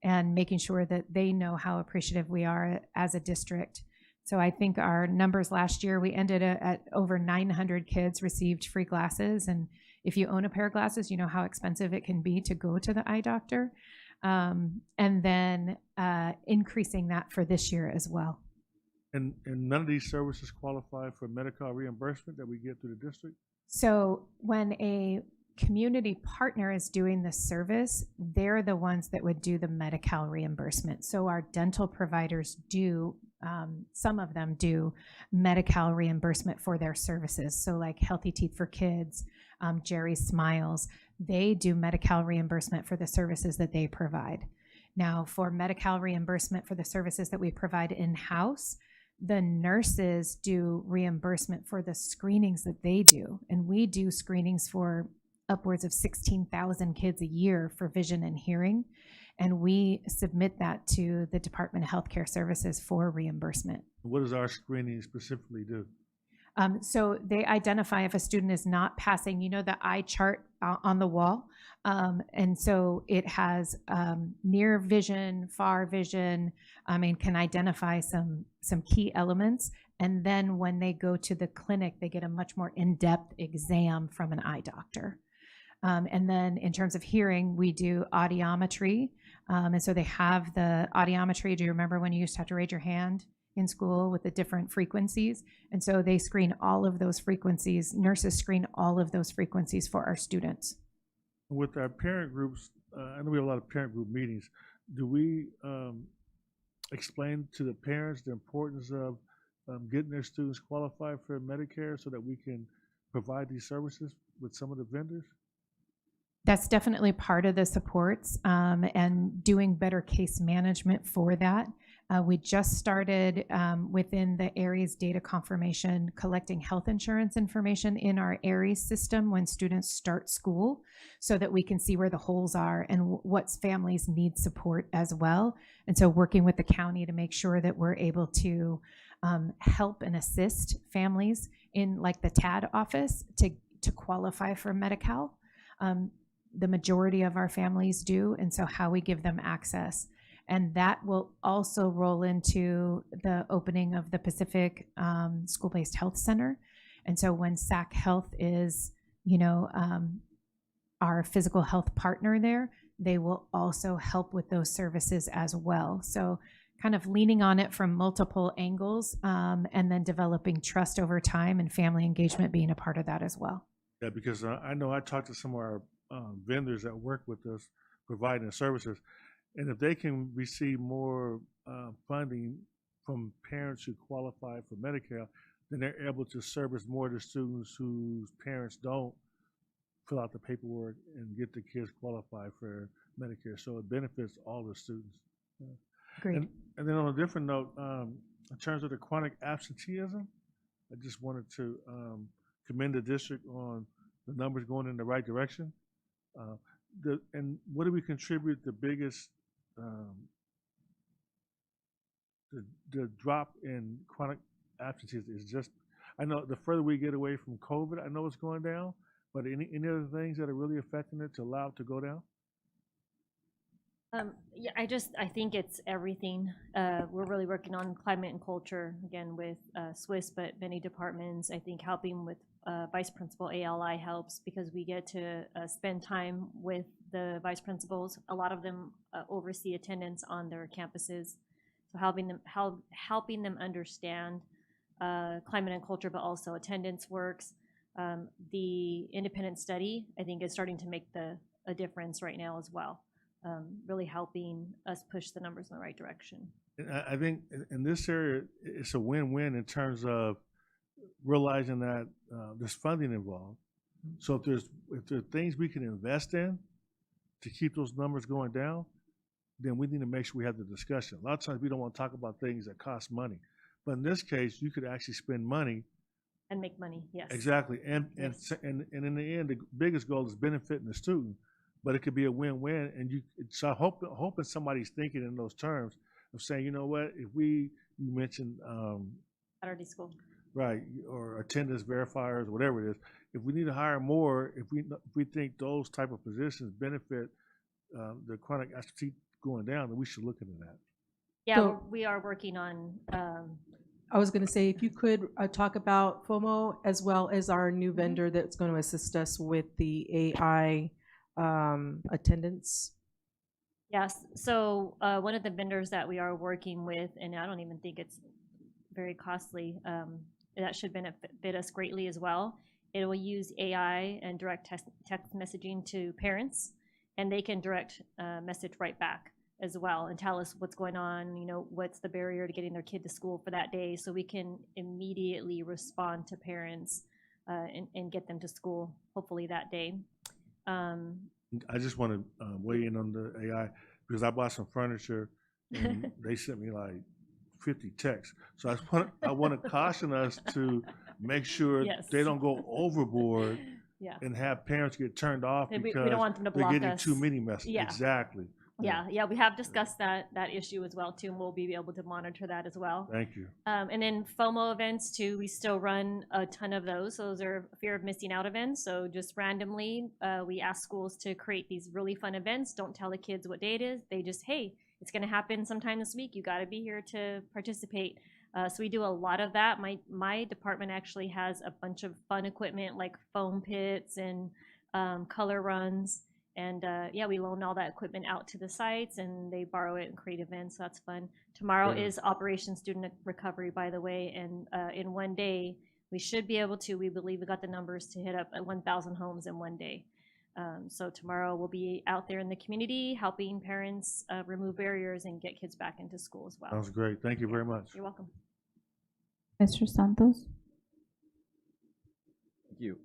and making sure that they know how appreciative we are as a district. So I think our numbers last year, we ended at over 900 kids received free glasses. And if you own a pair of glasses, you know how expensive it can be to go to the eye doctor. And then increasing that for this year as well. And none of these services qualify for Medi-Cal reimbursement that we get through the district? So when a community partner is doing the service, they're the ones that would do the Medi-Cal reimbursement. So our dental providers do, some of them do Medi-Cal reimbursement for their services. So like Healthy Teeth for Kids, Jerry Smiles, they do Medi-Cal reimbursement for the services that they provide. Now for Medi-Cal reimbursement for the services that we provide in-house, the nurses do reimbursement for the screenings that they do. And we do screenings for upwards of 16,000 kids a year for vision and hearing. And we submit that to the Department of Healthcare Services for reimbursement. What does our screening specifically do? So they identify if a student is not passing, the eye chart on the wall. And so it has near vision, far vision, and can identify some key elements. And then when they go to the clinic, they get a much more in-depth exam from an eye doctor. And then in terms of hearing, we do audiometry. And so they have the audiometry. Do you remember when you used to have to raise your hand in school with the different frequencies? And so they screen all of those frequencies. Nurses screen all of those frequencies for our students. With our parent groups, I know we have a lot of parent group meetings. Do we explain to the parents the importance of getting their students qualified for Medicare so that we can provide these services with some of the vendors? That's definitely part of the supports and doing better case management for that. We just started within the ARIES data confirmation, collecting health insurance information in our ARIES system when students start school so that we can see where the holes are and what families need support as well. And so working with the county to make sure that we're able to help and assist families in like the TAD office to qualify for Medi-Cal. The majority of our families do, and so how we give them access. And that will also roll into the opening of the Pacific School-Based Health Center. And so when SAC Health is, our physical health partner there, they will also help with those services as well. So kind of leaning on it from multiple angles and then developing trust over time and family engagement being a part of that as well. Yeah, because I know I talked to some of our vendors that work with us providing the services, and if they can receive more funding from parents who qualify for Medicare, then they're able to service more of the students whose parents don't fill out the paperwork and get the kids qualified for Medicare. So it benefits all the students. Great. And then on a different note, in terms of the chronic absenteeism, I just wanted to commend the district on the numbers going in the right direction. And what do we contribute the biggest, the drop in chronic absenteeism is just, I know the further we get away from COVID, I know it's going down, but any other things that are really affecting it to allow it to go down? Yeah, I think it's everything. We're really working on climate and culture, again, with Swiss, but many departments. I think helping with Vice Principal ALI helps because we get to spend time with the vice principals. A lot of them oversee attendance on their campuses. So helping them understand climate and culture, but also attendance works. The independent study, I think, is starting to make a difference right now as well. Really helping us push the numbers in the right direction. And I think in this area, it's a win-win in terms of realizing that there's funding involved. So if there are things we can invest in to keep those numbers going down, then we need to make sure we have the discussion. A lot of times we don't want to talk about things that cost money. But in this case, you could actually spend money. And make money, yes. Exactly. And in the end, the biggest goal is benefiting the student. But it could be a win-win, and so hoping somebody's thinking in those terms of saying, you know what, if you mentioned Saturday school, right, or attendance verifiers, or whatever it is, if we need to hire more, if we think those type of positions benefit the chronic absentee going down, then we should look into that. Yeah, So- we are working on. I was going to say, if you could talk about FOMO as well as our new vendor that's going to assist us with the AI attendance. Yes, so one of the vendors that we are working with, and I don't even think it's very costly, that should benefit us greatly as well. It will use AI and direct text messaging to parents, and they can direct message right back as well and tell us what's going on, what's the barrier to getting their kid to school for that day, so we can immediately respond to parents and get them to school, hopefully that day. I just want to weigh in on the AI because I bought some furniture and they sent me like 50 texts. So I want to caution us to make sure they don't go overboard and have parents get turned off because we don't want them to block they're getting us. too many messages. Yeah. Exactly. Yeah, we have discussed that issue as well too, and we'll be able to monitor that as well. Thank you. And then FOMO events too, we still run a ton of those. Those are fear of missing out events. So just randomly, we ask schools to create these really fun events. Don't tell the kids what day it is. They just, hey, it's going to happen sometime this week. You got to be here to participate. So we do a lot of that. My department actually has a bunch of fun equipment like foam pits and color runs. And we loan all that equipment out to the sites and they borrow it and create events. So that's fun. Tomorrow is Operation Student Recovery, by the way. And in one day, we should be able to, we believe we got the numbers to hit up at 1,000 homes in one day. So tomorrow we'll be out there in the community helping parents remove barriers and get kids back into school as well. Sounds great. Thank you very much. You're welcome. Mr. Santos? Thank you.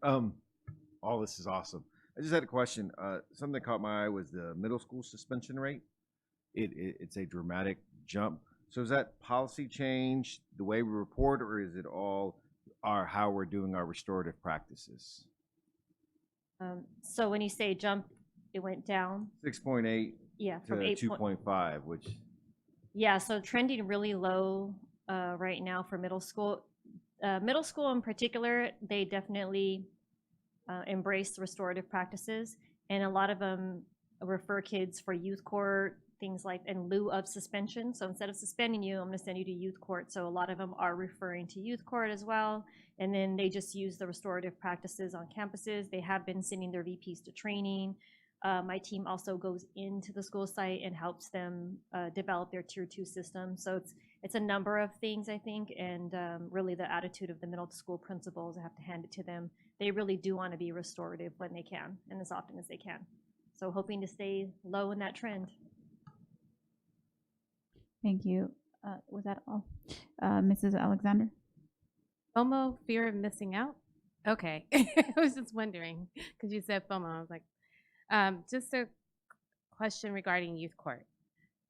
All this is awesome. I just had a question. Something that caught my eye was the middle school suspension rate. It's a dramatic jump. So is that policy change, the way we report, or is it all how we're doing our restorative practices? So when you say jump, it went down? 6.8 from to 2.5, which... Yeah, so trending really low right now for middle school. Middle school in particular, they definitely embrace restorative practices, and a lot of them refer kids for youth court, things like in lieu of suspension. So instead of suspending you, I'm going to send you to youth court. So a lot of them are referring to youth court as well, and then they just use the restorative practices on campuses. They have been sending their VPs to training. My team also goes into the school site and helps them develop their Tier 2 system. So it's a number of things, I think, and really the attitude of the middle school principals, I have to hand it to them. They really do want to be restorative when they can and as often as they can. So hoping to stay low in that trend. Thank you. Was that all? Mrs. Alexander? FOMO, fear of missing out? Okay. I was just wondering because you said FOMO. I was like, just a question regarding youth court.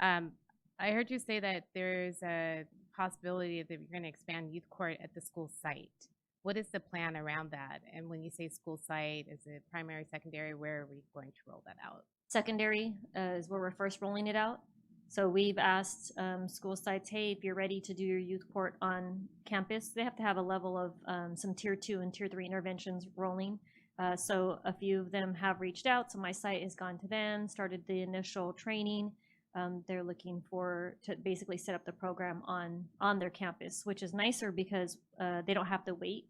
I heard you say that there's a possibility that you're going to expand youth court at the school site. What is the plan around that? And when you say school site, is it primary, secondary? Where are we going to roll that out? Secondary is where we're first rolling it out. So we've asked school sites, hey, if you're ready to do your youth court on campus, they have to have a level of some tier 2 and tier 3 interventions rolling. So a few of them have reached out. So my site has gone to them, started the initial training. They're looking to basically set up the program on their campus, which is nicer because they don't have to wait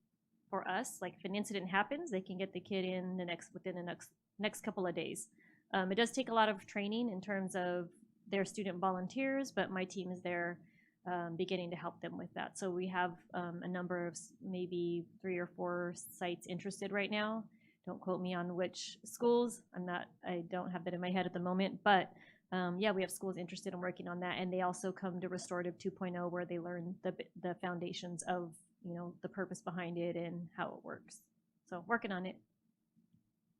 for us. Like if an incident happens, they can get the kid in within the next couple of days. It does take a lot of training in terms of their student volunteers, but my team is there beginning to help them with that. So we have a number of maybe 3 or 4 sites interested right now. Don't quote me on which schools. I don't have that in my head at the moment, but yeah, we have schools interested in working on that, and they also come to Restorative 2.0 where they learn the foundations of the purpose behind it and how it works. So working on it.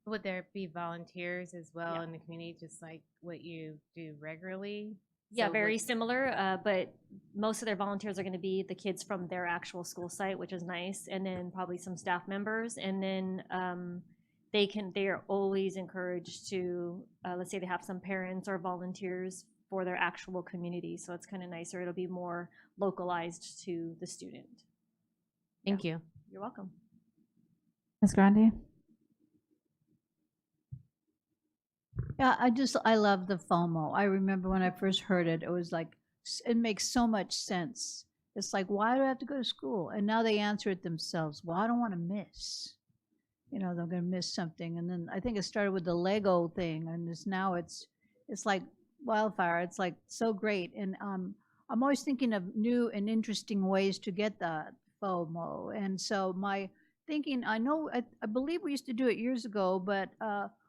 Would there be volunteers as well Yeah. in the community, just like what you do regularly? Yeah, So very what- similar, but most of their volunteers are going to be the kids from their actual school site, which is nice, and then probably some staff members, and then they are always encouraged to, let's say they have some parents or volunteers for their actual community, so it's kind of nicer. It'll be more localized to the student. Thank you. You're welcome. Ms. Grande? Yeah, I love the FOMO. I remember when I first heard it, it was like, it makes so much sense. It's like, why do I have to go to school? And now they answer it themselves. Well, I don't want to miss. They're going to miss something. And then I think it started with the Lego thing, and now it's like wildfire. It's like so great. And I'm always thinking of new and interesting ways to get that FOMO. And so my thinking, I believe we used to do it years ago, but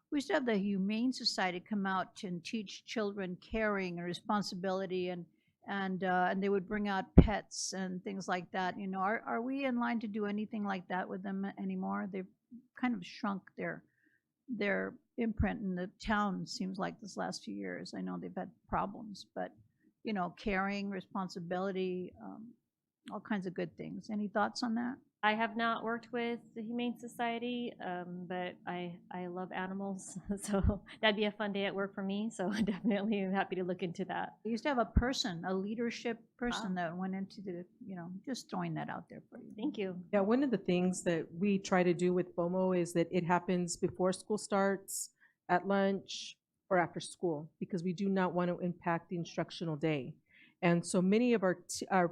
we used to have the Humane Society come out and teach children caring and responsibility, and they would bring out pets and things like that. Are we in line to do anything like that with them anymore? They've kind of shrunk their imprint in the town, seems like, this last few years. I know they've had problems, but caring, responsibility, all kinds of good things. Any thoughts on that? I have not worked with the Humane Society, but I love animals, so that'd be a fun day at work for me. So definitely I'm happy to look into that. They used to have a leadership person that went into the, just throwing that out there for you. Thank you. Yeah, one of the things that we try to do with FOMO is that it happens before school starts, at lunch, or after school, because we do not want to impact the instructional day. And so many of our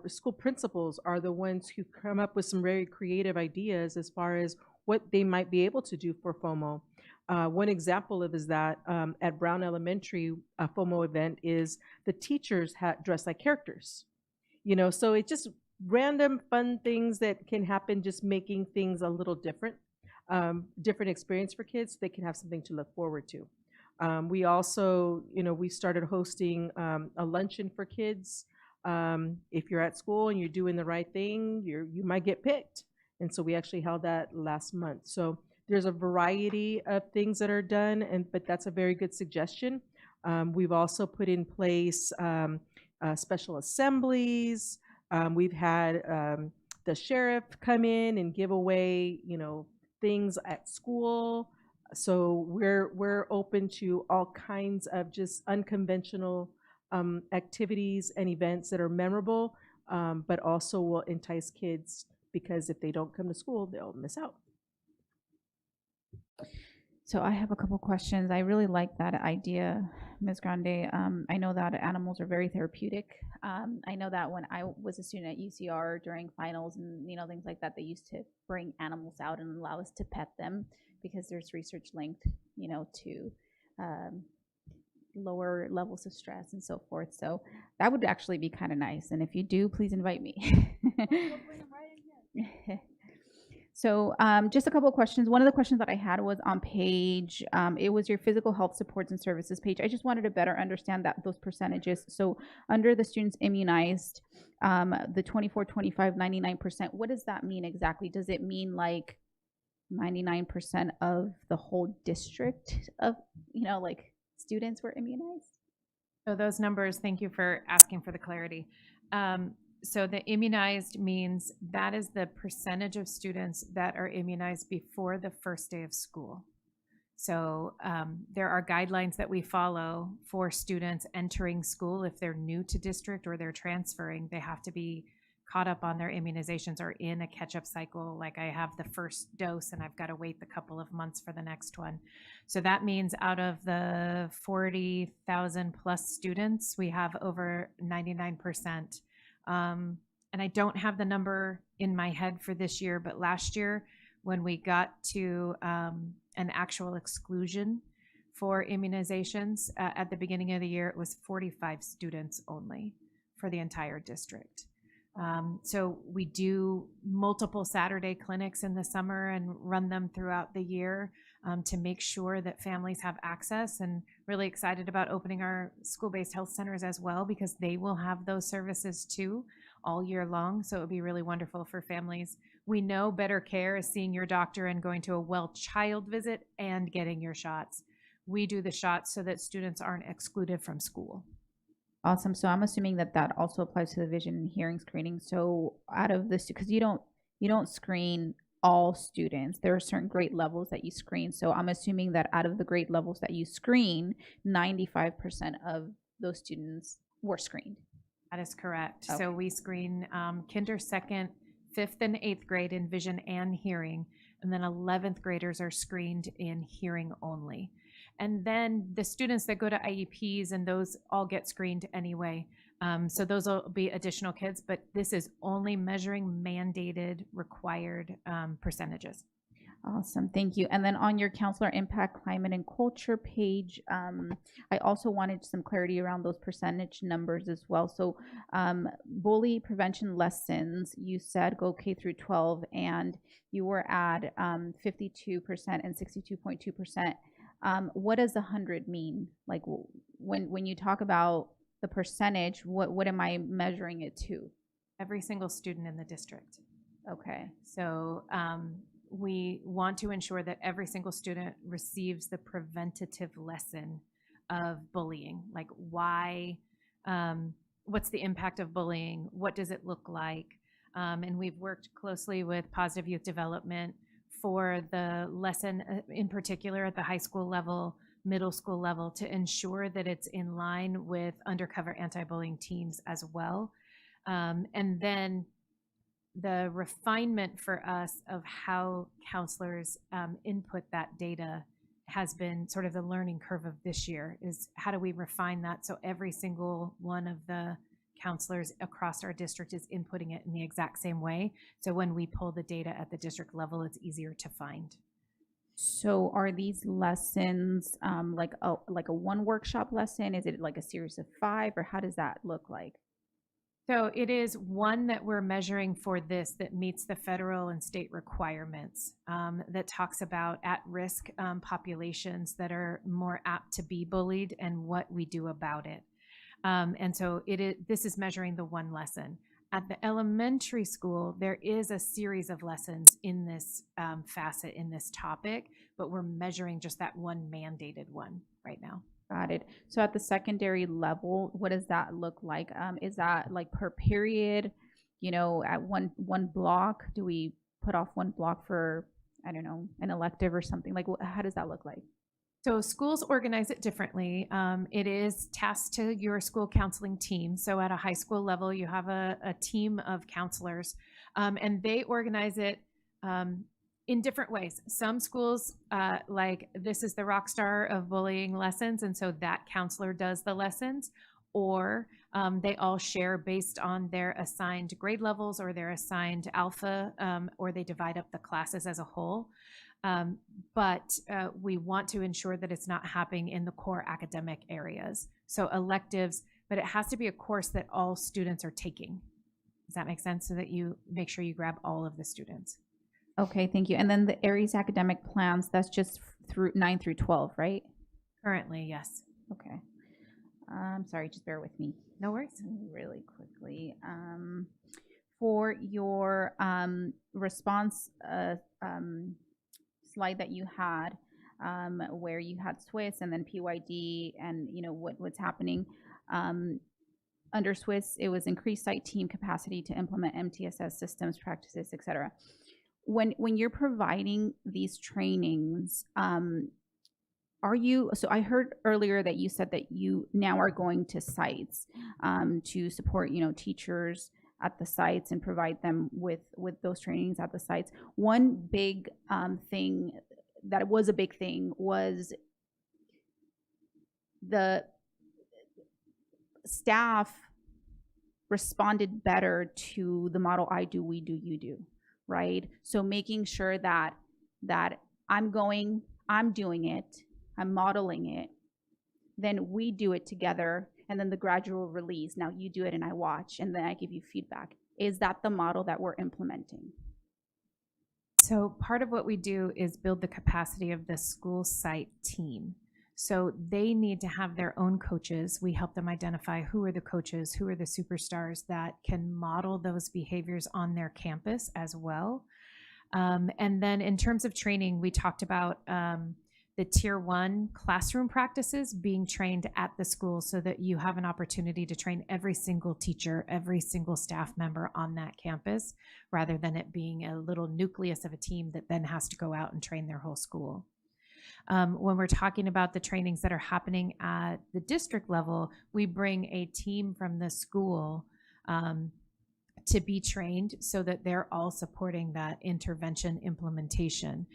school principals are the ones who come up with some very creative ideas as far as what they might be able to do for FOMO. One example of is that at Brown Elementary, a FOMO event is the teachers dress like characters. So it's just random fun things that can happen, just making things a little different, different experience for kids so they can have something to look forward to. We also, we started hosting a luncheon for kids. If you're at school and you're doing the right thing, you might get picked. And so we actually held that last month. So there's a variety of things that are done, but that's a very good suggestion. We've also put in place special assemblies. We've had the sheriff come in and give away, things at school. So we're open to all kinds of just unconventional activities and events that are memorable, but also will entice kids, because if they don't come to school, they'll miss out. So I have a couple questions. I really like that idea, Ms. Grande. I know that animals are very therapeutic. I know that when I was a student at UCR during finals and things like that, they used to bring animals out and allow us to pet them, because there's research linked, to lower levels of stress and so forth. So that would actually be kind of nice. And if you do, please invite me. So just a couple of questions. One of the questions that I had was on page, it was your physical health supports and services page. I just wanted to better understand that those percentages. So under the students immunized, the 24, 25, 99%, what does that mean exactly? Does it mean like 99% of the whole district of, like students were immunized? So those numbers, thank you for asking for the clarity. So the immunized means that is the percentage of students that are immunized before the first day of school. So there are guidelines that we follow for students entering school. If they're new to district or they're transferring, they have to be caught up on their immunizations or in a catch-up cycle. Like I have the first dose and I've got to wait the couple of months for the next one. So that means out of the 40,000 plus students, we have over 99%. And I don't have the number in my head for this year, but last year when we got to an actual exclusion for immunizations at the beginning of the year, it was 45 students only for the entire district. So we do multiple Saturday clinics in the summer and run them throughout the year to make sure that families have access, and really excited about opening our school-based health centers as well, because they will have those services too all year long. So it would be really wonderful for families. We know better care is seeing your doctor and going to a well child visit and getting your shots. We do the shots so that students aren't excluded from school. Awesome. So I'm assuming that that also applies to the vision and hearing screening. So out of this, because you don't screen all students, there are certain grade levels that you screen. So I'm assuming that out of the grade levels that you screen, 95% of those students were screened. That is correct. Okay. So we screen kinder, second, 5th, and 8th grade in vision and hearing, and then 11th graders are screened in hearing only. And then the students that go to IEPs and those all get screened anyway. So those will be additional kids, but this is only measuring mandated required percentages. Awesome. Thank you. And then on your counselor impact, climate, and culture page, I also wanted some clarity around those percentage numbers as well. So bully prevention lessons, you said go K through 12, and you were at 52% and 62.2%. What does 100 mean? Like when you talk about the percentage, what am I measuring it to? Every single student in the district. Okay. So we want to ensure that every single student receives the preventative lesson of bullying. Like why, what's the impact of bullying? What does it look like? And we've worked closely with Positive Youth Development for the lesson in particular at the high school level, middle school level, to ensure that it's in line with undercover anti-bullying teams as well. And then the refinement for us of how counselors input that data has been sort of the learning curve of this year, is how do we refine that so every single one of the counselors across our district is inputting it in the exact same way. So when we pull the data at the district level, it's easier to find. So are these lessons like a one workshop lesson? Is it like a series of 5, or how does that look like? So it is one that we're measuring for this that meets the federal and state requirements, that talks about at-risk populations that are more apt to be bullied and what we do about it. And so this is measuring the one lesson. At the elementary school, there is a series of lessons in this facet, in this topic, but we're measuring just that one mandated one right now. Got it. So at the secondary level, what does that look like? Is that like per period, at one block? Do we put off one block for, I don't know, an elective or something? Like, how does that look like? So schools organize it differently. It is tasked to your school counseling team. So at a high school level, you have a team of counselors, and they organize it in different ways. Some schools, like this is the rock star of bullying lessons, and so that counselor does the lessons, or they all share based on their assigned grade levels or their assigned alpha, or they divide up the classes as a whole. But we want to ensure that it's not happening in the core academic areas. So electives, but it has to be a course that all students are taking. Does that make sense? So that you make sure you grab all of the students. Okay, thank you. And then the Aries academic plans, that's just through 9 through 12, right? Currently, yes. Okay. Sorry, just bear with me. No worries. Really quickly. For your response slide that you had, where you had Swiss and then PYD and what's happening. Under Swiss, it was increased site team capacity to implement MTSS systems, practices, etc. When you're providing these trainings, so I heard earlier that you said that you now are going to sites to support, teachers at the sites and provide them with those trainings at the sites. One big thing that was a big thing was the staff responded better to the model I do, we do, you do, right? So making sure that I'm doing it, I'm modeling it, then we do it together, and then the gradual release. Now you do it and I watch, and then I give you feedback. Is that the model that we're implementing? So part of what we do is build the capacity of the school site team. So they need to have their own coaches. We help them identify who are the coaches, who are the superstars that can model those behaviors on their campus as well. And then in terms of training, we talked about the tier 1 classroom practices being trained at the school so that you have an opportunity to train every single teacher, every single staff member on that campus, rather than it being a little nucleus of a team that then has to go out and train their whole school. When we're talking about the trainings that are happening at the district level, we bring a team from the school to be trained so that they're all supporting that intervention implementation.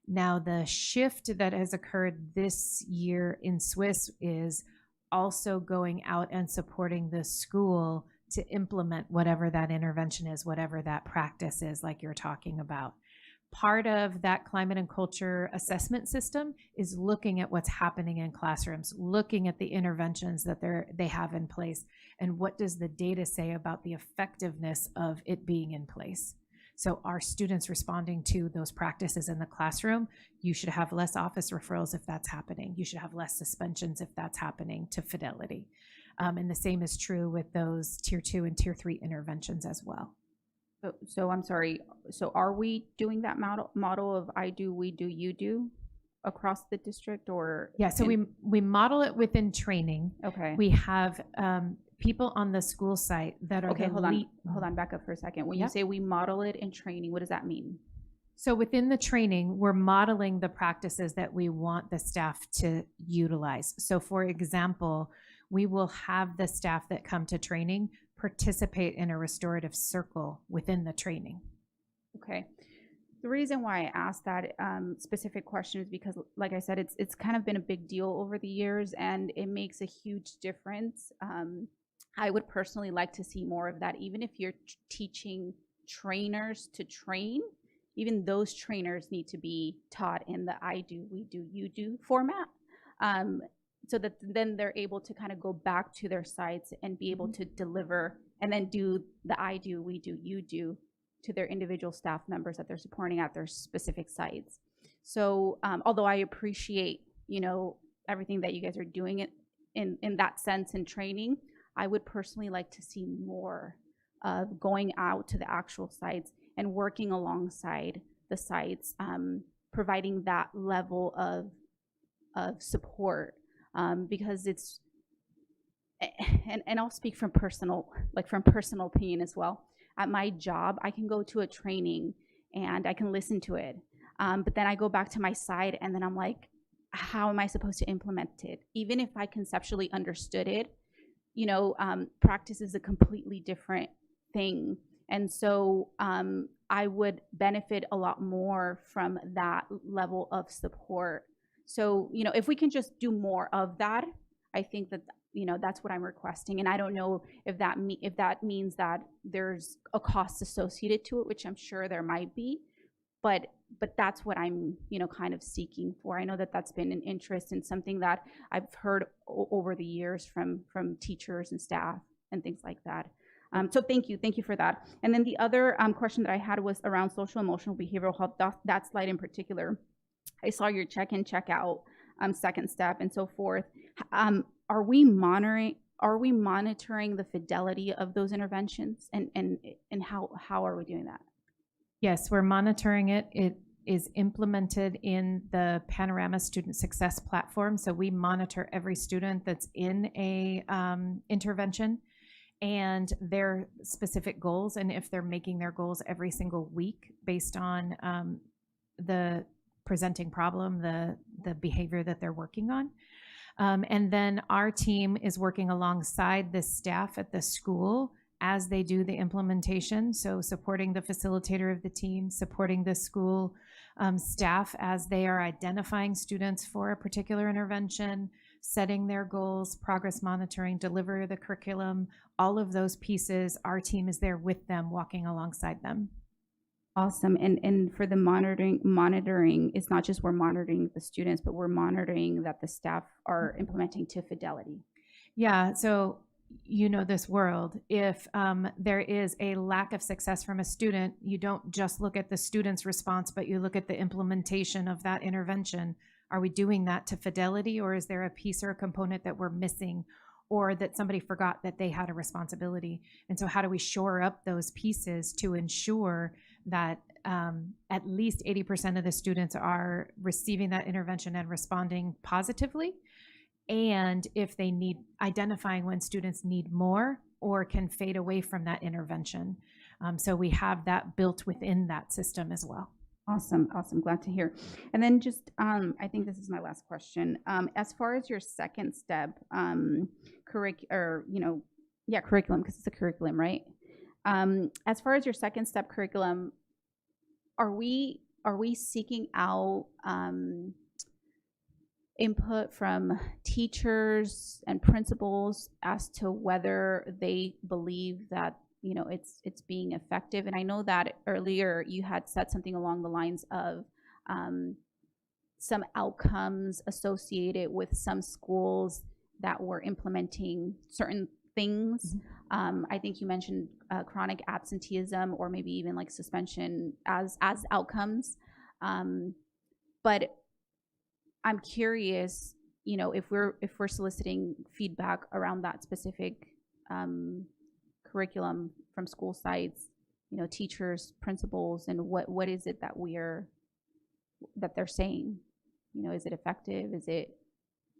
Now, the shift that has occurred this year in Swiss is also going out and supporting the school to implement whatever that intervention is, whatever that practice is, like you're talking about. Part of that climate and culture assessment system is looking at what's happening in classrooms, looking at the interventions that they have in place, and what does the data say about the effectiveness of it being in place. So are students responding to those practices in the classroom? You should have less office referrals if that's happening. You should have less suspensions if that's happening to Fidelity. And the same is true with those tier 2 and tier 3 interventions as well. So I'm sorry. So are we doing that model of I do, we do, you do across the district, or? Yeah, so we model it within training. Okay. We have people on the school site that are okay. Hold on, back up for a second. When you say we model it in training, what does that mean? So within the training, we're modeling the practices that we want the staff to utilize. So for example, we will have the staff that come to training participate in a restorative circle within the training. Okay. The reason why I asked that specific question is because, like I said, it's kind of been a big deal over the years, and it makes a huge difference. I would personally like to see more of that. Even if you're teaching trainers to train, even those trainers need to be taught in the I do, we do, you do format. So that then they're able to kind of go back to their sites and be able to deliver and then do the I do, we do, you do to their individual staff members that they're supporting at their specific sites. So although I appreciate, everything that you guys are doing in that sense in training, I would personally like to see more of going out to the actual sites and working alongside the sites, providing that level of support. Because it's, and I'll speak from personal opinion as well. At my job, I can go to a training and I can listen to it. But then I go back to my side and then I'm like, how am I supposed to implement it? Even if I conceptually understood it, practice is a completely different thing. And so I would benefit a lot more from that level of support. So, if we can just do more of that, I think that, that's what I'm requesting. And I don't know if that means that there's a cost associated to it, which I'm sure there might be, but that's what I'm, kind of seeking for. I know that that's been an interest in something that I've heard over the years from teachers and staff and things like that. So thank you for that. And then the other question that I had was around social emotional behavioral health, that slide in particular. I saw your check-in, check-out, second step and so forth. Are we monitoring the fidelity of those interventions, and how are we doing that? Yes, we're monitoring it. It is implemented in the Panorama Student Success Platform. So we monitor every student that's in a intervention and their specific goals, and if they're making their goals every single week based on the presenting problem, the behavior that they're working on. And then our team is working alongside the staff at the school as they do the implementation. So supporting the facilitator of the team, supporting the school staff as they are identifying students for a particular intervention, setting their goals, progress monitoring, delivery of the curriculum, all of those pieces, our team is there with them, walking alongside them. Awesome. And for the monitoring, it's not just we're monitoring the students, but we're monitoring that the staff are implementing to fidelity. Yeah, so you know this world. If there is a lack of success from a student, you don't just look at the student's response, but you look at the implementation of that intervention. Are we doing that to fidelity, or is there a piece or a component that we're missing, or that somebody forgot that they had a responsibility? And so how do we shore up those pieces to ensure that at least 80% of the students are receiving that intervention and responding positively? And if they need, identifying when students need more or can fade away from that intervention. So we have that built within that system as well. Awesome. Glad to hear. And then just, I think this is my last question. As far as your second step, curriculum, because it's a curriculum, right? As far as your second step curriculum, are we seeking out input from teachers and principals as to whether they believe that it's being effective? And I know that earlier you had said something along the lines of some outcomes associated with some schools that were implementing certain things. I think you mentioned chronic absenteeism, or maybe even like suspension as outcomes. But I'm curious, if we're soliciting feedback around that specific curriculum from school sites, teachers, principals, and what is it that they're saying? Is it effective? Is it?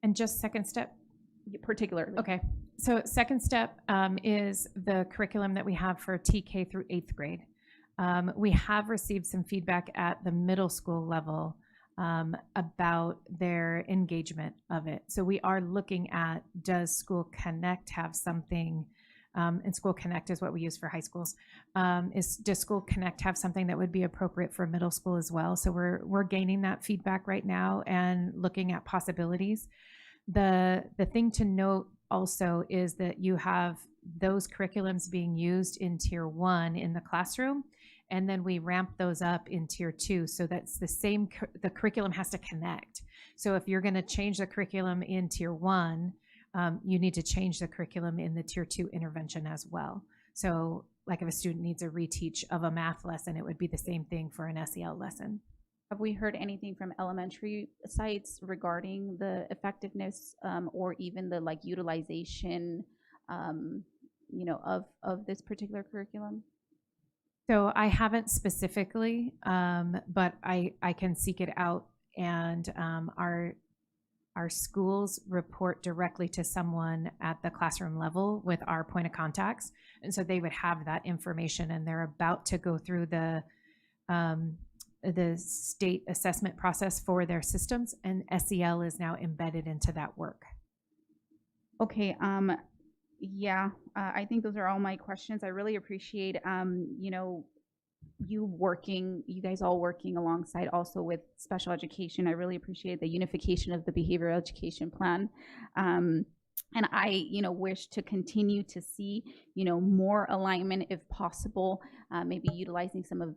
And just second step? Particularly. Okay. So second step is the curriculum that we have for TK through 8th grade. We have received some feedback at the middle school level about their engagement of it. So we are looking at, does School Connect have something, and School Connect is what we use for high schools, does School Connect have something that would be appropriate for middle school as well? So we're gaining that feedback right now and looking at possibilities. The thing to note also is that you have those curriculums being used in Tier 1 in the classroom, and then we ramp those up in Tier 2. So that's the same, the curriculum has to connect. So if you're going to change the curriculum in Tier 1, you need to change the curriculum in the Tier 2 intervention as well. So like if a student needs a reteach of a math lesson, it would be the same thing for an SEL lesson. Have we heard anything from elementary sites regarding the effectiveness or even the utilization, of this particular curriculum? So I haven't specifically, but I can seek it out, and our schools report directly to someone at the classroom level with our point of contacts, and so they would have that information, and they're about to go through the state assessment process for their systems, and SEL is now embedded into that work. Okay, I think those are all my questions. I really appreciate, you guys all working alongside also with special education. I really appreciate the unification of the behavioral education plan. And I, wish to continue to see, more alignment if possible, maybe utilizing some of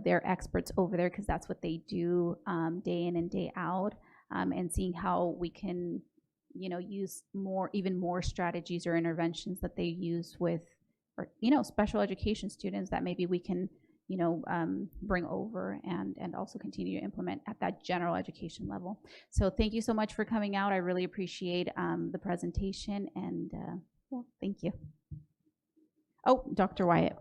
their experts over there, because that's what they do day in and day out, and seeing how we can, use even more strategies or interventions that they use with, or, special education students that maybe we can, bring over and also continue to implement at that general education level. So thank you so much for coming out. I really appreciate the presentation, and thank you. Oh, Dr. Wyatt.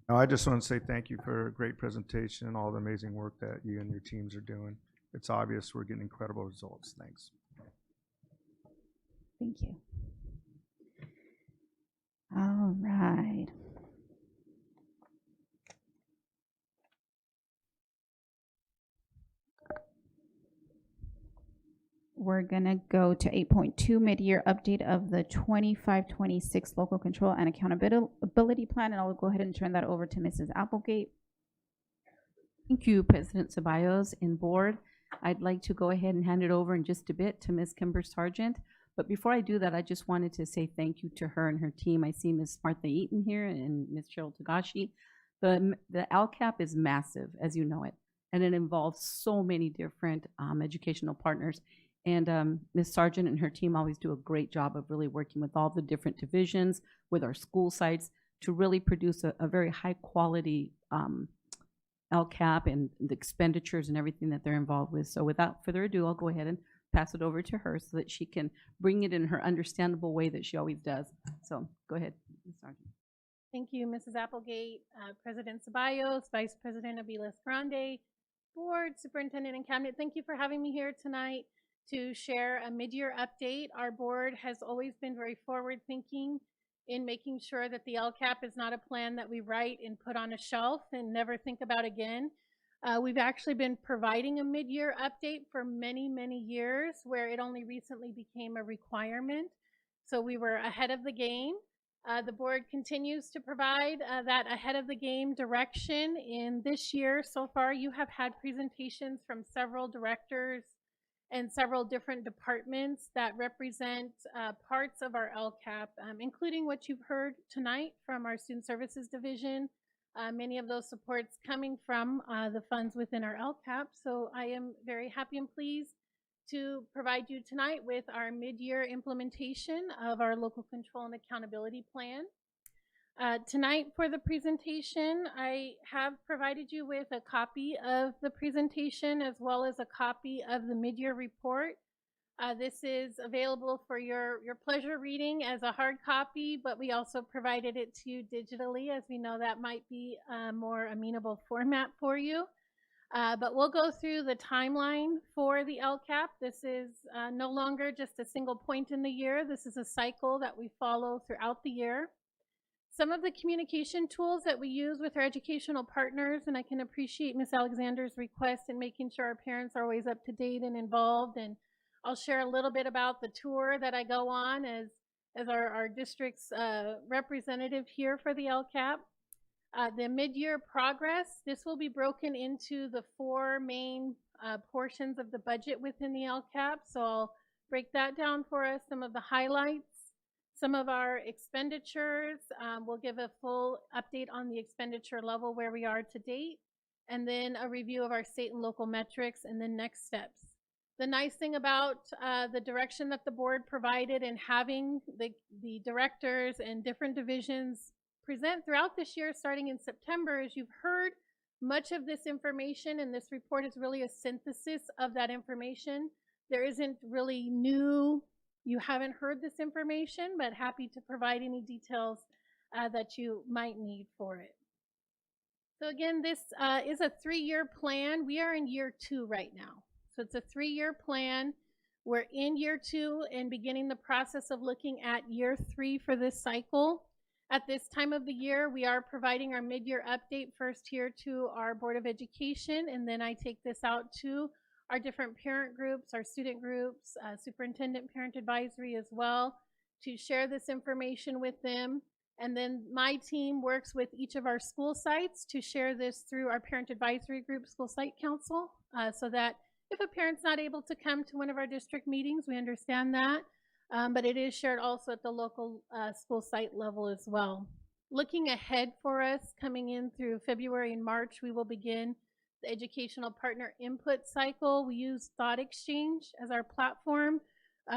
No, I just want to say thank you for a great presentation and all the amazing work that you and your teams are doing. It's obvious we're getting incredible results. Thanks. Thank you. All right. We're going to go to 8.2, mid-year update of the 25-26 local control and accountability plan, and I'll go ahead and turn that over to Mrs. Applegate. Thank you, President Ceballos and board. I'd like to go ahead and hand it over in just a bit to Ms. Kimber Sargent. But before I do that, I just wanted to say thank you to her and her team. I see Ms. Martha Eaton here and Ms. Cheryl Tagashi. The LCAP is massive, as you know it, and it involves so many different educational partners. And Ms. Sargent and her team always do a great job of really working with all the different divisions, with our school sites, to really produce a very high quality LCAP and the expenditures and everything that they're involved with. So without further ado, I'll go ahead and pass it over to her so that she can bring it in her understandable way that she always does. So go ahead, Ms. Sargent. Thank you, Mrs. Applegate, President Ceballos, Vice President Aviles Grande, Board, Superintendent, and Cabinet. Thank you for having me here tonight to share a mid-year update. Our board has always been very forward-thinking in making sure that the LCAP is not a plan that we write and put on a shelf and never think about again. We've actually been providing a mid-year update for many, many years, where it only recently became a requirement. So we were ahead of the game. The board continues to provide that ahead of the game direction. In this year, so far, you have had presentations from several directors and several different departments that represent parts of our LCAP, including what you've heard tonight from our Student Services Division. Many of those supports coming from the funds within our LCAP. So I am very happy and pleased to provide you tonight with our mid-year implementation of our local control and accountability plan. Tonight for the presentation, I have provided you with a copy of the presentation as well as a copy of the mid-year report. This is available for your pleasure reading as a hard copy, but we also provided it to you digitally, as we know that might be a more amenable format for you. But we'll go through the timeline for the LCAP. This is no longer just a single point in the year. This is a cycle that we follow throughout the year. Some of the communication tools that we use with our educational partners, and I can appreciate Ms. Alexander's request in making sure our parents are always up to date and involved, and I'll share a little bit about the tour that I go on as our district's representative here for the LCAP. The mid-year progress, this will be broken into the 4 main portions of the budget within the LCAP. So I'll break that down for us, some of the highlights, some of our expenditures. We'll give a full update on the expenditure level where we are to date, and then a review of our state and local metrics, and then next steps. The nice thing about the direction that the board provided and having the directors and different divisions present throughout this year, starting in September, as you've heard, much of this information, and this report is really a synthesis of that information. There isn't really new, you haven't heard this information, but happy to provide any details that you might need for it. So again, this is a 3-year plan. We are in year 2 right now. So it's a 3-year plan. We're in year 2 and beginning the process of looking at year 3 for this cycle. At this time of the year, we are providing our mid-year update first here to our Board of Education, and then I take this out to our different parent groups, our student groups, superintendent parent advisory as well, to share this information with them. And then my team works with each of our school sites to share this through our parent advisory group, school site council, so that if a parent's not able to come to one of our district meetings, we understand that. But it is shared also at the local school site level as well. Looking ahead for us, coming in through February and March, we will begin the educational partner input cycle. We use Thought Exchange as our platform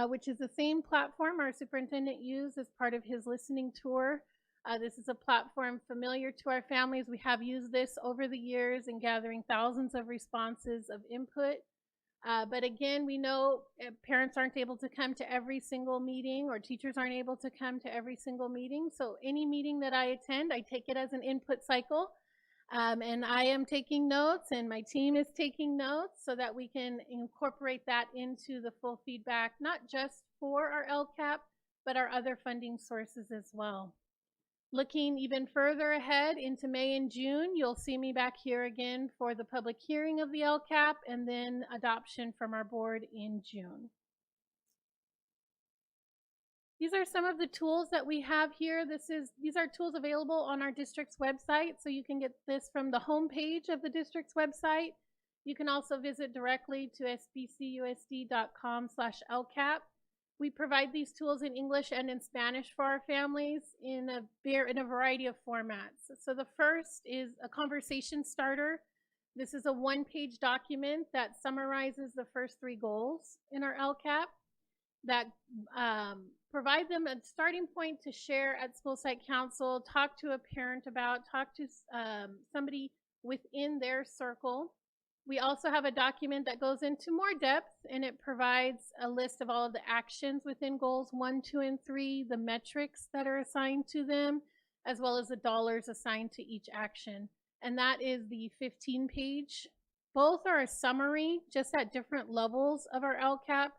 which is the same platform our superintendent used as part of his listening tour. This is a platform familiar to our families. We have used this over the years in gathering thousands of responses of input. But again, we know parents aren't able to come to every single meeting, or teachers aren't able to come to every single meeting. So any meeting that I attend, I take it as an input cycle. And I am taking notes, and my team is taking notes so that we can incorporate that into the full feedback, not just for our LCAP, but our other funding sources as well. Looking even further ahead into May and June, you'll see me back here again for the public hearing of the LCAP and then adoption from our board in June. These are some of the tools that we have here. These are tools available on our district's website, so you can get this from the home page of the district's website. You can also visit directly to sbcusd.com/LCAP. We provide these tools in English and in Spanish for our families in a variety of formats. So the first is a conversation starter. This is a one-page document that summarizes the first 3 goals in our LCAP that provide them a starting point to share at school site council, talk to a parent about, talk to somebody within their circle. We also have a document that goes into more depth, and it provides a list of all of the actions within goals 1, 2, and 3, the metrics that are assigned to them, as well as the dollars assigned to each action. And that is the 15-page. Both are a summary, just at different levels of our LCAP.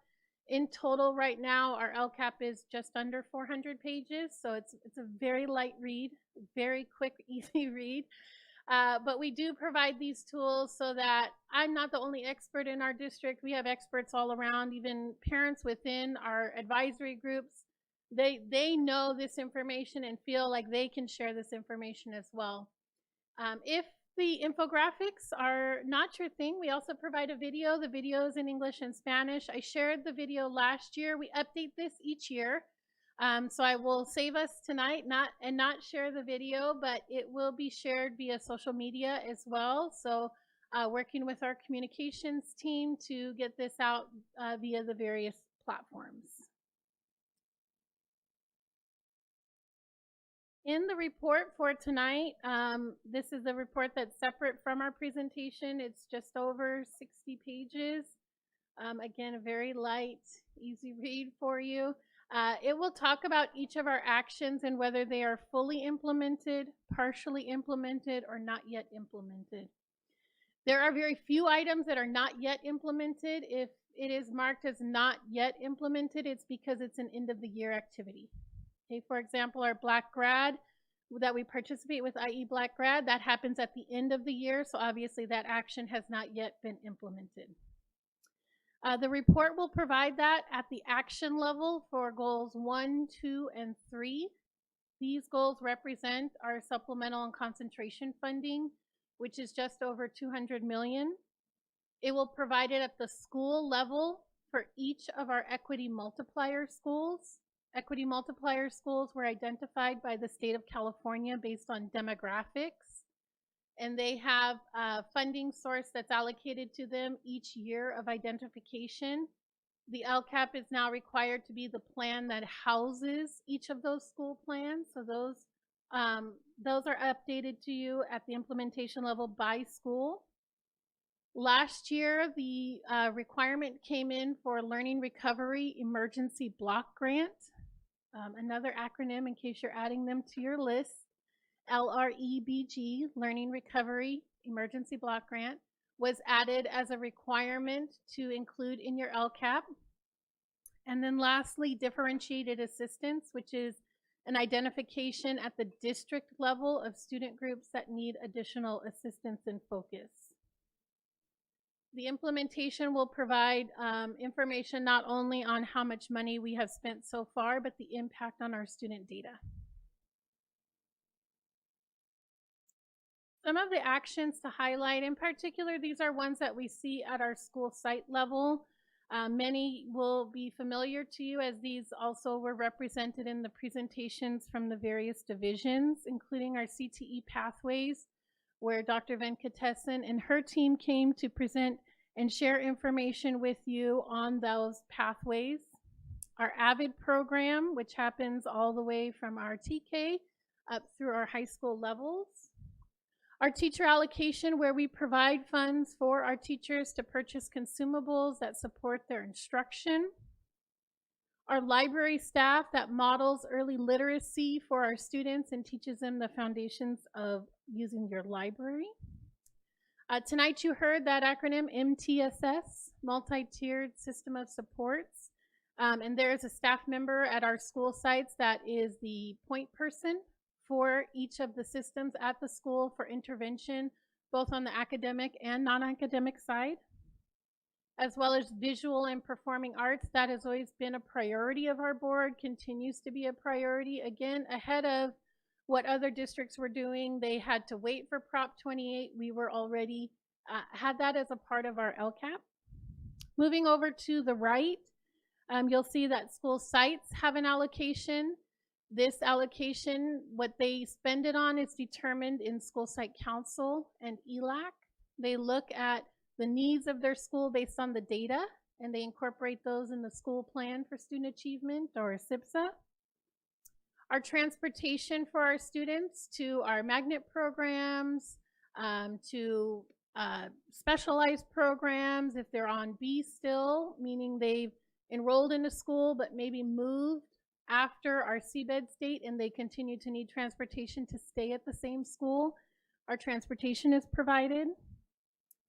In total, right now, our LCAP is just under 400 pages, so it's a very light read, very quick, easy read. But we do provide these tools so that I'm not the only expert in our district. We have experts all around, even parents within our advisory groups. They know this information and feel like they can share this information as well. If the infographics are not your thing, we also provide a video. The video is in English and Spanish. I shared the video last year. We update this each year. So I will save us tonight and not share the video, but it will be shared via social media as well. So working with our communications team to get this out via the various platforms. In the report for tonight, this is a report that's separate from our presentation. It's just over 60 pages. Again, a very light, easy read for you. It will talk about each of our actions and whether they are fully implemented, partially implemented, or not yet implemented. There are very few items that are not yet implemented. If it is marked as not yet implemented, it's because it's an end of the year activity. Okay, for example, our Black Grad that we participate with, i.e. Black Grad, that happens at the end of the year, so obviously that action has not yet been implemented. The report will provide that at the action level for goals 1, 2, and 3. These goals represent our supplemental and concentration funding, which is just over $200 million. It will provide it at the school level for each of our equity multiplier schools. Equity multiplier schools were identified by the state of California based on demographics, and they have a funding source that's allocated to them each year of identification. The LCAP is now required to be the plan that houses each of those school plans, so those are updated to you at the implementation level by school. Last year, the requirement came in for Learning Recovery Emergency Block Grant. Another acronym in case you're adding them to your list, LREBG, Learning Recovery Emergency Block Grant, was added as a requirement to include in your LCAP. And then lastly, differentiated assistance, which is an identification at the district level of student groups that need additional assistance and focus. The implementation will provide information not only on how much money we have spent so far, but the impact on our student data. Some of the actions to highlight, in particular, these are ones that we see at our school site level. Many will be familiar to you, as these also were represented in the presentations from the various divisions, including our CTE pathways, where Dr. Venkatesan and her team came to present and share information with you on those pathways. our AVID program, which happens all the way from our TK up through our high school levels. Our teacher allocation, where we provide funds for our teachers to purchase consumables that support their instruction. Our library staff that models early literacy for our students and teaches them the foundations of using your library. Tonight you heard that acronym MTSS, Multi-Tiered System of Supports. And there is a staff member at our school sites that is the point person for each of the systems at the school for intervention, both on the academic and non-academic side, as well as visual and performing arts. That has always been a priority of our board, continues to be a priority. Again, ahead of what other districts were doing, they had to wait for Prop 28. We were already, had that as a part of our LCAP. Moving over to the right, you'll see that school sites have an allocation. This allocation, what they spend it on, is determined in school site council and ELAC. They look at the needs of their school based on the data, and they incorporate those in the school plan for student achievement, or SIPSA. Our transportation for our students to our magnet programs, to specialized programs, if they're on B still, meaning they've enrolled in a school but maybe moved after our CBED state and they continue to need transportation to stay at the same school, our transportation is provided.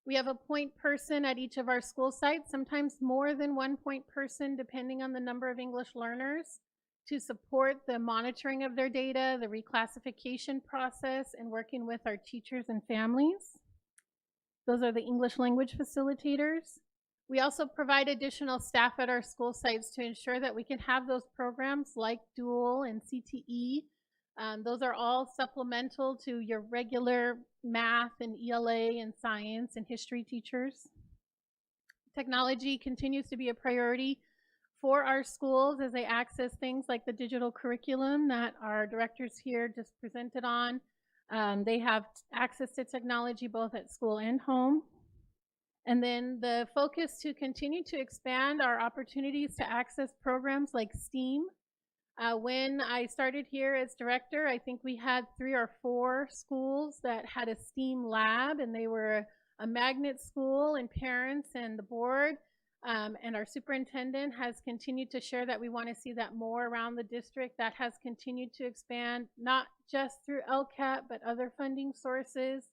We have a point person at each of our school sites, sometimes more than one point person depending on the number of English learners, to support the monitoring of their data, the reclassification process, and working with our teachers and families. Those are the English language facilitators. We also provide additional staff at our school sites to ensure that we can have those programs like Dual and CTE. Those are all supplemental to your regular math and ELA and science and history teachers. Technology continues to be a priority for our schools as they access things like the digital curriculum that our directors here just presented on. They have access to technology both at school and home. And then the focus to continue to expand our opportunities to access programs like STEAM. When I started here as director, I think we had 3 or 4 schools that had a STEAM lab, and they were a magnet school, and parents and the board and our superintendent has continued to share that we want to see that more around the district. That has continued to expand, not just through LCAP, but other funding sources,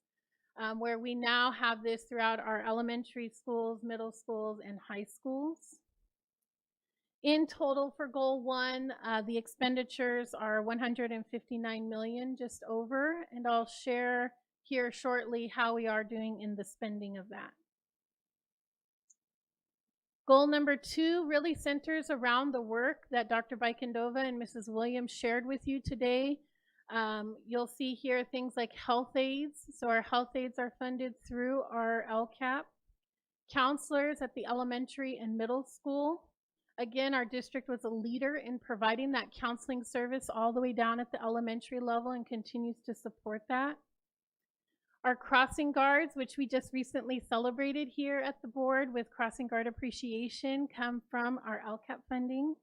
where we now have this throughout our elementary schools, middle schools, and high schools. In total for Goal 1, the expenditures are $159 million, just over, and I'll share here shortly how we are doing in the spending of that. Goal number 2 really centers around the work that Dr. Bikendova and Mrs. Williams shared with you today. You'll see here things like health aides. So our health aides are funded through our LCAP. Counselors at the elementary and middle school. Again, our district was a leader in providing that counseling service all the way down at the elementary level and continues to support that. Our crossing guards, which we just recently celebrated here at the board with Crossing Guard Appreciation, come from our LCAP funding.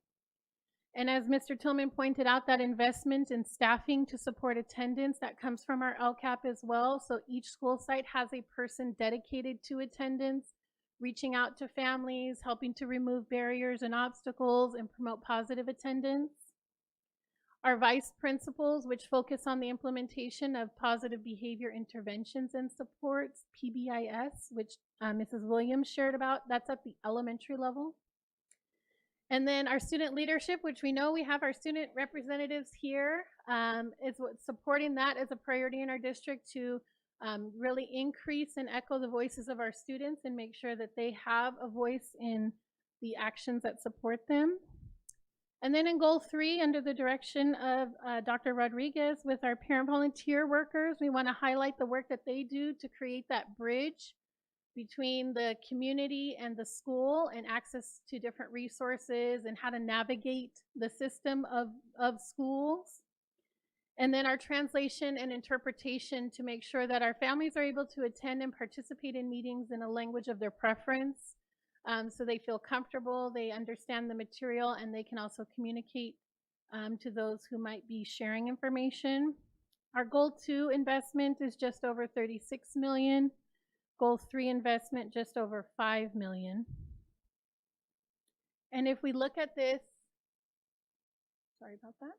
And as Mr. Tillman pointed out, that investment in staffing to support attendance, that comes from our LCAP as well. So each school site has a person dedicated to attendance, reaching out to families, helping to remove barriers and obstacles and promote positive attendance. Our vice principals, which focus on the implementation of positive behavior interventions and supports, PBIS, which Mrs. Williams shared about, that's at the elementary level. And then our student leadership, which we know we have our student representatives here, is what supporting that as a priority in our district to really increase and echo the voices of our students and make sure that they have a voice in the actions that support them. And then in Goal 3, under the direction of Dr. Rodriguez, with our parent volunteer workers, we want to highlight the work that they do to create that bridge between the community and the school and access to different resources and how to navigate the system of schools. And then our translation and interpretation to make sure that our families are able to attend and participate in meetings in a language of their preference. so they feel comfortable, they understand the material, and they can also communicate to those who might be sharing information. Our Goal 2 investment is just over $36 million. Goal 3 investment just over $5 million. And if we look at this, sorry about that.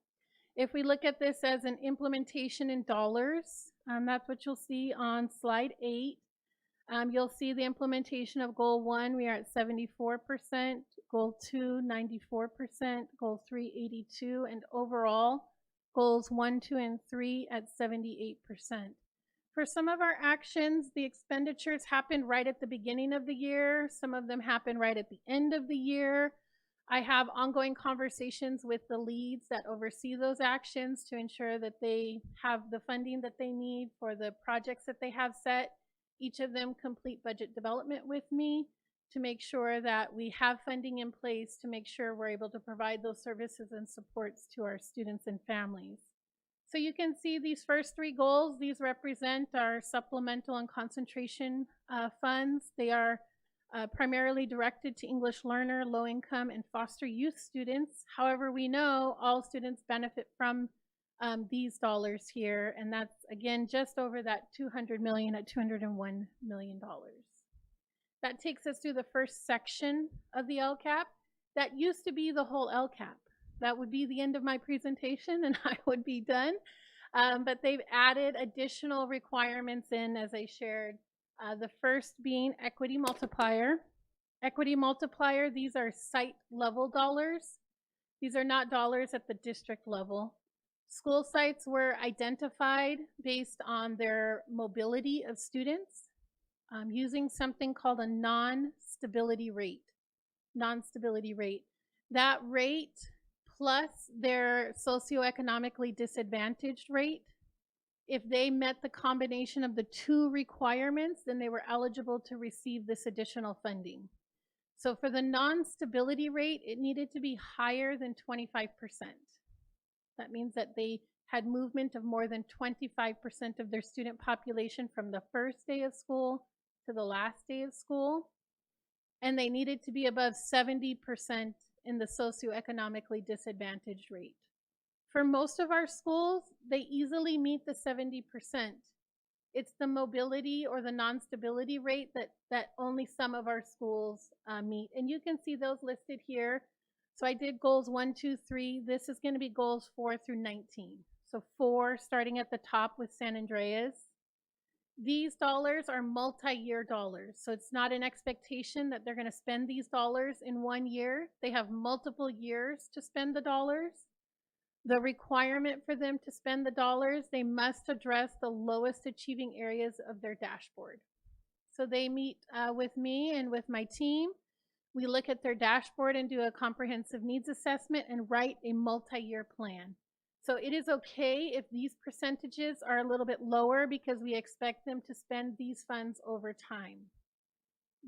If we look at this as an implementation in dollars, that's what you'll see on slide 8. You'll see the implementation of Goal 1, we are at 74%, Goal 2, 94%, Goal 3, 82%, and overall, Goals 1, 2, and 3 at 78%. For some of our actions, the expenditures happen right at the beginning of the year. Some of them happen right at the end of the year. I have ongoing conversations with the leads that oversee those actions to ensure that they have the funding that they need for the projects that they have set. Each of them complete budget development with me to make sure that we have funding in place to make sure we're able to provide those services and supports to our students and families. So you can see these first 3 goals. These represent our supplemental and concentration funds. They are primarily directed to English learner, low-income, and foster youth students. However, we know all students benefit from these dollars here, and that's, again, just over that $200 million at $201 million. That takes us through the first section of the LCAP. That used to be the whole LCAP. That would be the end of my presentation, and I would be done. But they've added additional requirements in, as I shared. The first being equity multiplier. Equity multiplier, these are site level dollars. These are not dollars at the district level. School sites were identified based on their mobility of students using something called a non-stability rate. Non-stability rate. That rate plus their socioeconomically disadvantaged rate, if they met the combination of the 2 requirements, then they were eligible to receive this additional funding. So for the non-stability rate, it needed to be higher than 25%. That means that they had movement of more than 25% of their student population from the first day of school to the last day of school. And they needed to be above 70% in the socioeconomically disadvantaged rate. For most of our schools, they easily meet the 70%. It's the mobility or the non-stability rate that only some of our schools meet. And you can see those listed here. So I did goals 1, 2, 3. This is going to be goals 4 through 19. So 4 starting at the top with San Andreas. These dollars are multi-year dollars. So it's not an expectation that they're going to spend these dollars in 1 year. They have multiple years to spend the dollars. The requirement for them to spend the dollars, they must address the lowest achieving areas of their dashboard. So they meet with me and with my team. We look at their dashboard and do a comprehensive needs assessment and write a multi-year plan. So it is okay if these percentages are a little bit lower because we expect them to spend these funds over time.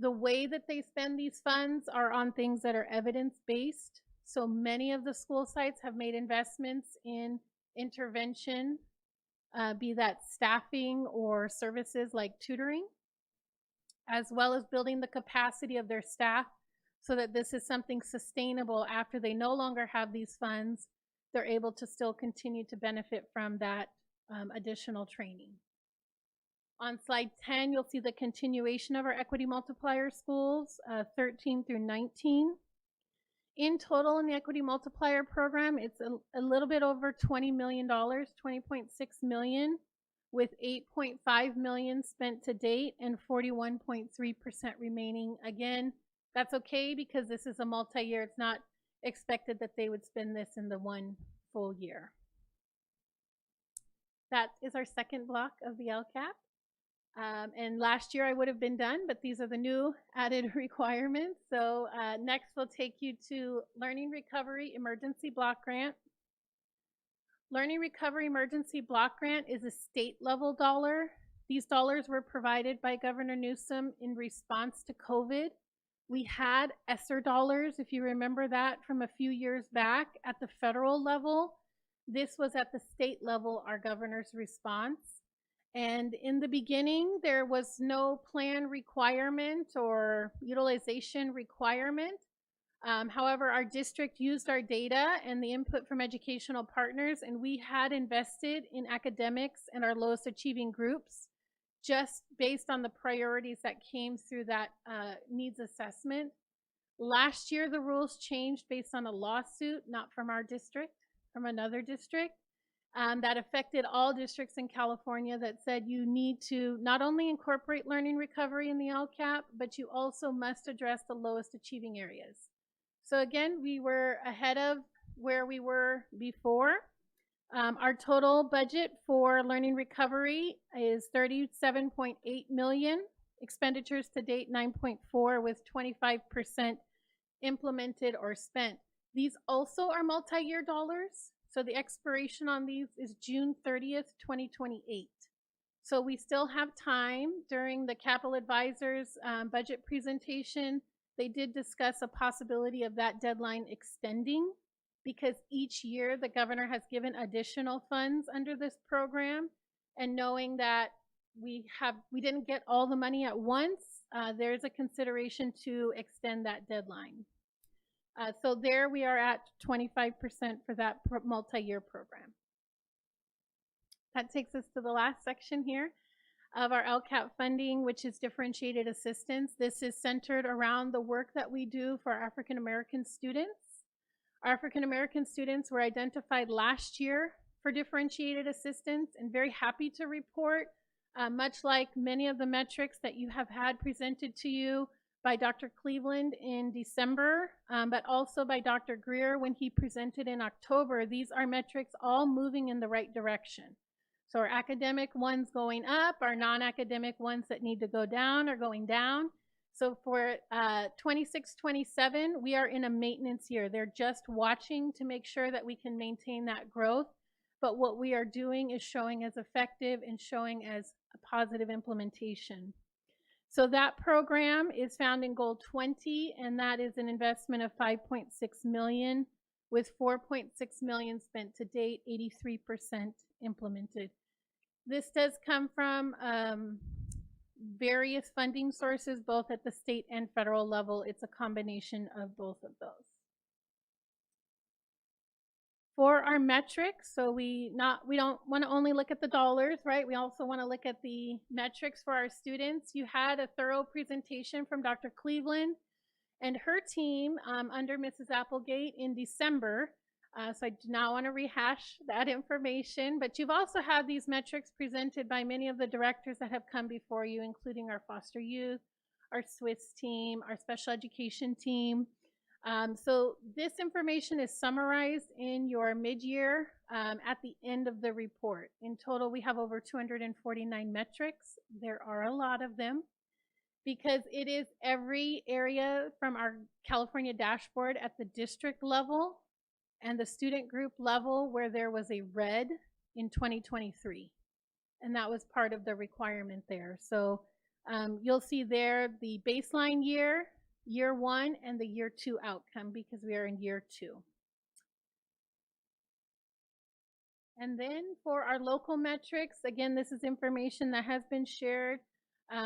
The way that they spend these funds are on things that are evidence-based. So many of the school sites have made investments in intervention, be that staffing or services like tutoring, as well as building the capacity of their staff so that this is something sustainable after they no longer have these funds. They're able to still continue to benefit from that additional training. On slide 10, you'll see the continuation of our equity multiplier schools, 13 through 19. In total, in the Equity Multiplier Program, it's a little bit over $20 million, $20.6 million, with $8.5 million spent to date and 41.3% remaining. Again, that's okay because this is a multi-year. It's not expected that they would spend this in the 1 full year. That is our second block of the LCAP. And last year I would have been done, but these are the new added requirements. So next we'll take you to Learning Recovery Emergency Block Grant. Learning Recovery Emergency Block Grant is a state level dollar. These dollars were provided by Governor Newsom in response to COVID. We had ESSER dollars, if you remember that from a few years back at the federal level. This was at the state level, our governor's response. And in the beginning, there was no plan requirement or utilization requirement. However, our district used our data and the input from educational partners, and we had invested in academics and our lowest achieving groups just based on the priorities that came through that needs assessment. Last year, the rules changed based on a lawsuit, not from our district, from another district, that affected all districts in California that said you need to not only incorporate learning recovery in the LCAP, but you also must address the lowest achieving areas. So again, we were ahead of where we were before. Our total budget for learning recovery is $37.8 million. Expenditures to date 9.4, with 25% implemented or spent. These also are multi-year dollars. So the expiration on these is June 30th, 2028. So we still have time. During the Capital Advisors budget presentation, they did discuss a possibility of that deadline extending, because each year the governor has given additional funds under this program, and knowing that we didn't get all the money at once, there's a consideration to extend that deadline. So there we are at 25% for that multi-year program. That takes us to the last section here of our LCAP funding, which is differentiated assistance. This is centered around the work that we do for African American students. African American students were identified last year for differentiated assistance, and very happy to report, much like many of the metrics that you have had presented to you by Dr. Cleveland in December, but also by Dr. Greer when he presented in October, these are metrics all moving in the right direction. So our academic ones going up, our non-academic ones that need to go down are going down. So for 26-27, we are in a maintenance year. They're just watching to make sure that we can maintain that growth. But what we are doing is showing as effective and showing as a positive implementation. So that program is found in Goal 20, and that is an investment of $5.6 million, with $4.6 million spent to date, 83% implemented. This does come from various funding sources, both at the state and federal level. It's a combination of both of those. For our metrics, so we don't want to only look at the dollars, right? We also want to look at the metrics for our students. You had a thorough presentation from Dr. Cleveland and her team under Mrs. Applegate in December. So I do not want to rehash that information, but you've also had these metrics presented by many of the directors that have come before you, including our foster youth, our Swiss team, our special education team. So this information is summarized in your mid-year at the end of the report. In total, we have over 249 metrics. There are a lot of them because it is every area from our California dashboard at the district level and the student group level where there was a red in 2023. And that was part of the requirement there. So you'll see there the baseline year, year one, and the year two outcome because we are in year two. And then for our local metrics, again, this is information that has been shared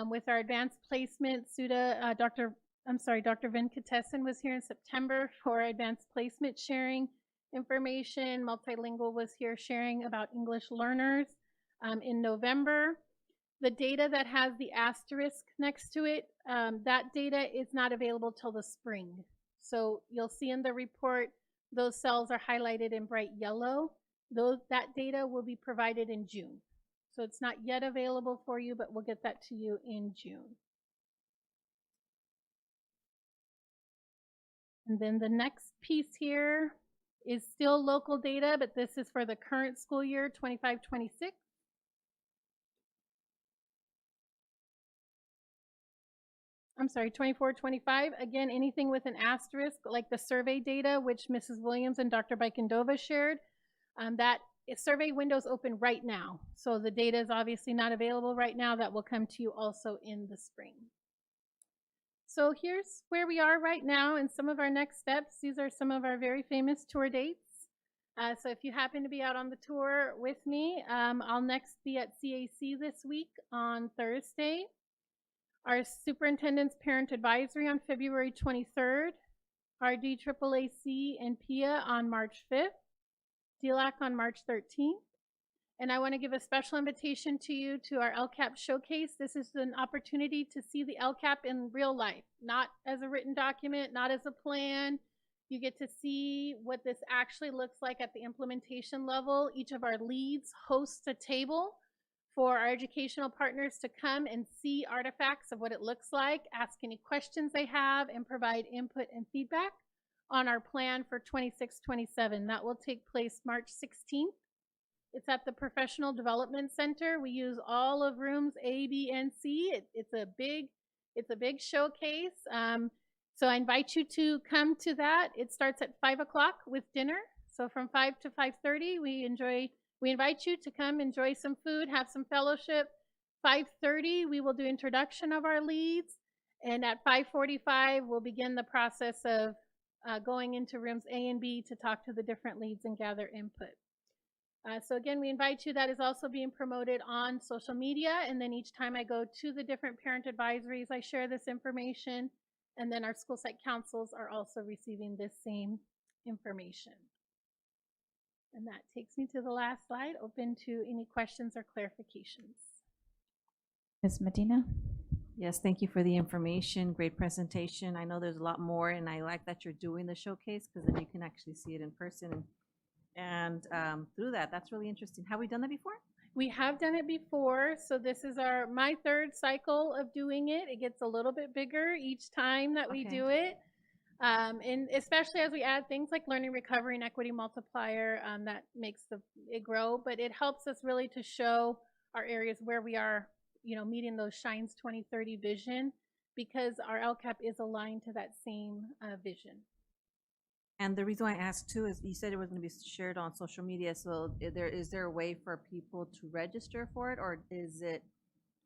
with our advanced placement. Dr. Venkatesan was here in September for advanced placement sharing information. Multilingual was here sharing about English learners in November. The data that has the asterisk next to it, that data is not available till the spring. So you'll see in the report, those cells are highlighted in bright yellow. That data will be provided in June. So it's not yet available for you, but we'll get that to you in June. And then the next piece here is still local data, but this is for the current school year, 25-26. I'm sorry, 24-25. Again, anything with an asterisk, like the survey data, which Mrs. Williams and Dr. Bikendova shared, that survey window's open right now. So the data is obviously not available right now. That will come to you also in the spring. So here's where we are right now and some of our next steps. These are some of our very famous tour dates. So if you happen to be out on the tour with me, I'll next be at CAC this week on Thursday. Our Superintendent's Parent Advisory on February 23rd. Our DAAAC and PIA on March 5th. DLAC on March 13th. And I want to give a special invitation to you to our LCAP showcase. This is an opportunity to see the LCAP in real life, not as a written document, not as a plan. You get to see what this actually looks like at the implementation level. Each of our leads hosts a table for our educational partners to come and see artifacts of what it looks like, ask any questions they have, and provide input and feedback on our plan for 26-27. That will take place March 16th. It's at the Professional Development Center. We use all of rooms A, B, and C. It's a big showcase. So I invite you to come to that. It starts at 5 o'clock with dinner. So from 5 to 5:30, we invite you to come enjoy some food, have some fellowship. 5:30, we will do introduction of our leads. And at 5:45, we'll begin the process of going into rooms A and B to talk to the different leads and gather input. So again, we invite you. That is also being promoted on social media. And then each time I go to the different parent advisories, I share this information. And then our school site councils are also receiving this same information. And that takes me to the last slide, open to any questions or clarifications. Ms. Medina? Yes, thank you for the information. Great presentation. I know there's a lot more, and I like that you're doing the showcase because then you can actually see it in person. And through that, that's really interesting. Have we done that before? We have done it before. So this is my third cycle of doing it. It gets a little bit bigger each time that we do it. And especially as we add things like learning, recovery, and equity multiplier, that makes it grow. But it helps us really to show our areas where we are, meeting those Shines 2030 vision, because our LCAP is aligned to that same vision. And the reason why I asked too is you said it was going to be shared on social media. So is there a way for people to register for it, or is it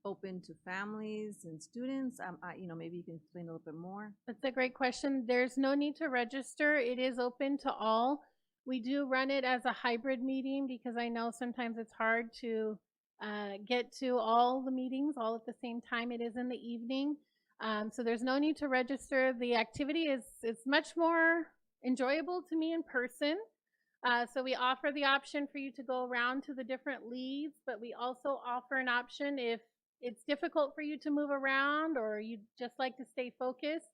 open to families and students? Maybe you can explain a little bit more. That's a great question. There's no need to register. It is open to all. We do run it as a hybrid meeting because I know sometimes it's hard to get to all the meetings all at the same time. It is in the evening. So there's no need to register. The activity is much more enjoyable to me in person. So we offer the option for you to go around to the different leads, but we also offer an option if it's difficult for you to move around or you just like to stay focused.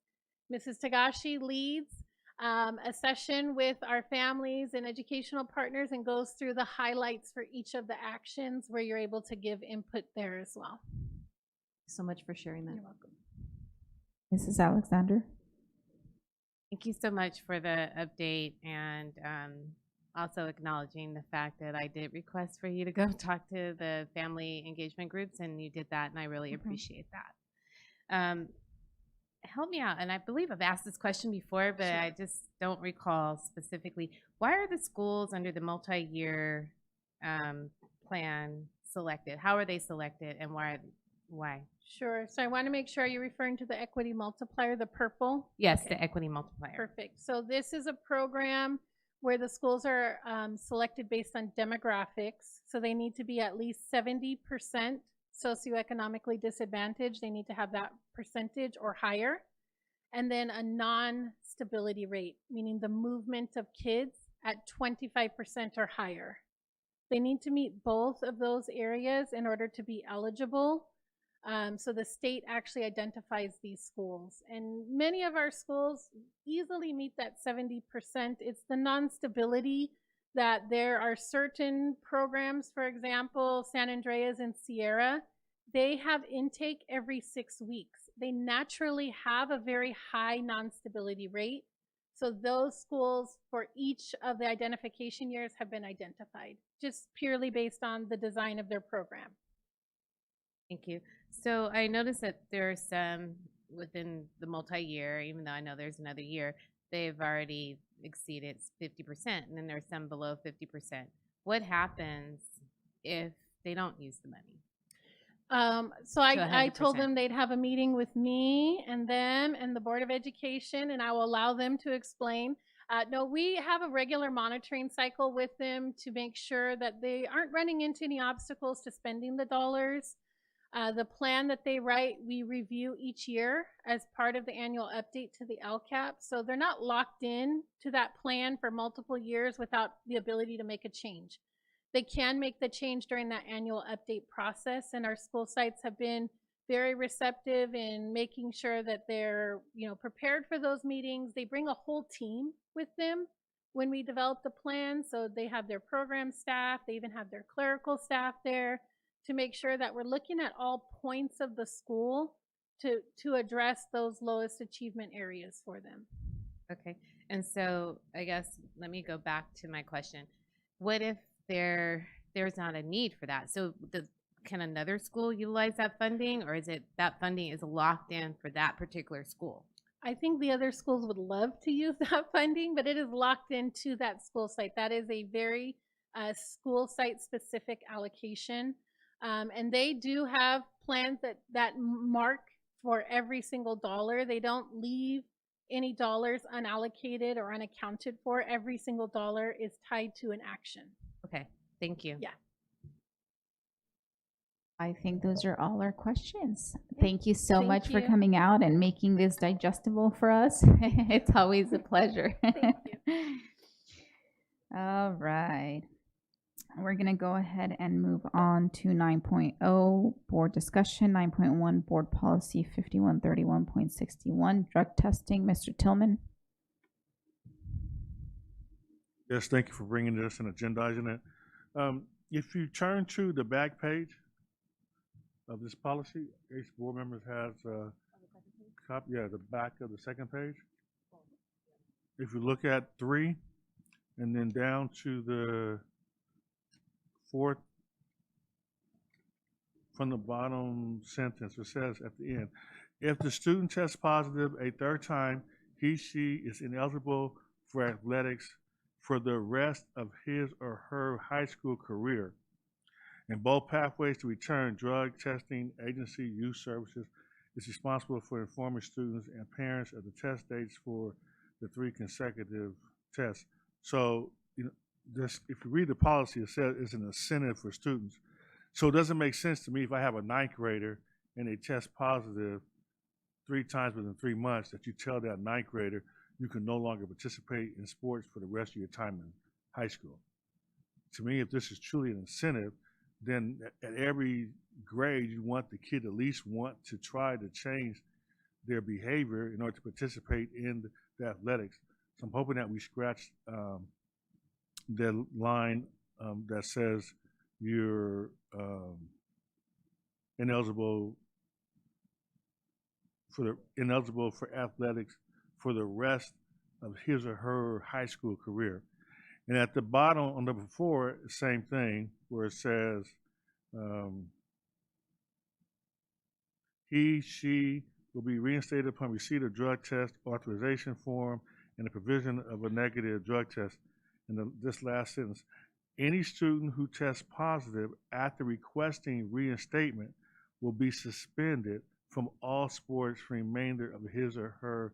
Mrs. Tagashi leads a session with our families and educational partners and goes through the highlights for each of the actions where you're able to give input there as well. Thanks so much for sharing that. You're welcome. Mrs. Alexander? Thank you so much for the update and also acknowledging the fact that I did request for you to go talk to the family engagement groups, and you did that, and I really appreciate that. Help me out, and I believe I've asked this question before, but I just don't recall specifically. Why are the schools under the multi-year plan selected? How are they selected, and why? Sure. So I want to make sure you're referring to the equity multiplier, the purple? Yes, the equity multiplier. Perfect. So this is a program where the schools are selected based on demographics. So they need to be at least 70% socioeconomically disadvantaged. They need to have that percentage or higher. And then a non-stability rate, meaning the movement of kids at 25% or higher. They need to meet both of those areas in order to be eligible. So the state actually identifies these schools, and many of our schools easily meet that 70%. It's the non-stability that there are certain programs, for example, San Andreas and Sierra, they have intake every 6 weeks. They naturally have a very high non-stability rate. So those schools for each of the identification years have been identified, just purely based on the design of their program. Thank you. So I noticed that there's some within the multi-year, even though I know there's another year, they've already exceeded 50%, and then there's some below 50%. What happens if they don't use the money? So I told them they'd have a meeting with me and them and the Board of Education, and I will allow them to explain. No, we have a regular monitoring cycle with them to make sure that they aren't running into any obstacles to spending the dollars. The plan that they write, we review each year as part of the annual update to the LCAP. So they're not locked in to that plan for multiple years without the ability to make a change. They can make the change during that annual update process, and our school sites have been very receptive in making sure that they're, prepared for those meetings. They bring a whole team with them when we develop the plan. So they have their program staff, they even have their clerical staff there to make sure that we're looking at all points of the school to address those lowest achievement areas for them. Okay. And so I guess let me go back to my question. What if there's not a need for that? So can another school utilize that funding, or is it that funding is locked in for that particular school? I think the other schools would love to use that funding, but it is locked into that school site. That is a very school site specific allocation. And they do have plans that mark for every single dollar. They don't leave any dollars unallocated or unaccounted for. Every single dollar is tied to an action. Okay, thank you. Yeah. I think those are all our questions. Thank you so Thank much for you. coming out and making this digestible for us. It's always a pleasure. Thank you. All right. We're going to go ahead and move on to 9.0, board discussion, 9.1, board policy 5131.61, drug testing. Mr. Tillman. Yes, thank you for bringing this and agendizing it. If you turn to the back page of this policy, each board member has a copy, the back of the second page. If you look at 3 and then down to the 4th from the bottom sentence, it says at the end, if the student tests positive a 3rd time, she is ineligible for athletics for the rest of his or her high school career. In both pathways to return, drug testing agency youth services is responsible for informing students and parents of the test dates for the 3 consecutive tests. So, this, if you read the policy, it says it's an incentive for students. So it doesn't make sense to me if I have a 9th grader and they test positive 3 times within 3 months that you tell that 9th grader you can no longer participate in sports for the rest of your time in high school. To me, if this is truly an incentive, then at every grade you want the kid at least want to try to change their behavior in order to participate in the athletics. So I'm hoping that we scratch the line that says you're ineligible for athletics for the rest of his or her high school career. And at the bottom on number 4, same thing, where it says she will be reinstated upon receipt of drug test authorization form and the provision of a negative drug test. And this last sentence, any student who tests positive after requesting reinstatement will be suspended from all sports for the remainder of his or her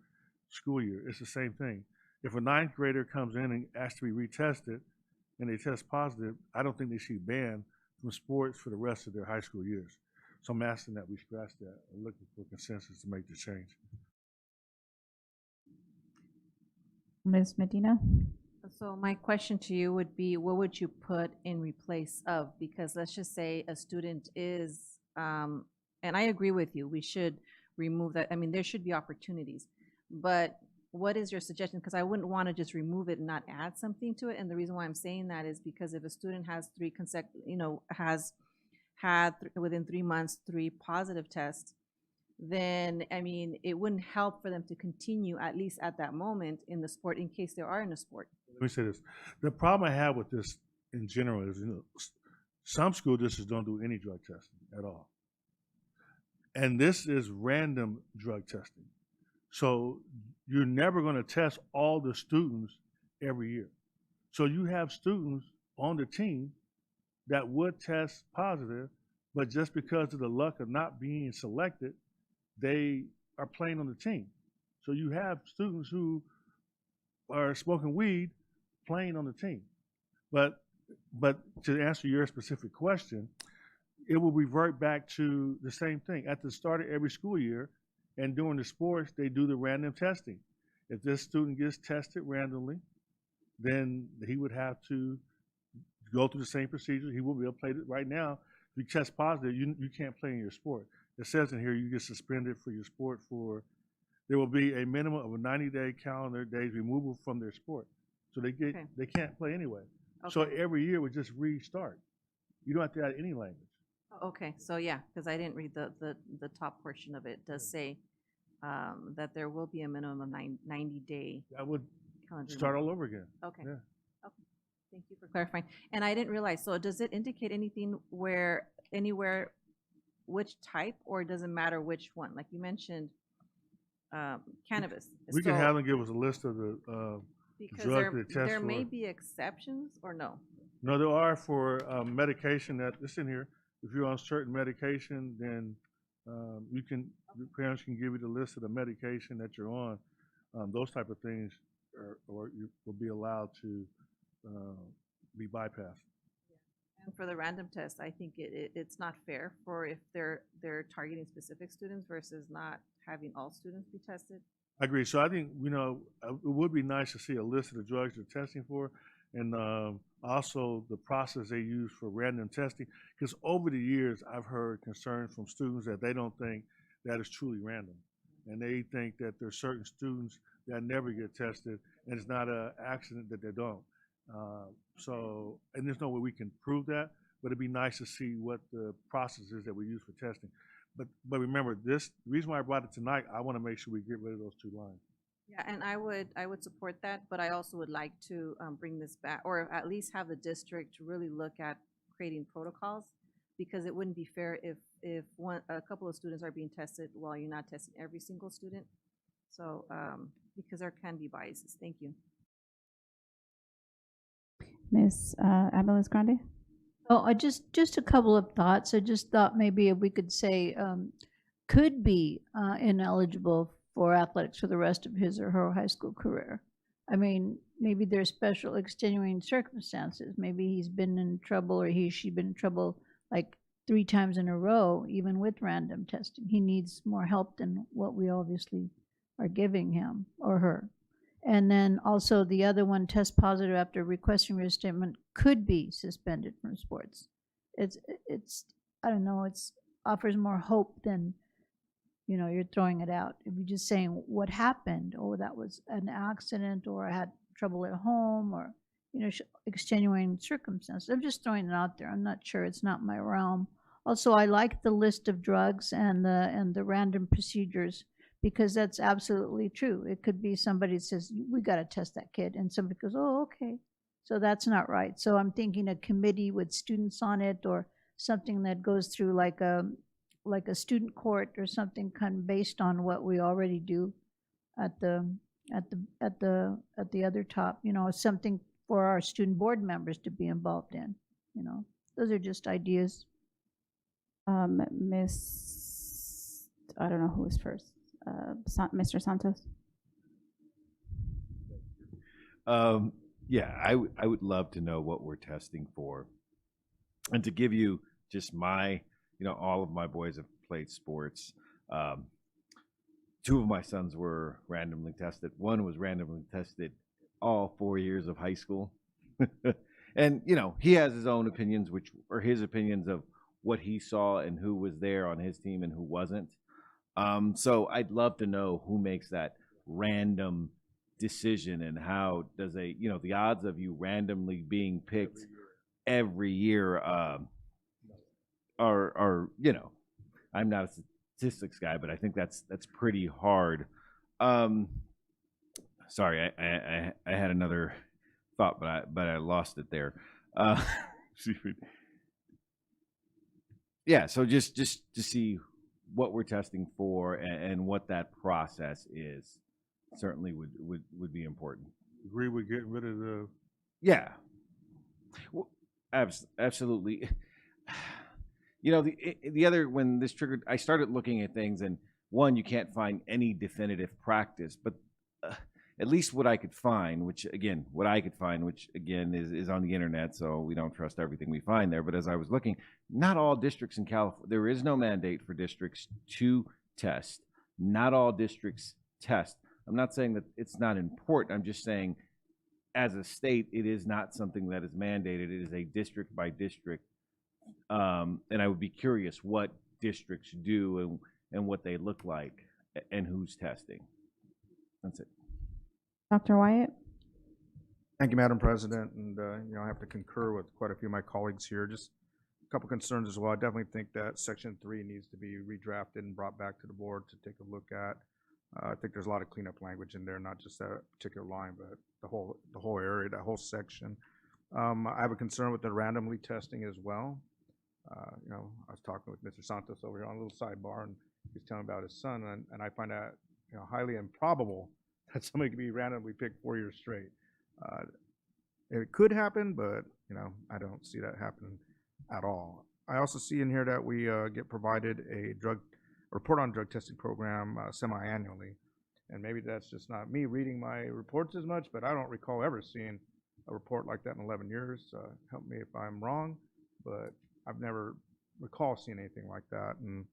school year. It's the same thing. If a 9th grader comes in and asks to be retested and they test positive, I don't think they should be banned from sports for the rest of their high school years. So I'm asking that we scratch that and looking for consensus to make the change. Ms. Medina? So my question to you would be, what would you put in replace of? Because let's just say a student is, and I agree with you, we should remove that. I mean, there should be opportunities, but what is your suggestion? Because I wouldn't want to just remove it and not add something to it. And the reason why I'm saying that is because if a student has 3 consecutive, has had within 3 months 3 positive tests, then I mean, it wouldn't help for them to continue at least at that moment in the sport in case they are in a sport. Let me say this. The problem I have with this in general is, some school districts don't do any drug testing at all. And this is random drug testing. So you're never going to test all the students every year. So you have students on the team that would test positive, but just because of the luck of not being selected, they are playing on the team. So you have students who are smoking weed playing on the team. But to answer your specific question, it will revert back to the same thing. At the start of every school year and during the sports, they do the random testing. If this student gets tested randomly, then he would have to go through the same procedure. He will be able to play it. Right now, if you test positive, you can't play in your sport. It says in here you get suspended for your sport for, there will be a minimum of a 90-day calendar days removal from their sport. So they can't play anyway. So every year we just restart. You don't have to add any language. Okay, so yeah, because I didn't read the top portion of it. It does say that there will be a minimum of 90-day. That would calendar start removal. all over again. Okay. Yeah. Okay. Thank you for clarifying. And I didn't realize, so does it indicate anything anywhere, which type, or does it matter which one? Like you mentioned, cannabis. We can have them give us a list of the because drugs they test there for. may be exceptions, or no? No, there are for medication that, it's in here. If you're on certain medication, then the parents can give you the list of the medication that you're on. Those type of things you will be allowed to be bypassed. And for the random test, I think it's not fair for if they're targeting specific students versus not having all students be tested. I agree. So I think, it would be nice to see a list of the drugs they're testing for, and also the process they use for random testing. Because over the years, I've heard concerns from students that they don't think that is truly random. And they think that there's certain students that never get tested, and it's not an accident that they don't. And there's no way we can prove that, but it'd be nice to see what the process is that we use for testing. But remember, the reason why I brought it tonight, I want to make sure we get rid of those two lines. Yeah, and I would support that, but I also would like to bring this back, or at least have the district really look at creating protocols, because it wouldn't be fair if a couple of students are being tested while you're not testing every single student. So because there can be biases. Thank you. Ms. Abeles Grande? Oh, just a couple of thoughts. I just thought maybe if we could say could be ineligible for athletics for the rest of his or her high school career. I mean, maybe there's special extenuating circumstances. Maybe he's been in trouble, or she's been in trouble like 3 times in a row, even with random testing. He needs more help than what we obviously are giving him or her. And then also the other one, test positive after requesting reinstatement, could be suspended from sports. It's I don't know, it's offers more hope than, you're throwing it out. If you're just saying what happened, oh, that was an accident, or I had trouble at home, or, extenuating circumstances. I'm just throwing it out there. I'm not sure. It's not my realm. Also, I like the list of drugs and the random procedures, because that's absolutely true. It could be somebody says, we got to test that kid, and somebody goes, oh, okay. So that's not right. So I'm thinking a committee with students on it, or something that goes through like a student court or something, kind of based on what we already do at the other top, something for our student board members to be involved in. Those are just ideas. Miss, I don't know who was first. Mr. Santos? Yeah, I would love to know what we're testing for. And to give you just my, all of my boys have played sports. 2 of my sons were randomly tested. 1 was randomly tested all 4 years of high school. And, he has his own opinions, which are his opinions of what he saw and who was there on his team and who wasn't. So I'd love to know who makes that random decision, and how does the odds of you randomly being picked every year are I'm not a statistics guy, but I think that's pretty hard. Sorry, I had another thought, but I lost it there. Yeah, so just to see what we're testing for and what that process is certainly would be important. Agree with getting rid of the... Yeah. Well, absolutely. The other, when this triggered, I started looking at things, and one, you can't find any definitive practice, but at least what I could find, which again is on the internet, so we don't trust everything we find there. But as I was looking, not all districts in California, there is no mandate for districts to test. Not all districts test. I'm not saying that it's not important. I'm just saying, as a state, it is not something that is mandated. It is a district by district. And I would be curious what districts do and what they look like and who's testing. That's it. Dr. Wyatt? Thank you, Madam President. And, I have to concur with quite a few of my colleagues here. Just a couple concerns as well. I definitely think that Section 3 needs to be redrafted and brought back to the board to take a look at. I think there's a lot of cleanup language in there, not just that particular line, but the whole area, that whole section. I have a concern with the randomly testing as well. I was talking with Mr. Santos over here on a little sidebar, and he was telling about his son, and I find that highly improbable that somebody could be randomly picked 4 years straight. It could happen, but I don't see that happening at all. I also see in here that we get provided a report on drug testing program semi-annually, and maybe that's just not me reading my reports as much, but I don't recall ever seeing a report like that in 11 years. Help me if I'm wrong, but I've never recall seeing anything like that. And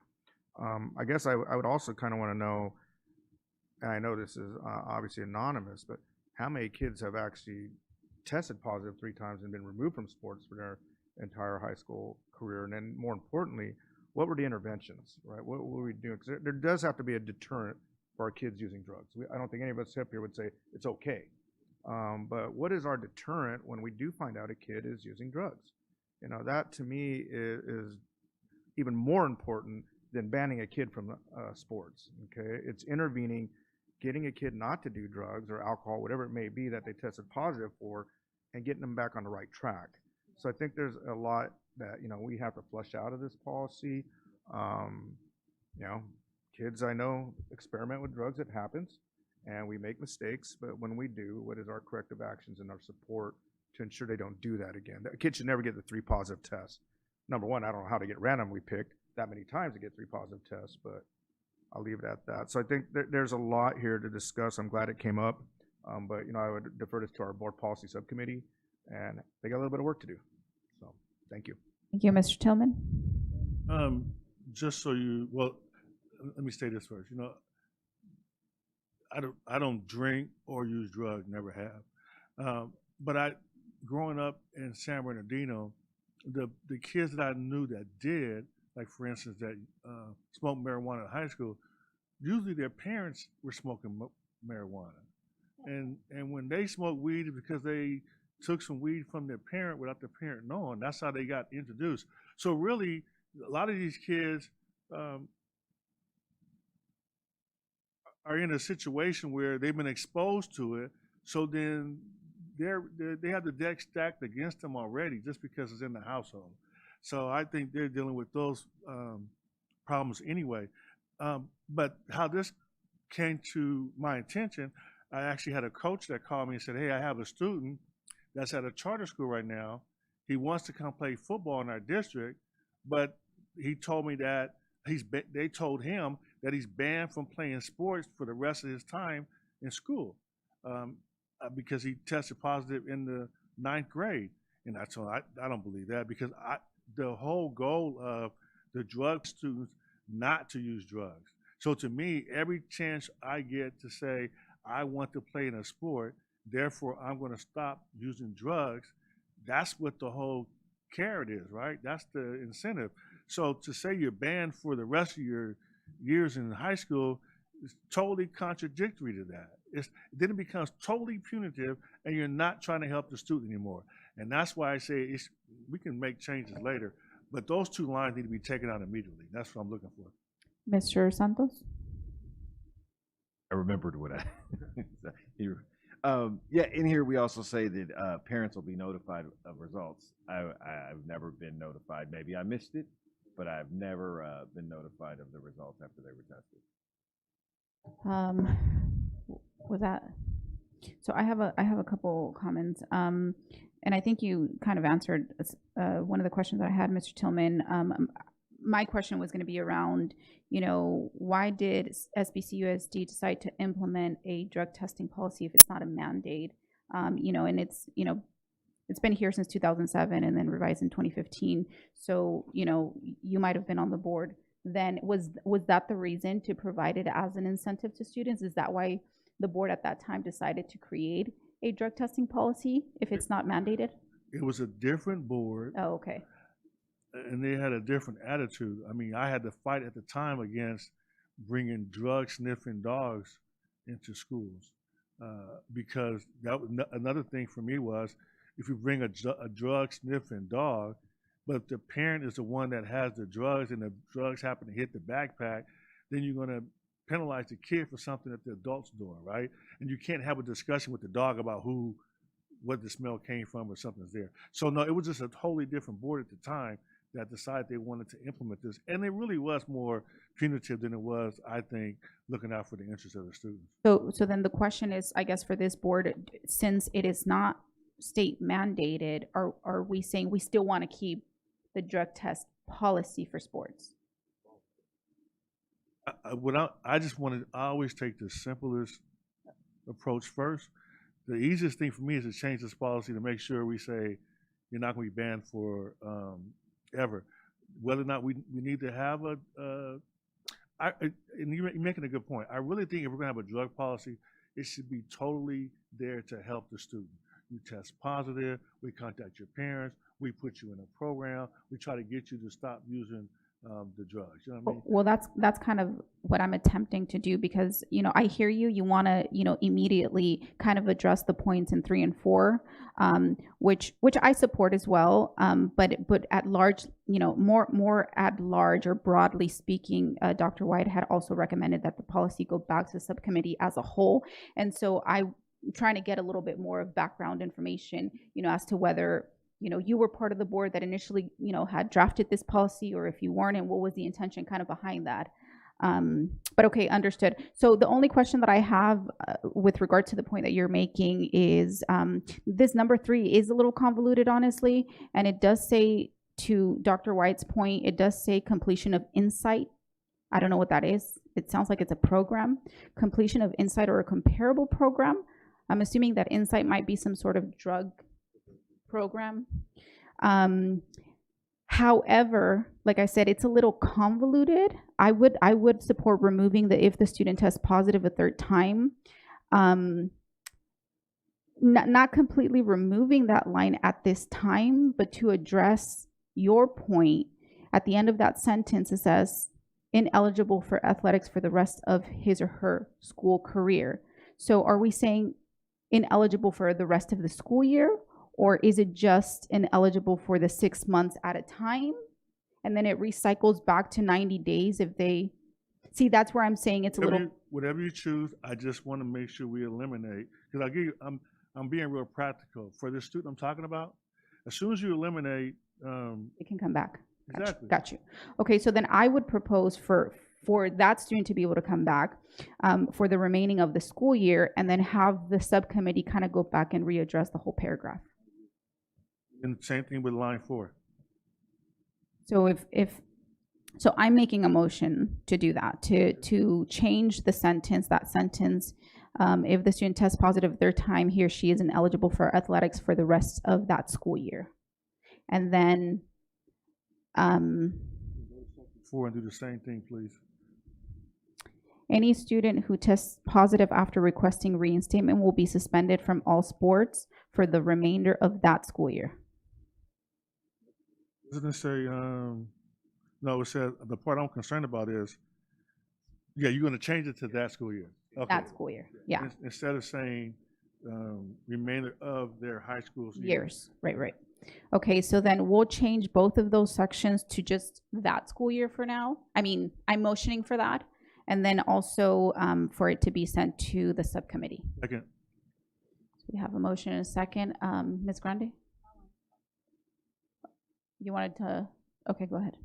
I guess I would also kind of want to know, and I know this is obviously anonymous, but how many kids have actually tested positive 3 times and been removed from sports for their entire high school career? And then more importantly, what were the interventions, right? What were we doing? Because there does have to be a deterrent for our kids using drugs. I don't think any of us up here would say it's okay. But what is our deterrent when we do find out a kid is using drugs? That to me is even more important than banning a kid from sports, okay? It's intervening, getting a kid not to do drugs or alcohol, whatever it may be that they tested positive for, and getting them back on the right track. So I think there's a lot that, we have to flush out of this policy. Kids I know experiment with drugs, it happens, and we make mistakes, but when we do, what is our corrective actions and our support to ensure they don't do that again? A kid should never get the 3 positive tests. Number one, I don't know how to get randomly picked that many times to get 3 positive tests, but I'll leave it at that. So I think there's a lot here to discuss. I'm glad it came up, but I would defer this to our board policy subcommittee, and they got a little bit of work to do. So thank you. Thank you, Mr. Tillman. Just so let me say this first. I don't drink or use drugs, never have. But growing up in San Bernardino, the kids that I knew that did, like for instance, that smoked marijuana in high school, usually their parents were smoking marijuana. And when they smoked weed, it's because they took some weed from their parent without the parent knowing. That's how they got introduced. So really, a lot of these kids are in a situation where they've been exposed to it, so then they have the deck stacked against them already just because it's in the household. So I think they're dealing with those problems anyway. But how this came to my attention, I actually had a coach that called me and said, "Hey, I have a student that's at a charter school right now. He wants to come play football in our district, but he told me that they told him that he's banned from playing sports for the rest of his time in school because he tested positive in the 9th grade." And I told him, I don't believe that, because the whole goal of the drug students not to use drugs. So to me, every chance I get to say I want to play in a sport, therefore I'm going to stop using drugs, that's what the whole carrot is, right? That's the incentive. So to say you're banned for the rest of your years in high school is totally contradictory to that. Then it becomes totally punitive, and you're not trying to help the student anymore. And that's why I say we can make changes later, but those 2 lines need to be taken out immediately. That's what I'm looking for. Mr. Santos? I remembered what in here we also say that parents will be notified of results. I've never been notified. Maybe I missed it, but I've never been notified of the results after they were tested. Was that? So I have a couple comments, and I think you kind of answered one of the questions that I had, Mr. Tillman. my question was going to be around, why did SBCUSD decide to implement a drug testing policy if it's not a mandate? And it's been here since 2007 and then revised in 2015. So, you might have been on the board then. Was that the reason to provide it as an incentive to students? Is that why the board at that time decided to create a drug testing policy if it's not mandated? It was a different board. Oh, okay. And they had a different attitude. I mean, I had to fight at the time against bringing drug sniffing dogs into schools because that was another thing for me was if you bring a drug sniffing dog, but if the parent is the one that has the drugs and the drugs happen to hit the backpack, then you're going to penalize the kid for something that the adult's doing, right? And you can't have a discussion with the dog about what the smell came from or something's there. So no, it was just a totally different board at the time that decided they wanted to implement this. And it really was more punitive than it was, I think, looking out for the interests of the students. So then the question is, I guess, for this board, since it is not state mandated, are we saying we still want to keep the drug test policy for sports? I always take the simplest approach first. The easiest thing for me is to change this policy to make sure we say you're not going to be banned for ever. Whether or not we need to have and you're making a good point. I really think if we're going to have a drug policy, it should be totally there to help the student. You test positive, we contact your parents, we put you in a program, we try to get you to stop using the drugs. You know what I mean? Well, that's kind of what I'm attempting to do because, I hear you. You want to, immediately kind of address the points in 3 and 4, which I support as well. But at large, more at large or broadly speaking, Dr. White had also recommended that the policy go back to the subcommittee as a whole. And so I'm trying to get a little bit more of background information, as to whether you were part of the board that initially, had drafted this policy, or if you weren't, and what was the intention kind of behind that. But okay, understood. So the only question that I have with regard to the point that you're making is this number 3 is a little convoluted, honestly, and it does say, to Dr. White's point, it does say completion of insight. I don't know what that is. It sounds like it's a program. Completion of insight or a comparable program. I'm assuming that insight might be some sort of drug program. However, like I said, it's a little convoluted. I would support removing the if the student tests positive a third time. Not completely removing that line at this time, but to address your point, at the end of that sentence, it says ineligible for athletics for the rest of his or her school career. So are we saying ineligible for the rest of the school year? Or is it just ineligible for the 6 months at a time? And then it recycles back to 90 days if they... See, that's where I'm saying it's a little... Whatever you choose, I just want to make sure we eliminate. Because I'm being real practical. For the student I'm talking about, as soon as you eliminate... it can come back. Exactly. Got you. Okay, so then I would propose for that student to be able to come back for the remaining of the school year, and then have the subcommittee kind of go back and readdress the whole paragraph. And same thing with line 4. So so I'm making a motion to do that, to change that sentence, if the student tests positive their time, he or she is ineligible for athletics for the rest of that school year. And then 4 and do the same thing, please. Any student who tests positive after requesting reinstatement will be suspended from all sports for the remainder of that school year. Doesn't it say, no, it says, the part I'm concerned about is, you're going to change it to that school year. Okay. That school year, yeah. Instead of saying remainder of their high school years. Right. Okay, so then we'll change both of those sections to just that school year for now. I mean, I'm motioning for that. And then also for it to be sent to the subcommittee. Second. So we have a motion and a second. Ms. Grande? You wanted to, okay, go ahead.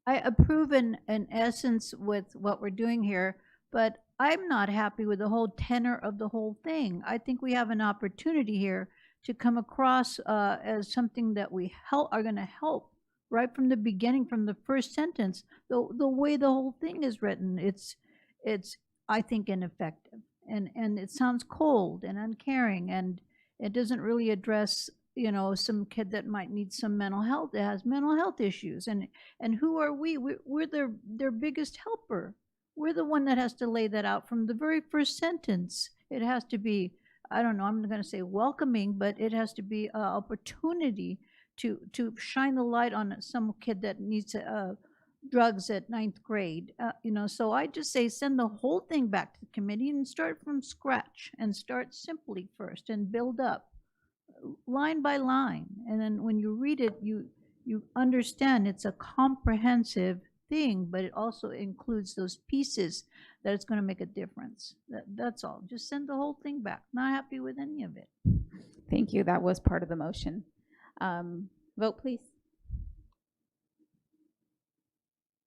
I approve in essence with what we're doing here, but I'm not happy with the whole tenor of the whole thing. I think we have an opportunity here to come across as something that we are going to help right from the beginning, from the first sentence, the way the whole thing is written, it's I think ineffective, and it sounds cold and uncaring, and it doesn't really address, you know, some kid that might need some mental health, that has mental health issues, and who are we? We're their biggest helper. We're the one that has to lay that out from the very first sentence. It has to be, I don't know, I'm going to say welcoming, but it has to be an opportunity to shine the light on some kid that needs drugs at 9th grade. You know, so I just say send the whole thing back to the committee and start from scratch and start simply first and build up line by line. And then when you read it, you understand it's a comprehensive thing, but it also includes those pieces that it's going to make a difference. That's all. Just send the whole thing back. Not happy with any of it. Thank you. That was part of the motion. Vote, please.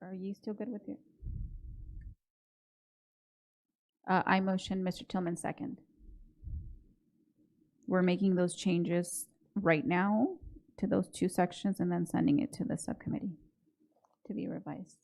Are you still good with it? I motion, Mr. Tillman second. We're making those changes right now to those two sections and then sending it to the subcommittee to be revised.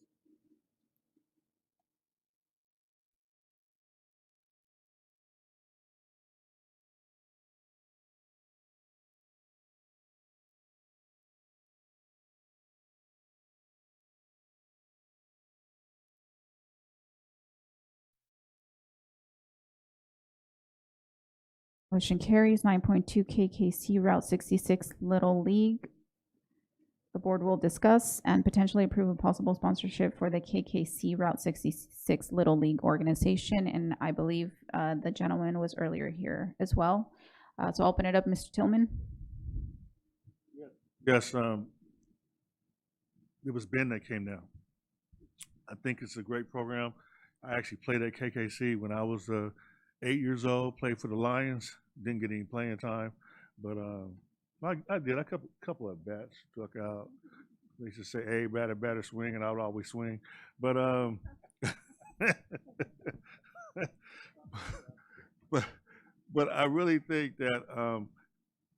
Motion carries. 9.2 KKC Route 66 Little League. The board will discuss and potentially approve a possible sponsorship for the KKC Route 66 Little League organization. And I believe the gentleman was earlier here as well. So I'll open it up, Mr. Tillman. Yes, it was Ben that came down. I think it's a great program. I actually played at KKC when I was 8 years old, played for the Lions, didn't get any playing time, but I did a couple of bats, struck out. They used to say, hey, batter swing, and I would always swing. But but I really think that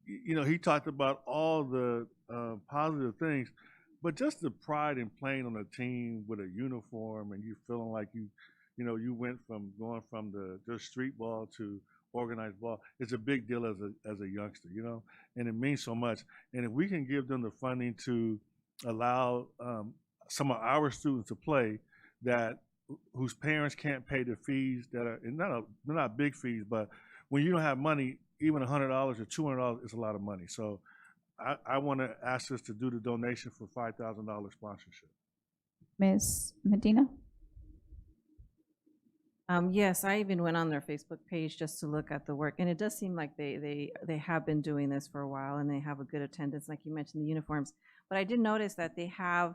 you know, he talked about all the positive things, but just the pride in playing on a team with a uniform and you feeling like you know, you went from going from the just street ball to organized ball. It's a big deal as a youngster, you know, and it means so much. And if we can give them the funding to allow some of our students to play that whose parents can't pay the fees that are they're not big fees, but when you don't have money, even $100 or $200 is a lot of money. So I want to ask us to do the donation for $5,000 sponsorship. Ms. Medina? Yes, I even went on their Facebook page just to look at the work, and it does seem like they have been doing this for a while, and they have a good attendance, like you mentioned, the uniforms. But I did notice that they have,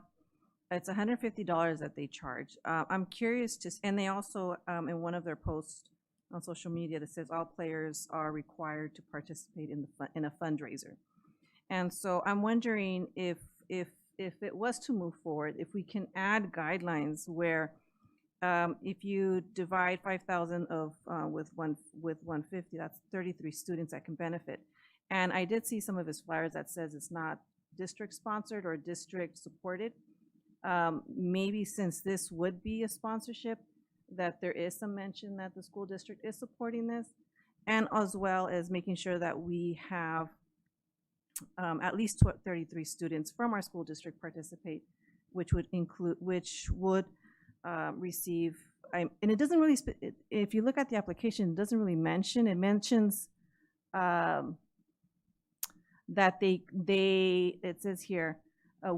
it's $150 that they charge. I'm curious to, and they also, in one of their posts on social media that says all players are required to participate in a fundraiser. And so I'm wondering if it was to move forward, if we can add guidelines where if you divide 5,000 with 150, that's 33 students that can benefit. And I did see some of his flyers that says it's not district sponsored or district supported. Maybe since this would be a sponsorship, that there is some mention that the school district is supporting this, and as well as making sure that we have at least 33 students from our school district participate, which would receive, and it doesn't really, if you look at the application, it doesn't really mention, it mentions that it says here,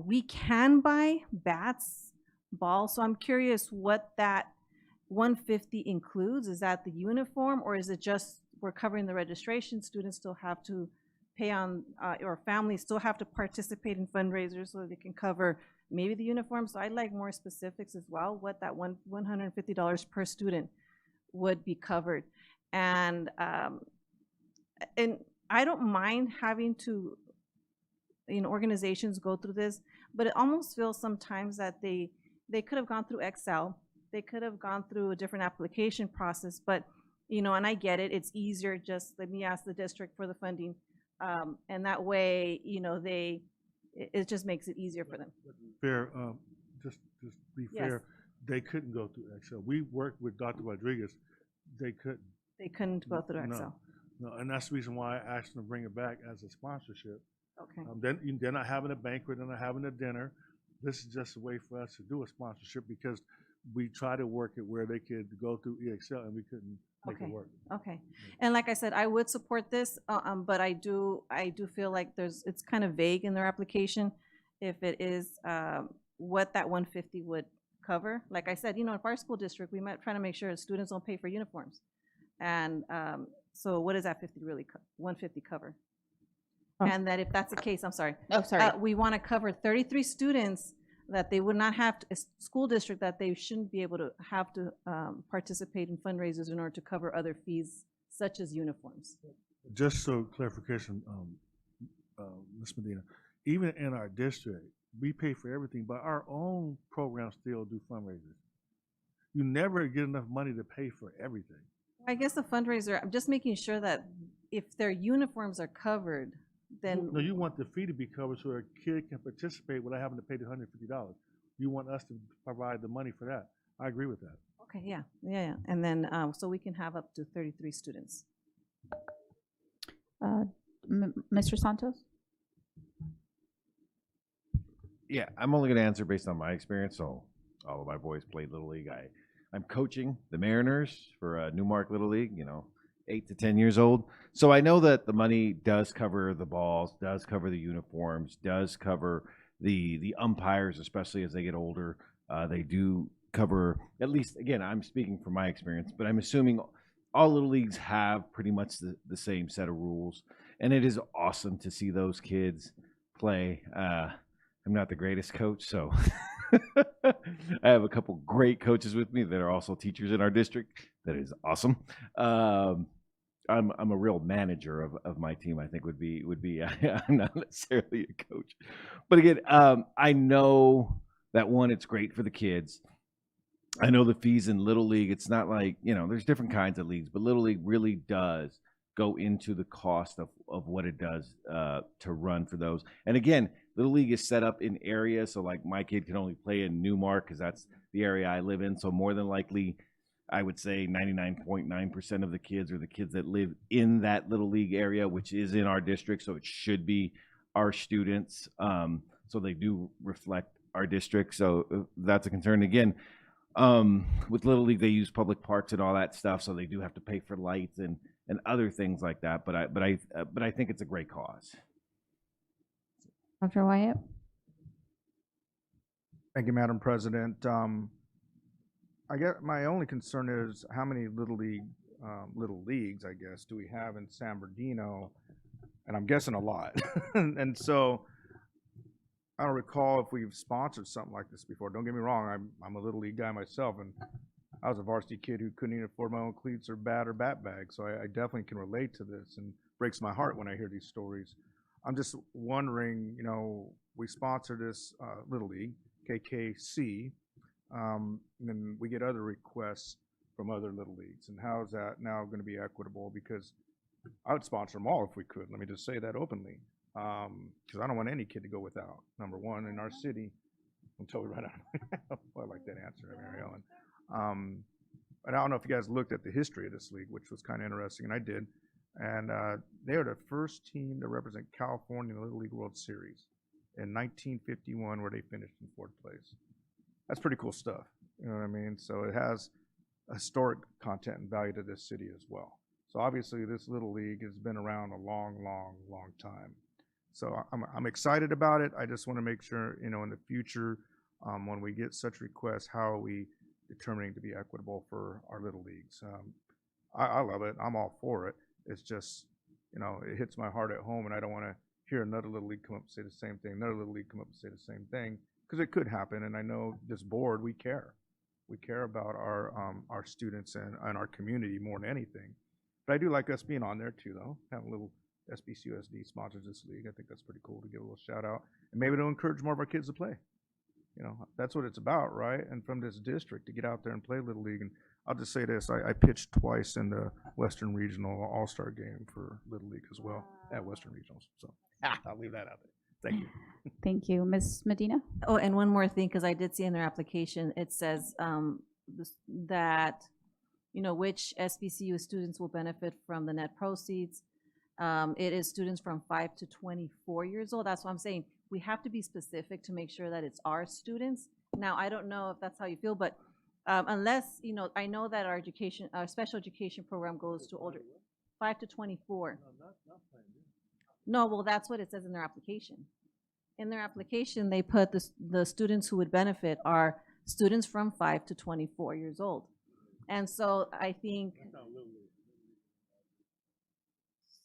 we can buy bats, balls. So I'm curious what that 150 includes. Is that the uniform, or is it just we're covering the registration? Students still have to pay on, or families still have to participate in fundraisers so they can cover maybe the uniform. So I'd like more specifics as well, what that $150 per student would be covered. And I don't mind having to, organizations go through this, but it almost feels sometimes that they could have gone through Excel, they could have gone through a different application process, but, and I get it, it's easier, just let me ask the district for the funding. And that way, it just makes it easier for them. Fair, just be Yes. fair, they couldn't go through Excel. We worked with Dr. Rodriguez, they couldn't. They couldn't go through Excel. No, and that's the reason why I asked them to bring it back as a sponsorship. Okay. They're not having a banquet, they're not having a dinner. This is just a way for us to do a sponsorship because we try to work it where they could go through EXL and we couldn't make Okay. it work. Okay. And like I said, I would support this, but I do feel like it's kind of vague in their application if it is what that 150 would cover. Like I said, in our school district, we might try to make sure students don't pay for uniforms. And so what does that 150 cover? Oh. And that if that's the case, I'm sorry. Oh, sorry. We want to cover 33 students that they would not have to, a school district that they shouldn't be able to have to participate in fundraisers in order to cover other fees such as uniforms. Just so clarification, Ms. Medina, even in our district, we pay for everything, but our own programs still do fundraisers. You never get enough money to pay for everything. I guess the fundraiser, I'm just making sure that if their uniforms are covered, then. No, you want the fee to be covered so a kid can participate without having to pay the $150. You want us to provide the money for that. I agree with that. Okay, yeah. And then, so we can have up to 33 students. Mr. Santos? Yeah, I'm only going to answer based on my experience. So all of my boys played Little League. I'm coaching the Mariners for Newmark Little League, 8 to 10 years old. So I know that the money does cover the balls, does cover the uniforms, does cover the umpires, especially as they get older. They do cover, at least, again, I'm speaking from my experience, but I'm assuming all Little Leagues have pretty much the same set of rules. And it is awesome to see those kids play. I'm not the greatest coach, so I have a couple great coaches with me that are also teachers in our district. That is awesome. I'm a real manager of my team. I think would be I'm not necessarily a coach, but again, I know that it's great for the kids. I know the fees in Little League. It's not like there's different kinds of leagues, but Little League really does go into the cost of what it does to run for those. And again, Little League is set up in areas, so like my kid can only play in Newmark because that's the area I live in. So more than likely, I would say 99.9% of the kids are the kids that live in that Little League area, which is in our district. So it should be our students. So they do reflect our district. So that's a concern. Again, with Little League, they use public parks and all that stuff. So they do have to pay for lights and other things like that. But I think it's a great cause. Dr. Wyatt? Thank you, Madam President. I guess my only concern is how many little leagues, I guess, do we have in San Bernardino? And I'm guessing a lot. and so I don't recall if we've sponsored something like this before. Don't get me wrong, I'm a Little League guy myself, and I was a varsity kid who couldn't even afford my own cleats or bat bag. So I definitely can relate to this, and breaks my heart when I hear these stories. I'm just wondering, we sponsor this Little League, KKC, and then we get other requests from other Little Leagues. And how is that now going to be equitable? Because I would sponsor them all if we could. Let me just say that openly. Because I don't want any kid to go without, number one, in our city, until we run out. I like that answer, Mary Ellen. But I don't know if you guys looked at the history of this league, which was kind of interesting, and I did. And they are the first team to represent California in the Little League World Series in 1951, where they finished in 4th place. That's pretty cool stuff. You know what I mean? So it has historic content and value to this city as well. So obviously, this Little League has been around a long, long, long time. So I'm excited about it. I just want to make sure, in the future, when we get such requests, how are we determining to be equitable for our Little Leagues? I love it. I'm all for it. It's just, it hits my heart at home, and I don't want to hear another Little League come up and say the same thing, another Little League come up and say the same thing, because it could happen. And I know this board, we care. We care about our students and our community more than anything. But I do like us being on there too, though. Have a little SBCUSD sponsors this league. I think that's pretty cool to give a little shout out, and maybe to encourage more of our kids to play. That's what it's about, right? And from this district to get out there and play Little League. And I'll just say this, I pitched twice in the Western Regional All-Star game for Little League as well, at Western Regionals. So I'll leave that out there. Thank you. Thank you. Ms. Medina? Oh, and one more thing, because I did see in their application, it says that, you know, which SBCU students will benefit from the net proceeds. It is students from 5 to 24 years old. That's what I'm saying. We have to be specific to make sure that it's our students. Now, I don't know if that's how you feel, but unless, you know, I know that our special education program goes to older, 5 to 24. No, well, that's what it says in their application. In their application, they put the students who would benefit are students from 5 to 24 years old. And so I think,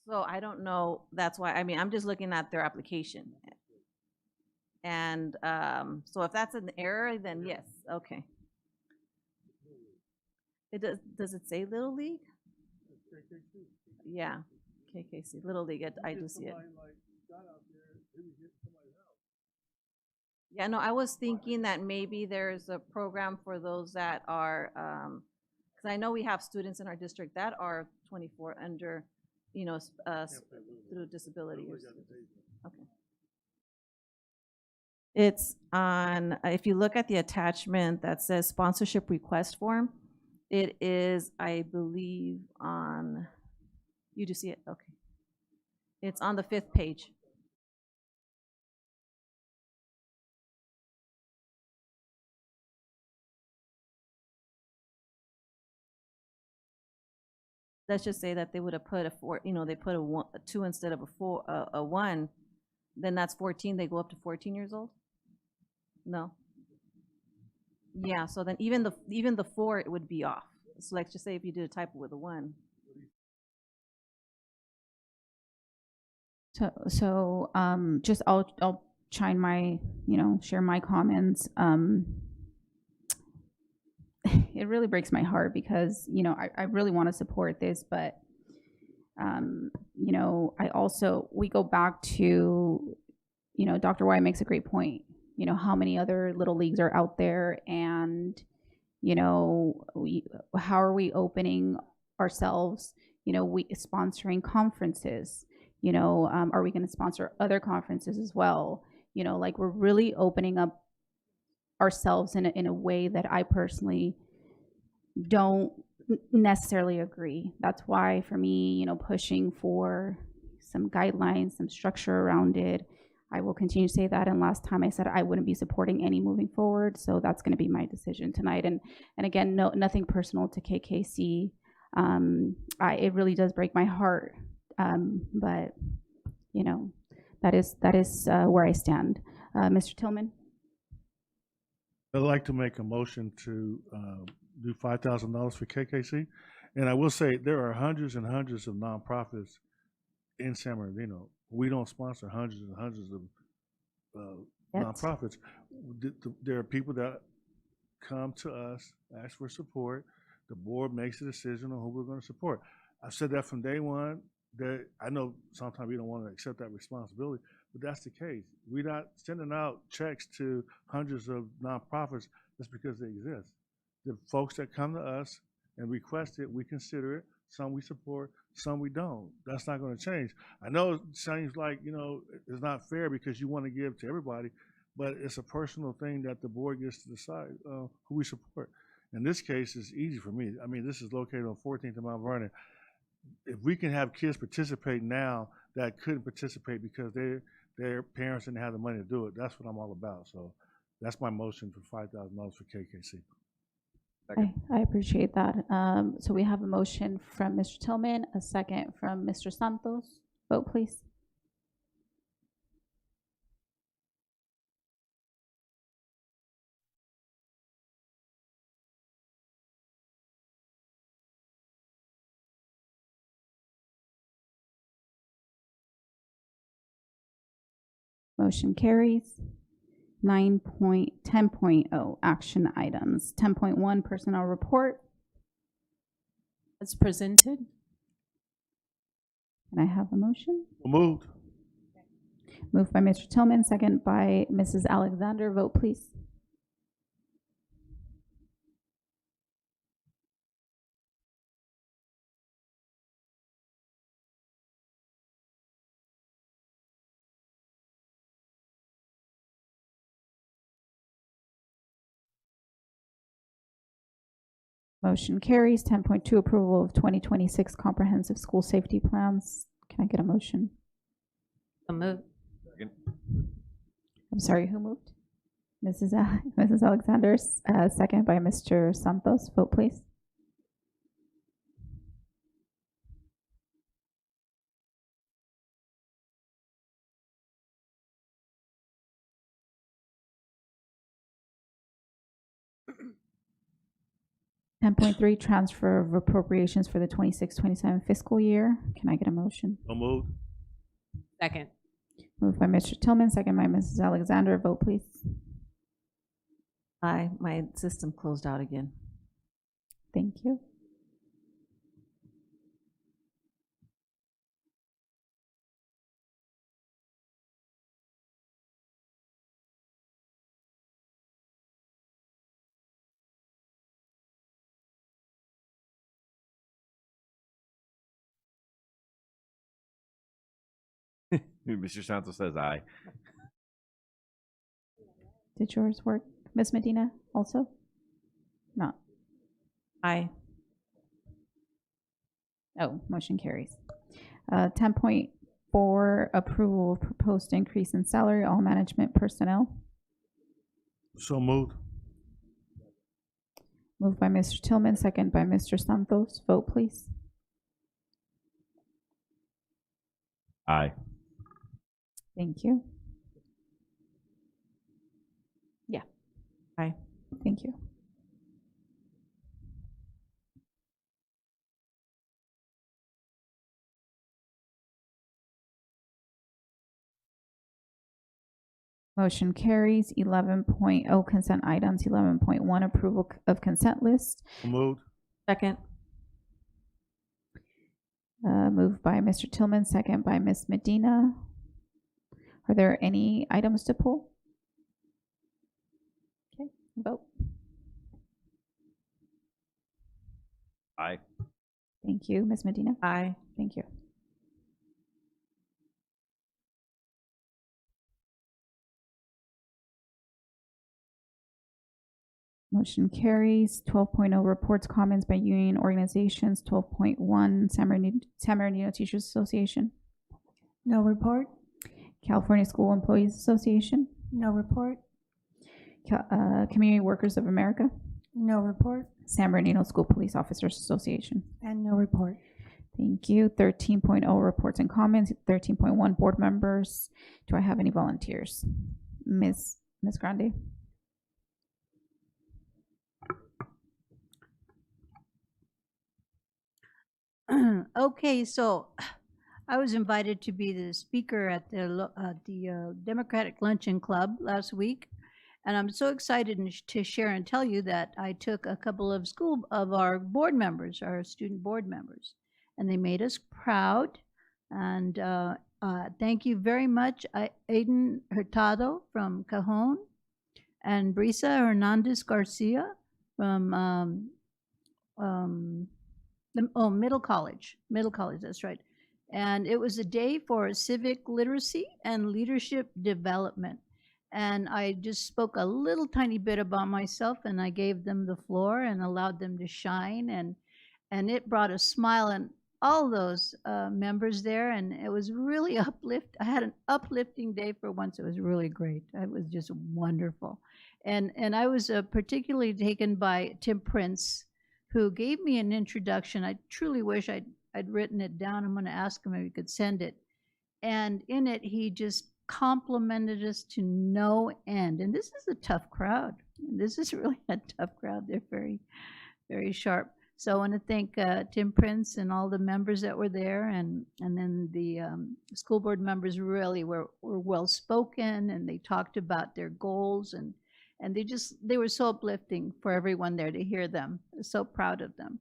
so I don't know, that's why, I mean, I'm just looking at their application. And so if that's an error, then yes, okay. Does it say Little League? Yeah, KKC, Little League, I do see it. Yeah, no, I was thinking that maybe there's a program for those that are, because I know we have students in our district that are 24 under, you know, through disability. Okay. It's on, if you look at the attachment that says sponsorship request form, it is, I believe, on, you do see it? Okay. It's on the 5th page. Let's just say that they would have put a 4, you know, they put a 2 instead of a 1, then that's 14, they go up to 14 years old? No. Yeah, so then even the 4, it would be off. So let's just say if you did a typo with a 1. So just I'll chime my, you know, share my comments. It really breaks my heart because, you know, I really want to support this, but, you know, we go back to, you know, Dr. White makes a great point, you know, how many other little leagues are out there and, you know, how are we opening ourselves, you know, sponsoring conferences, you know, are we going to sponsor other conferences as well? You know, like we're really opening up ourselves in a way that I personally don't necessarily agree. That's why for me, you know, pushing for some guidelines, some structure around it. I will continue to say that. And last time I said I wouldn't be supporting any moving forward. So that's going to be my decision tonight. And again, nothing personal to KKC. It really does break my heart. But you know, that is where I stand. Mr. Tillman. I'd like to make a motion to do $5,000 for KKC. And I will say there are hundreds and hundreds of nonprofits in San Bernardino. We don't sponsor hundreds and hundreds of nonprofits. There are people that come to us, ask for support. The board makes a decision on who we're going to support. I've said that from day one. That I know sometimes we don't want to accept that responsibility, but that's the case. We're not sending out checks to hundreds of nonprofits just because they exist. The folks that come to us and request it, we consider it. Some we support, some we don't. That's not going to change. I know it seems like, you know, it's not fair because you want to give to everybody, but it's a personal thing that the board gets to decide who we support. In this case, it's easy for me. I mean, this is located on 14th and Mount Vernon. If we can have kids participate now that couldn't participate because their parents didn't have the money to do it, that's what I'm all about. So that's my motion for $5,000 for KKC. I appreciate that. So we have a motion from Mr. Tillman, a second from Mr. Santos. Vote, please. Motion carries. 9.10.0 action items. 10.1 personnel report. As presented. Can I have a motion? Moved. Moved by Mr. Tillman, second by Mrs. Alexander. Vote, please. Motion carries. 10.2, approval of 2026 comprehensive school safety plans. Can I get a motion? Move. Second. I'm sorry, who moved? Mrs. Alexander, second by Mr. Santos. Vote, please. Ten point three, transfer of appropriations for the 26-27 fiscal year. Can I get a motion? So moved. Second. Moved by Mr. Tillman, second by Mrs. Alexander. Vote, please. Aye, my system closed out again. Thank you. Mr. Santos says aye. Did yours work? Ms. Medina also? Not. Aye. Oh, motion carries. 10.4, approval of proposed increase in salary, all management personnel. So moved. Moved by Mr. Tillman, second by Mr. Santos. Vote, please. Aye. Thank you. Yeah. Aye. Thank you. Motion carries. 11.0, consent items. 11.1, approval of consent list. So moved. Second. Moved by Mr. Tillman, second by Ms. Medina. Are there any items to pull? Okay, vote. Aye. Thank you. Ms. Medina? Aye. Thank you. Motion carries. 12.0, reports, comments by union organizations. 12.1, San Bernardino Teachers Association. No report. California School Employees Association. No report. Community Workers of America. No report. San Bernardino School Police Officers Association. And no report. Thank you. 13.0, reports and comments. 13.1, board members. Do I have any volunteers? Ms. Grande? Okay, so I was invited to be the speaker at the Democratic Luncheon Club last week, and I'm so excited to share and tell you that I took a couple of our board members, our student board members, and they made us proud. And thank you very much, Aiden Hurtado from Cajon, and Brisa Hernandez Garcia from Middle College, that's right. And it was a day for civic literacy and leadership development. And I just spoke a little tiny bit about myself, and I gave them the floor and allowed them to shine. And it brought a smile in all those members there, and it was really I had an uplifting day for once. It was really great. It was just wonderful. And I was particularly taken by Tim Prince, who gave me an introduction. I truly wish I'd written it down. I'm going to ask him if he could send it. And in it, he just complimented us to no end. And this is a tough crowd. This is really a tough crowd. They're very, very sharp. So I want to thank Tim Prince and all the members that were there. And then the school board members really were well spoken, and they talked about their goals, and they were so uplifting for everyone there to hear them. So proud of them.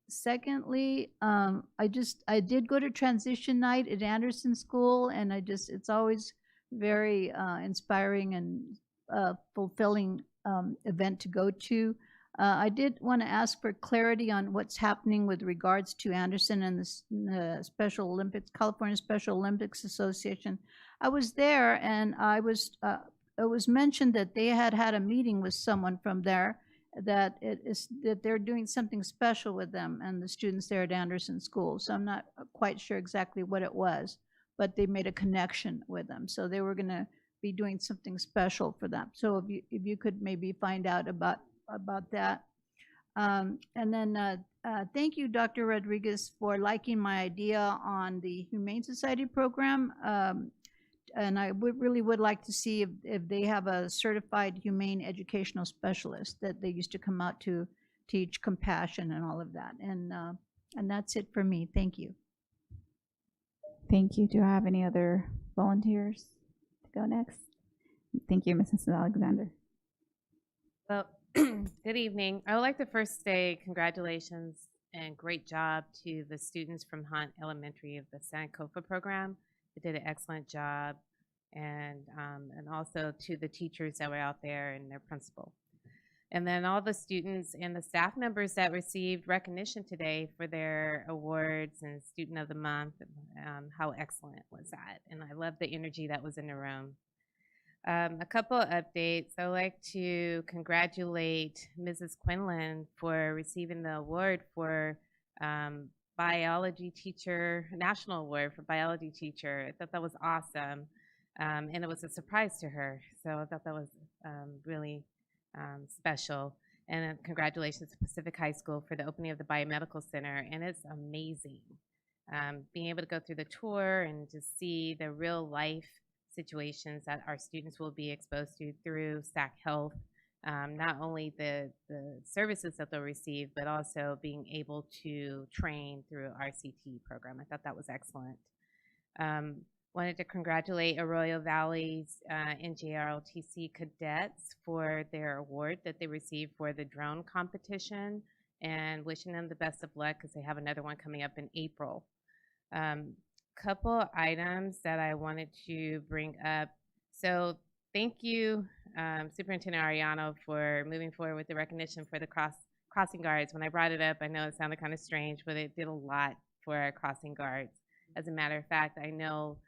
Secondly, I did go to transition night at Anderson School, and it's always very inspiring and fulfilling event to go to. I did want to ask for clarity on what's happening with regards to Anderson and the Special Olympics, California Special Olympics Association. I was there, and it was mentioned that they had a meeting with someone from there, that it is that they're doing something special with them and the students there at Anderson School. So I'm not quite sure exactly what it was, but they made a connection with them. So they were going to be doing something special for them. So if you could maybe find out about that. And then thank you, Dr. Rodriguez, for liking my idea on the Humane Society program. And I really would like to see if they have a certified humane educational specialist that they used to come out to teach compassion and all of that. And that's it for me. Thank you. Thank you. Do I have any other volunteers to go next? Thank you, Mrs. Alexander. Well, good evening. I would like to first say congratulations and great job to the students from Hunt Elementary of the Sankofa program. They did an excellent job, and also to the teachers that were out there and their principal. And then all the students and the staff members that received recognition today for their awards and Student of the Month. How excellent was that? And I love the energy that was in the room. A couple of updates. I'd like to congratulate Mrs. Quinlan for receiving the award for biology teacher, national award for biology teacher. I thought that was awesome. And it was a surprise to her. So I thought that was really special. And congratulations to Pacific High School for the opening of the Biomedical Center. And it's amazing. Being able to go through the tour and just see the real life situations that our students will be exposed to through SAC Health, not only the services that they'll receive, but also being able to train through our RCT program. I thought that was excellent. Wanted to congratulate Arroyo Valley's NJROTC cadets for their award that they received for the drone competition, and wishing them the best of luck because they have another one coming up in April. Couple items that I wanted to bring up. So thank you, Superintendent Ariano, for moving forward with the recognition for the crossing guards. When I brought it up, I know it sounded kind of strange, but it did a lot for our crossing guards. As a matter of fact, I know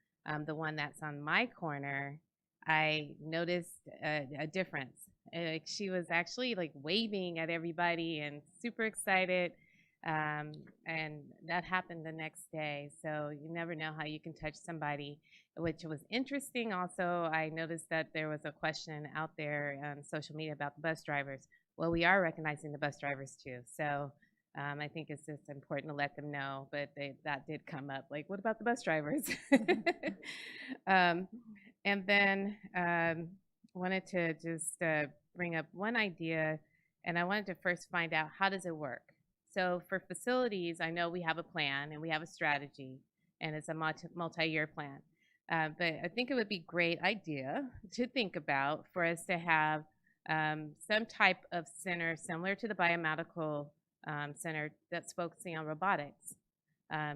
the one that's on my corner, I noticed a difference. Like, she was actually like waving at everybody and super excited. And that happened the next day. So you never know how you can touch somebody, which was interesting. Also, I noticed that there was a question out there on social media about the bus drivers. Well, we are recognizing the bus drivers too. So I think it's just important to let them know, but that did come up. Like, what about the bus drivers? And then wanted to just bring up one idea, and I wanted to first find out, how does it work? So for facilities, I know we have a plan and we have a strategy, and it's a multi-year plan. But I think it would be a great idea to think about for us to have some type of center similar to the biomedical center that's focusing on robotics,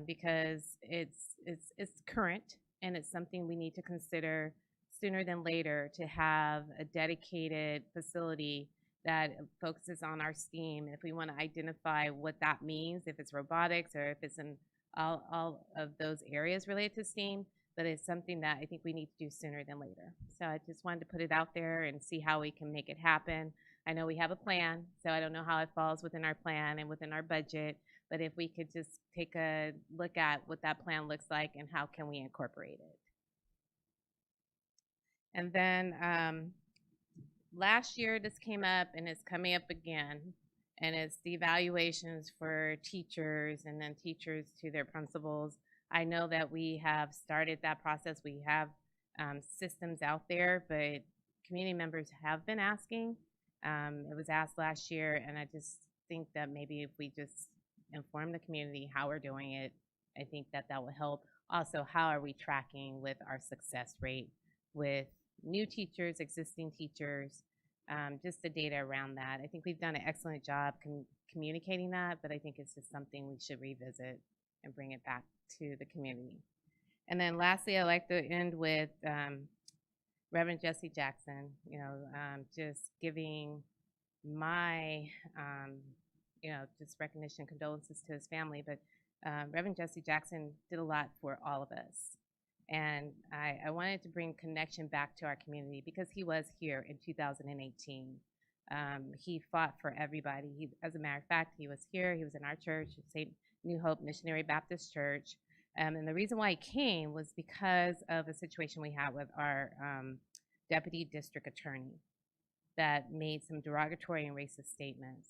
because it's current, and it's something we need to consider sooner than later, to have a dedicated facility that focuses on our STEAM. If we want to identify what that means, if it's robotics or if it's in all of those areas related to STEAM, but it's something that I think we need to do sooner than later. So I just wanted to put it out there and see how we can make it happen. I know we have a plan, so I don't know how it falls within our plan and within our budget, but if we could just take a look at what that plan looks like and how can we incorporate it. And then last year this came up, and it's coming up again, and it's the evaluations for teachers and then teachers to their principals. I know that we have started that process. We have systems out there, but community members have been asking. It was asked last year, and I just think that maybe if we just inform the community how we're doing it, I think that that will help. Also, how are we tracking with our success rate with new teachers, existing teachers, just the data around that. I think we've done an excellent job communicating that, but I think it's just something we should revisit and bring it back to the community. And then lastly, I'd like to end with Reverend Jesse Jackson, just giving my, just recognition, condolences to his family, but Reverend Jesse Jackson did a lot for all of us. And I wanted to bring connection back to our community because he was here in 2018. He fought for everybody. As a matter of fact, he was here. He was in our church, St. New Hope Missionary Baptist Church. And the reason why he came was because of a situation we had with our deputy district attorney that made some derogatory and racist statements.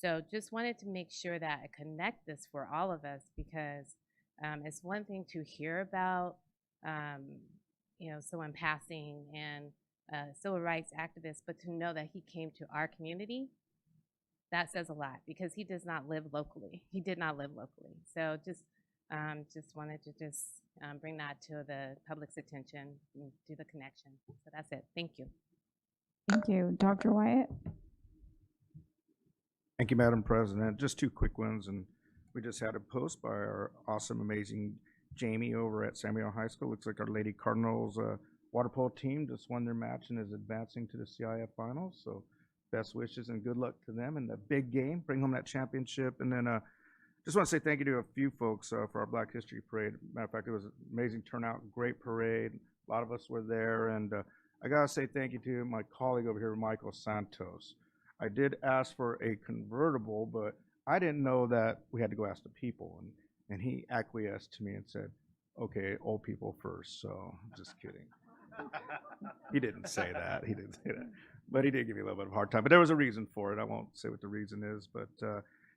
So just wanted to make sure that I connect this for all of us, because it's one thing to hear about, someone passing and civil rights activist, but to know that he came to our community, that says a lot, because he does not live locally. He did not live locally. So just wanted to bring that to the public's attention and do the connection. So that's it. Thank you. Thank you. Dr. Wyatt? Thank you, Madam President. Just two quick ones, and we just had a post by our awesome, amazing Jamie over at Samuel High School. Looks like our Lady Cardinals water polo team just won their match and is advancing to the CIF finals. So best wishes and good luck to them in the big game. Bring home that championship. And then just want to say thank you to a few folks for our Black History Parade. Matter of fact, it was an amazing turnout, great parade. A lot of us were there. And I got to say thank you to my colleague over here, Michael Santos. I did ask for a convertible, but I didn't know that we had to go ask the people. And he acquiesced to me and said, okay, old people first. So just kidding. He didn't say that. He didn't say that. But he did give me a little bit of a hard time. But there was a reason for it. I won't say what the reason is. But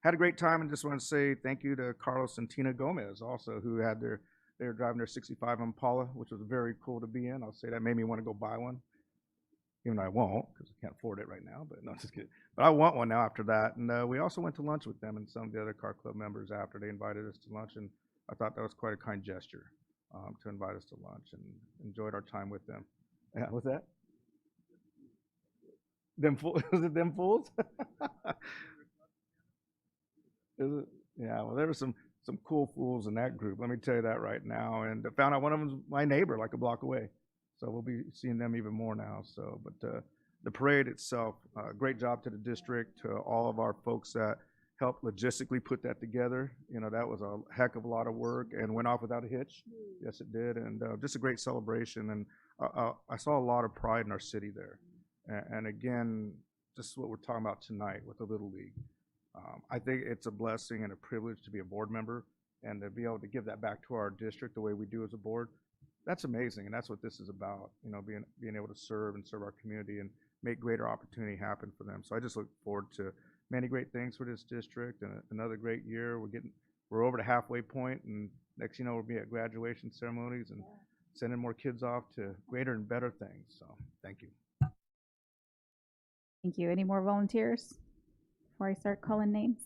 had a great time, and just want to say thank you to Carlos and Tina Gomez also, who had they were driving their 65 Impala, which was very cool to be in. I'll say that made me want to go buy one. Even though I won't, because I can't afford it right now, but no, just kidding. But I want one now after that. And we also went to lunch with them and some of the other car club members after. They invited us to lunch, and I thought that was quite a kind gesture to invite us to lunch, and enjoyed our time with them. Yeah, what's that? Them fools? Was it them fools? Is it? Yeah, well, there were some cool fools in that group. Let me tell you that right now. And I found out one of them was my neighbor, like a block away. So we'll be seeing them even more now. So, but the parade itself, great job to the district, to all of our folks that helped logistically put that together. You know, that was a heck of a lot of work and went off without a hitch. Yes, it did. And just a great celebration. And I saw a lot of pride in our city there. And again, just what we're talking about tonight with the Little League. I think it's a blessing and a privilege to be a board member and to be able to give that back to our district the way we do as a board. That's amazing, and that's what this is about, you know, being able to serve our community and make greater opportunity happen for them. So I just look forward to many great things for this district and another great year. We're over the halfway point, and next you know we'll be at graduation ceremonies and sending more kids off to greater and better things. So thank you. Thank you. Any more volunteers before I start calling names?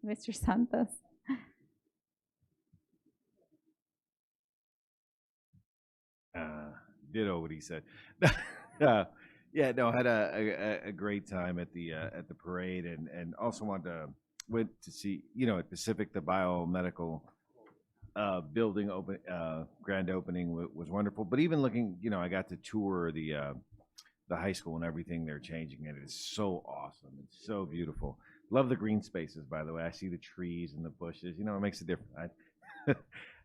Mr. Santos. Ditto what he said. Yeah, no, had a great time at the parade, and also went to see, you know, at Pacific, the biomedical building grand opening was wonderful. But even looking, you know, I got to tour the high school and everything they're changing, and it is so awesome. It's so beautiful. Love the green spaces, by the way. I see the trees and the bushes. You know, it makes a difference.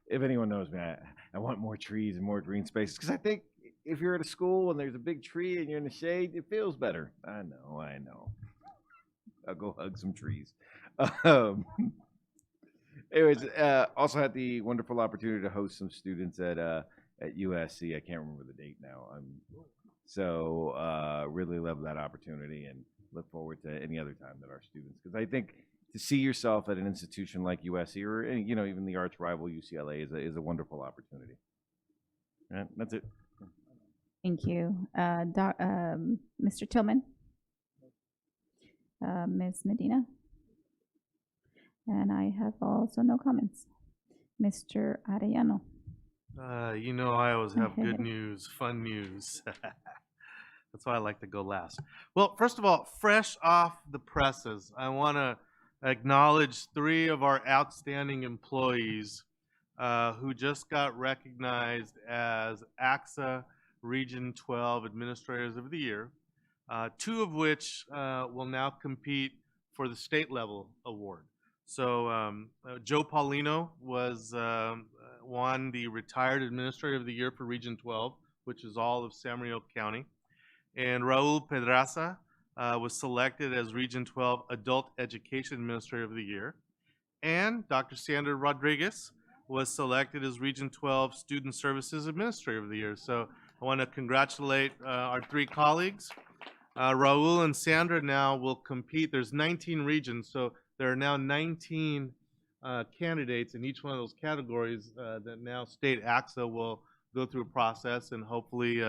If anyone knows me, I want more trees and more green spaces, because I think if you're at a school and there's a big tree and you're in the shade, it feels better. I know. I'll go hug some trees. Anyways, also had the wonderful opportunity to host some students at USC. I can't remember the date now. So really love that opportunity and look forward to any other time that our students, because I think to see yourself at an institution like USC or, you know, even the arch rival UCLA is a wonderful opportunity. And that's it. Thank you. Mr. Tillman? Ms. Medina? And I have also no comments. Mr. Arellano? You know, I always have good news, fun news. That's why I like to go last. Well, first of all, fresh off the presses, I want to acknowledge 3 of our outstanding employees who just got recognized as AXA Region 12 Administrators of the Year, 2 of which will now compete for the state level award. So Joe Paulino won the Retired Administrator of the Year for Region 12, which is all of San Mateo County. And Raul Pedraza was selected as Region 12 Adult Education Administrator of the Year. And Dr. Sandra Rodriguez was selected as Region 12 Student Services Administrator of the Year. So I want to congratulate our three colleagues. Raul and Sandra now will compete. There's 19 regions, so there are now 19 candidates in each one of those categories that now state AXA will go through a process, and hopefully,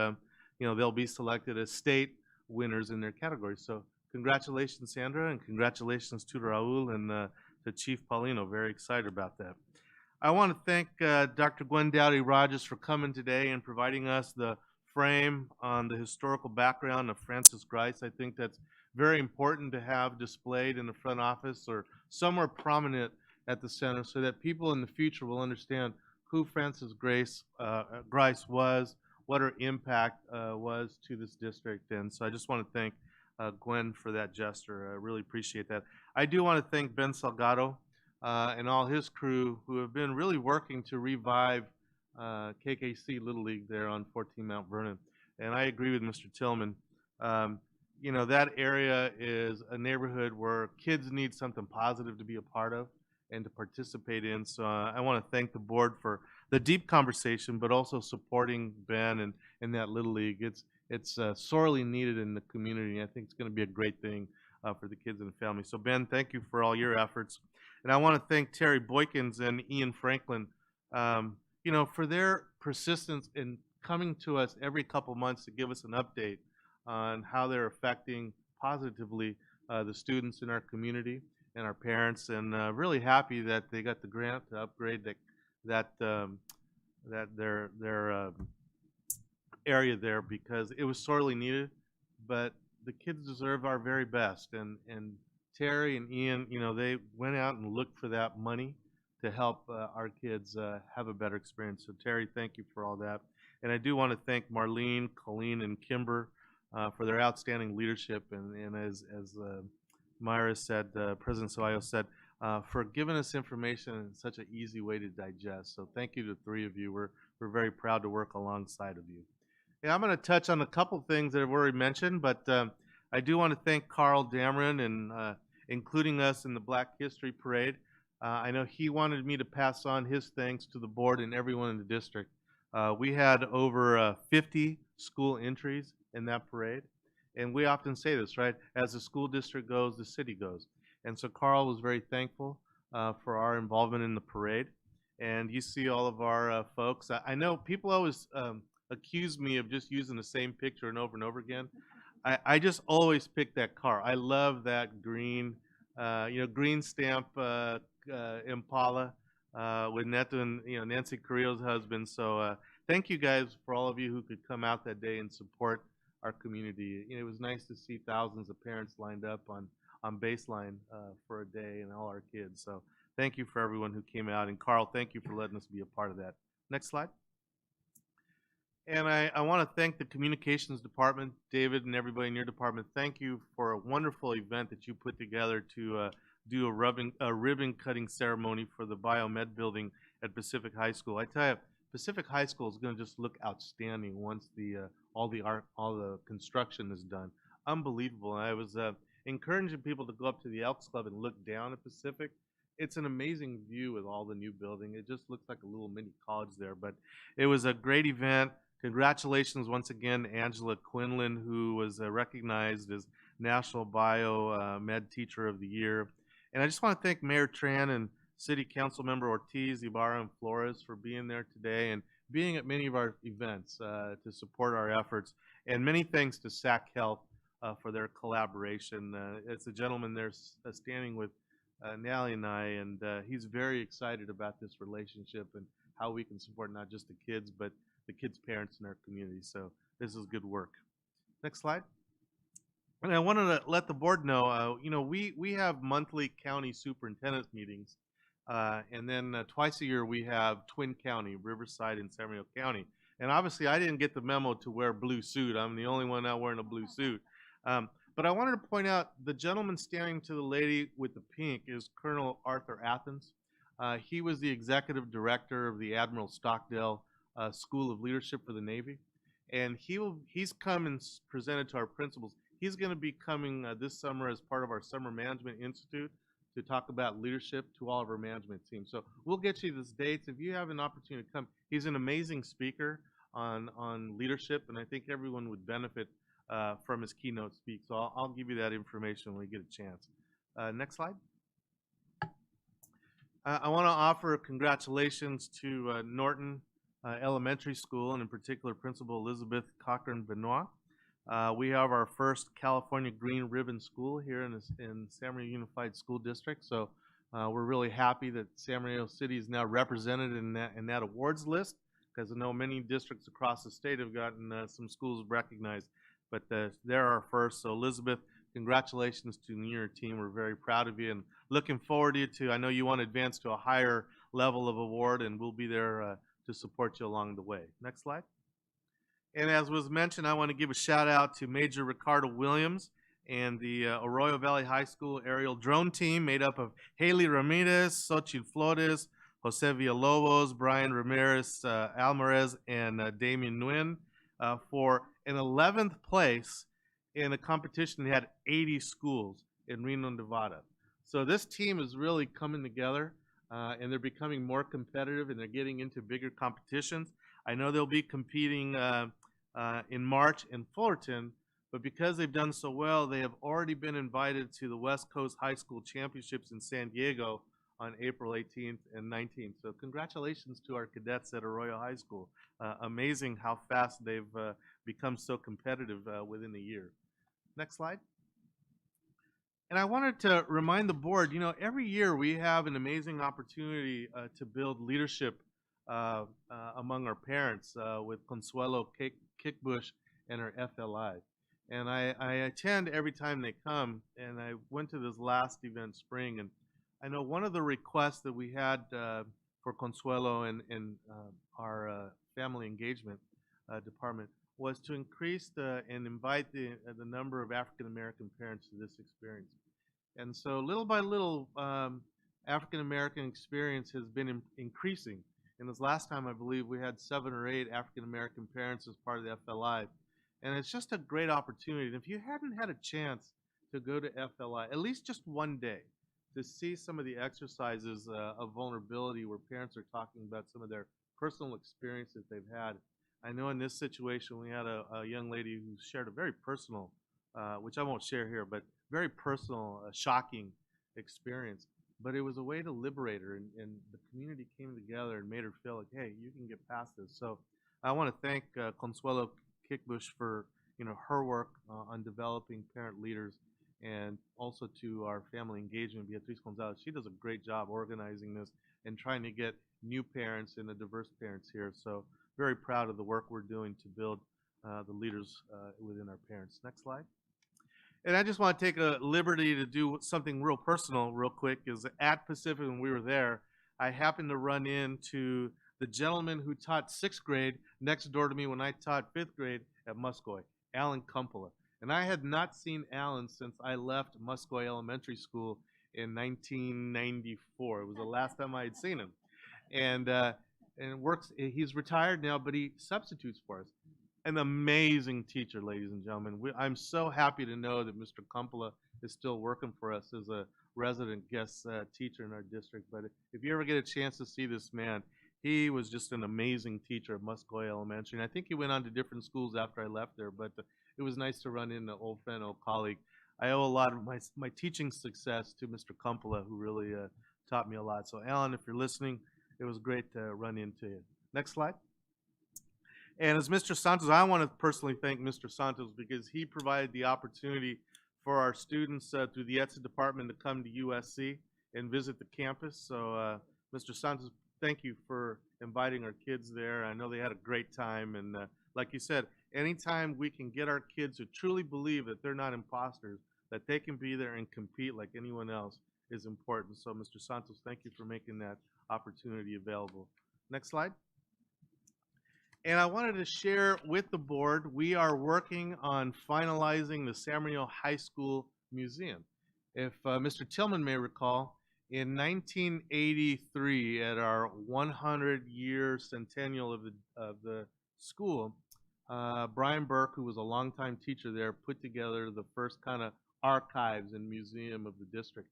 they'll be selected as state winners in their categories. So congratulations, Sandra, and congratulations to Raul and to Chief Paulino. Very excited about that. I want to thank Dr. Gwen Dowdy Rogers for coming today and providing us the frame on the historical background of Francis Grice. I think that's very important to have displayed in the front office or somewhere prominent at the center so that people in the future will understand who Francis Grice was, what her impact was to this district. And so I just want to thank Gwen for that gesture. I really appreciate that. I do want to thank Ben Salgado and all his crew who have been really working to revive KKC Little League there on 14 Mount Vernon. And I agree with Mr. Tillman. That area is a neighborhood where kids need something positive to be a part of and to participate in. So I want to thank the board for the deep conversation, but also supporting Ben and that Little League. It's sorely needed in the community. I think it's going to be a great thing for the kids and the family. So Ben, thank you for all your efforts. And I want to thank Terry Boykins and Ian Franklin for their persistence in coming to us every couple months to give us an update on how they're affecting positively the students in our community and our parents, and really happy that they got the grant to upgrade their area there because it was sorely needed. But the kids deserve our very best, and Terry and Ian, they went out and looked for that money to help our kids have a better experience. So Terry, thank you for all that. And I do want to thank Marlene, Colleen, and Kimber for their outstanding leadership. And as Myra said, President Ceballos said, for giving us information in such an easy way to digest. So thank you to the three of you. We're very proud to work alongside of you. Yeah, I'm going to touch on a couple things that I've already mentioned, but I do want to thank Carl Dameron and including us in the Black History Parade. I know he wanted me to pass on his thanks to the board and everyone in the district. We had over 50 school entries in that parade. And we often say this, right? As the school district goes, the city goes. And so Carl was very thankful for our involvement in the parade. And you see all of our folks. I know people always accuse me of just using the same picture and over again. I just always pick that car. I love that green, green stamp Impala with Neto and Nancy Carrillo's husband. So thank you guys for all of you who could come out that day and support our community. It was nice to see thousands of parents lined up on baseline for a day and all our kids. So thank you for everyone who came out. And Carl, thank you for letting us be a part of that. Next slide. And I want to thank the communications department, David, and everybody in your department. Thank you for a wonderful event that you put together to do a ribbon cutting ceremony for the biomed building at Pacific High School. I tell you, Pacific High School is going to just look outstanding once all the construction is done. Unbelievable. And I was encouraging people to go up to the Elks Club and look down at Pacific. It's an amazing view with all the new building. It just looks like a little mini college there. But it was a great event. Congratulations once again, Angela Quinlan, who was recognized as National Biomed Teacher of the Year. And I just want to thank Mayor Tran and City Council Member Ortiz, Ibarra, and Flores for being there today and being at many of our events to support our efforts. And many thanks to SAC Health for their collaboration. It's a gentleman there standing with Nally and I, and he's very excited about this relationship and how we can support not just the kids, but the kids' parents in our community. So this is good work. Next slide. And I wanted to let the board know, we have monthly county superintendent meetings, and then twice a year we have Twin County, Riverside and San Mateo County. And obviously I didn't get the memo to wear a blue suit. I'm the only one not wearing a blue suit. But I wanted to point out the gentleman standing to the lady with the pink is Colonel Arthur Athens. He was the executive director of the Admiral Stockdale School of Leadership for the Navy. and he's come and presented to our principals. He's going to be coming this summer as part of our Summer Management Institute to talk about leadership to all of our management teams. So we'll get you these dates. If you have an opportunity to come, he's an amazing speaker on leadership, and I think everyone would benefit from his keynote speak. So I'll give you that information when we get a chance. Next slide. I want to offer congratulations to Norton Elementary School, and in particular Principal Elizabeth Cochran-Benoit. We have our first California Green Ribbon School here in San Maria Unified School District, so we're really happy that San Maria City is now represented in that awards list, because I know many districts across the state have gotten some schools recognized, but they're our first. So Elizabeth, congratulations to you and your team. We're very proud of you and looking forward to I know you want to advance to a higher level of award, and we'll be there to support you along the way. Next slide. And as was mentioned, I want to give a shout out to Major Ricardo Williams and the Arroyo Valley High School aerial drone team made up of Haley Ramirez, Xochitl Flores, Jose Villalobos, Brian Ramirez, Alvarez, and Damien Nguyen for an 11th place in a competition that had 80 schools in Reno, Nevada. So this team is really coming together, and they're becoming more competitive, and they're getting into bigger competitions. I know they'll be competing in March in Fullerton, but because they've done so well, they have already been invited to the West Coast High School Championships in San Diego on April 18th and 19th. So congratulations to our cadets at Arroyo High School. Amazing how fast they've become so competitive within a year. Next slide. And I wanted to remind the board, you know, every year we have an amazing opportunity to build leadership among our parents with Consuelo Kickbush and her FLI. And I attend every time they come, and I went to this last event spring, and I know one of the requests that we had for Consuelo and our family engagement department was to increase and invite the number of African American parents to this experience. And so little by little, African American experience has been increasing. And this last time, I believe we had 7 or 8 African American parents as part of the FLI. And it's just a great opportunity. And if you hadn't had a chance to go to FLI, at least just one day, to see some of the exercises of vulnerability where parents are talking about some of their personal experiences they've had. I know in this situation we had a young lady who shared a very personal, which I won't share here, but very personal, shocking experience. But it was a way to liberate her, and the community came together and made her feel like, hey, you can get past this. So I want to thank Consuelo Kickbush for her work on developing parent leaders, and also to our family engagement, Beatriz Gonzalez. She does a great job organizing this and trying to get new parents and the diverse parents here. So very proud of the work we're doing to build the leaders within our parents. Next slide. And I just want to take a liberty to do something real personal real quick. Is at Pacific, when we were there, I happened to run into the gentleman who taught 6th grade next door to me when I taught 5th grade at Muscoy, Alan Kumpola. And I had not seen Alan since I left Muscoy Elementary School in 1994. It was the last time I had seen him. And he's retired now, but he substitutes for us. An amazing teacher, ladies and gentlemen. I'm so happy to know that Mr. Kumpola is still working for us as a resident guest teacher in our district. But if you ever get a chance to see this man, he was just an amazing teacher at Muscoy Elementary. And I think he went on to different schools after I left there, but it was nice to run into old friend, old colleague. I owe a lot of my teaching success to Mr. Kumpola, who really taught me a lot. So Alan, if you're listening, it was great to run into you. Next slide. And as Mr. Santos, I want to personally thank Mr. Santos because he provided the opportunity for our students through the ETSA department to come to USC and visit the campus. So Mr. Santos, thank you for inviting our kids there. I know they had a great time. And like you said, anytime we can get our kids who truly believe that they're not imposters, that they can be there and compete like anyone else is important. So Mr. Santos, thank you for making that opportunity available. Next slide. And I wanted to share with the board, we are working on finalizing the San Maria High School Museum. If Mr. Tillman may recall, in 1983, at our 100-year centennial of the school, Brian Burke, who was a longtime teacher there, put together the first kind of archives and museum of the district.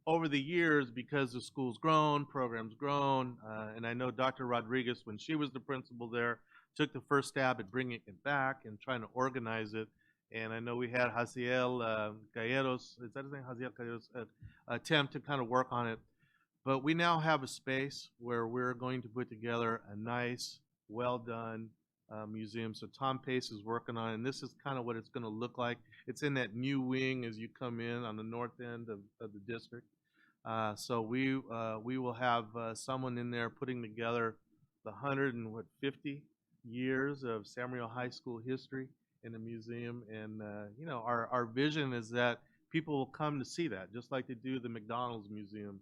Over the years, because the school's grown, program's grown, and I know Dr. Rodriguez, when she was the principal there, took the first stab at bringing it back and trying to organize it. And I know we had Jaciel Galleros, is that his name? Jaciel Galleros, attempt to kind of work on it. But we now have a space where we're going to put together a nice, well-done museum. So Tom Pace is working on it, and this is kind of what it's going to look like. It's in that new wing as you come in on the north end of the district. So we will have someone in there putting together the 150 years of Samuel High School history in the museum. And, you know, our vision is that people will come to see that, just like they do the McDonald's Museum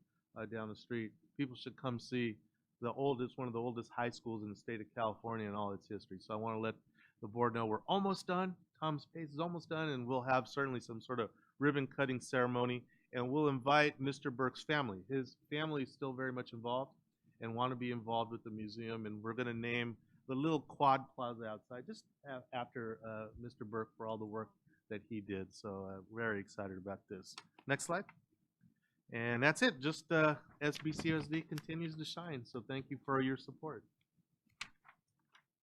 down the street. People should come see one of the oldest high schools in the state of California and all its history. So I want to let the board know we're almost done. Tom's Pace is almost done, and we'll have certainly some sort of ribbon cutting ceremony. And we'll invite Mr. Burke's family. His family is still very much involved and want to be involved with the museum. And we're going to name the little quad plaza outside just after Mr. Burke for all the work that he did. So very excited about this. Next slide. And that's it. Just SBCSD continues to shine. So thank you for your support.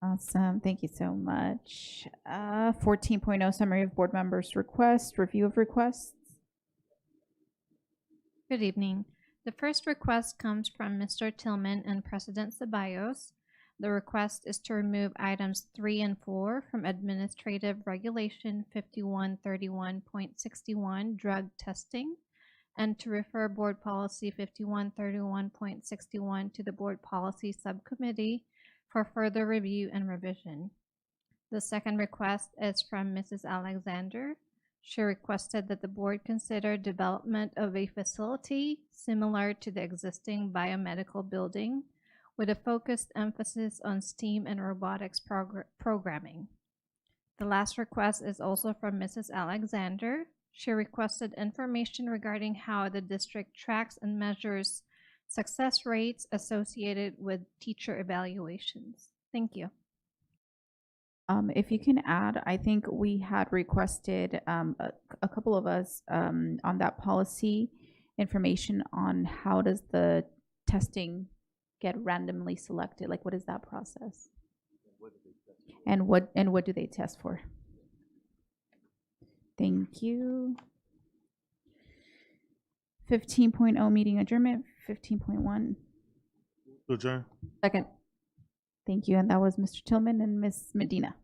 Awesome. Thank you so much. 14.0 summary of board members' requests, review of requests. Good evening. The first request comes from Mr. Tillman and President Ceballos. The request is to remove items 3 and 4 from Administrative Regulation 5131.61, drug testing, and to refer Board Policy 5131.61 to the Board Policy Subcommittee for further review and revision. The second request is from Mrs. Alexander. She requested that the board consider development of a facility similar to the existing biomedical building with a focused emphasis on STEAM and robotics programming. The last request is also from Mrs. Alexander. She requested information regarding how the district tracks and measures success rates associated with teacher evaluations. Thank you. If you can add, I think we had requested a couple of us on that policy information on how does the testing get randomly selected? Like, what is that process? And what do they test for? Thank you. 15.0 meeting adjournment. 15.1. Adjourn. Second. Thank you. And that was Mr. Tillman and Ms. Medina.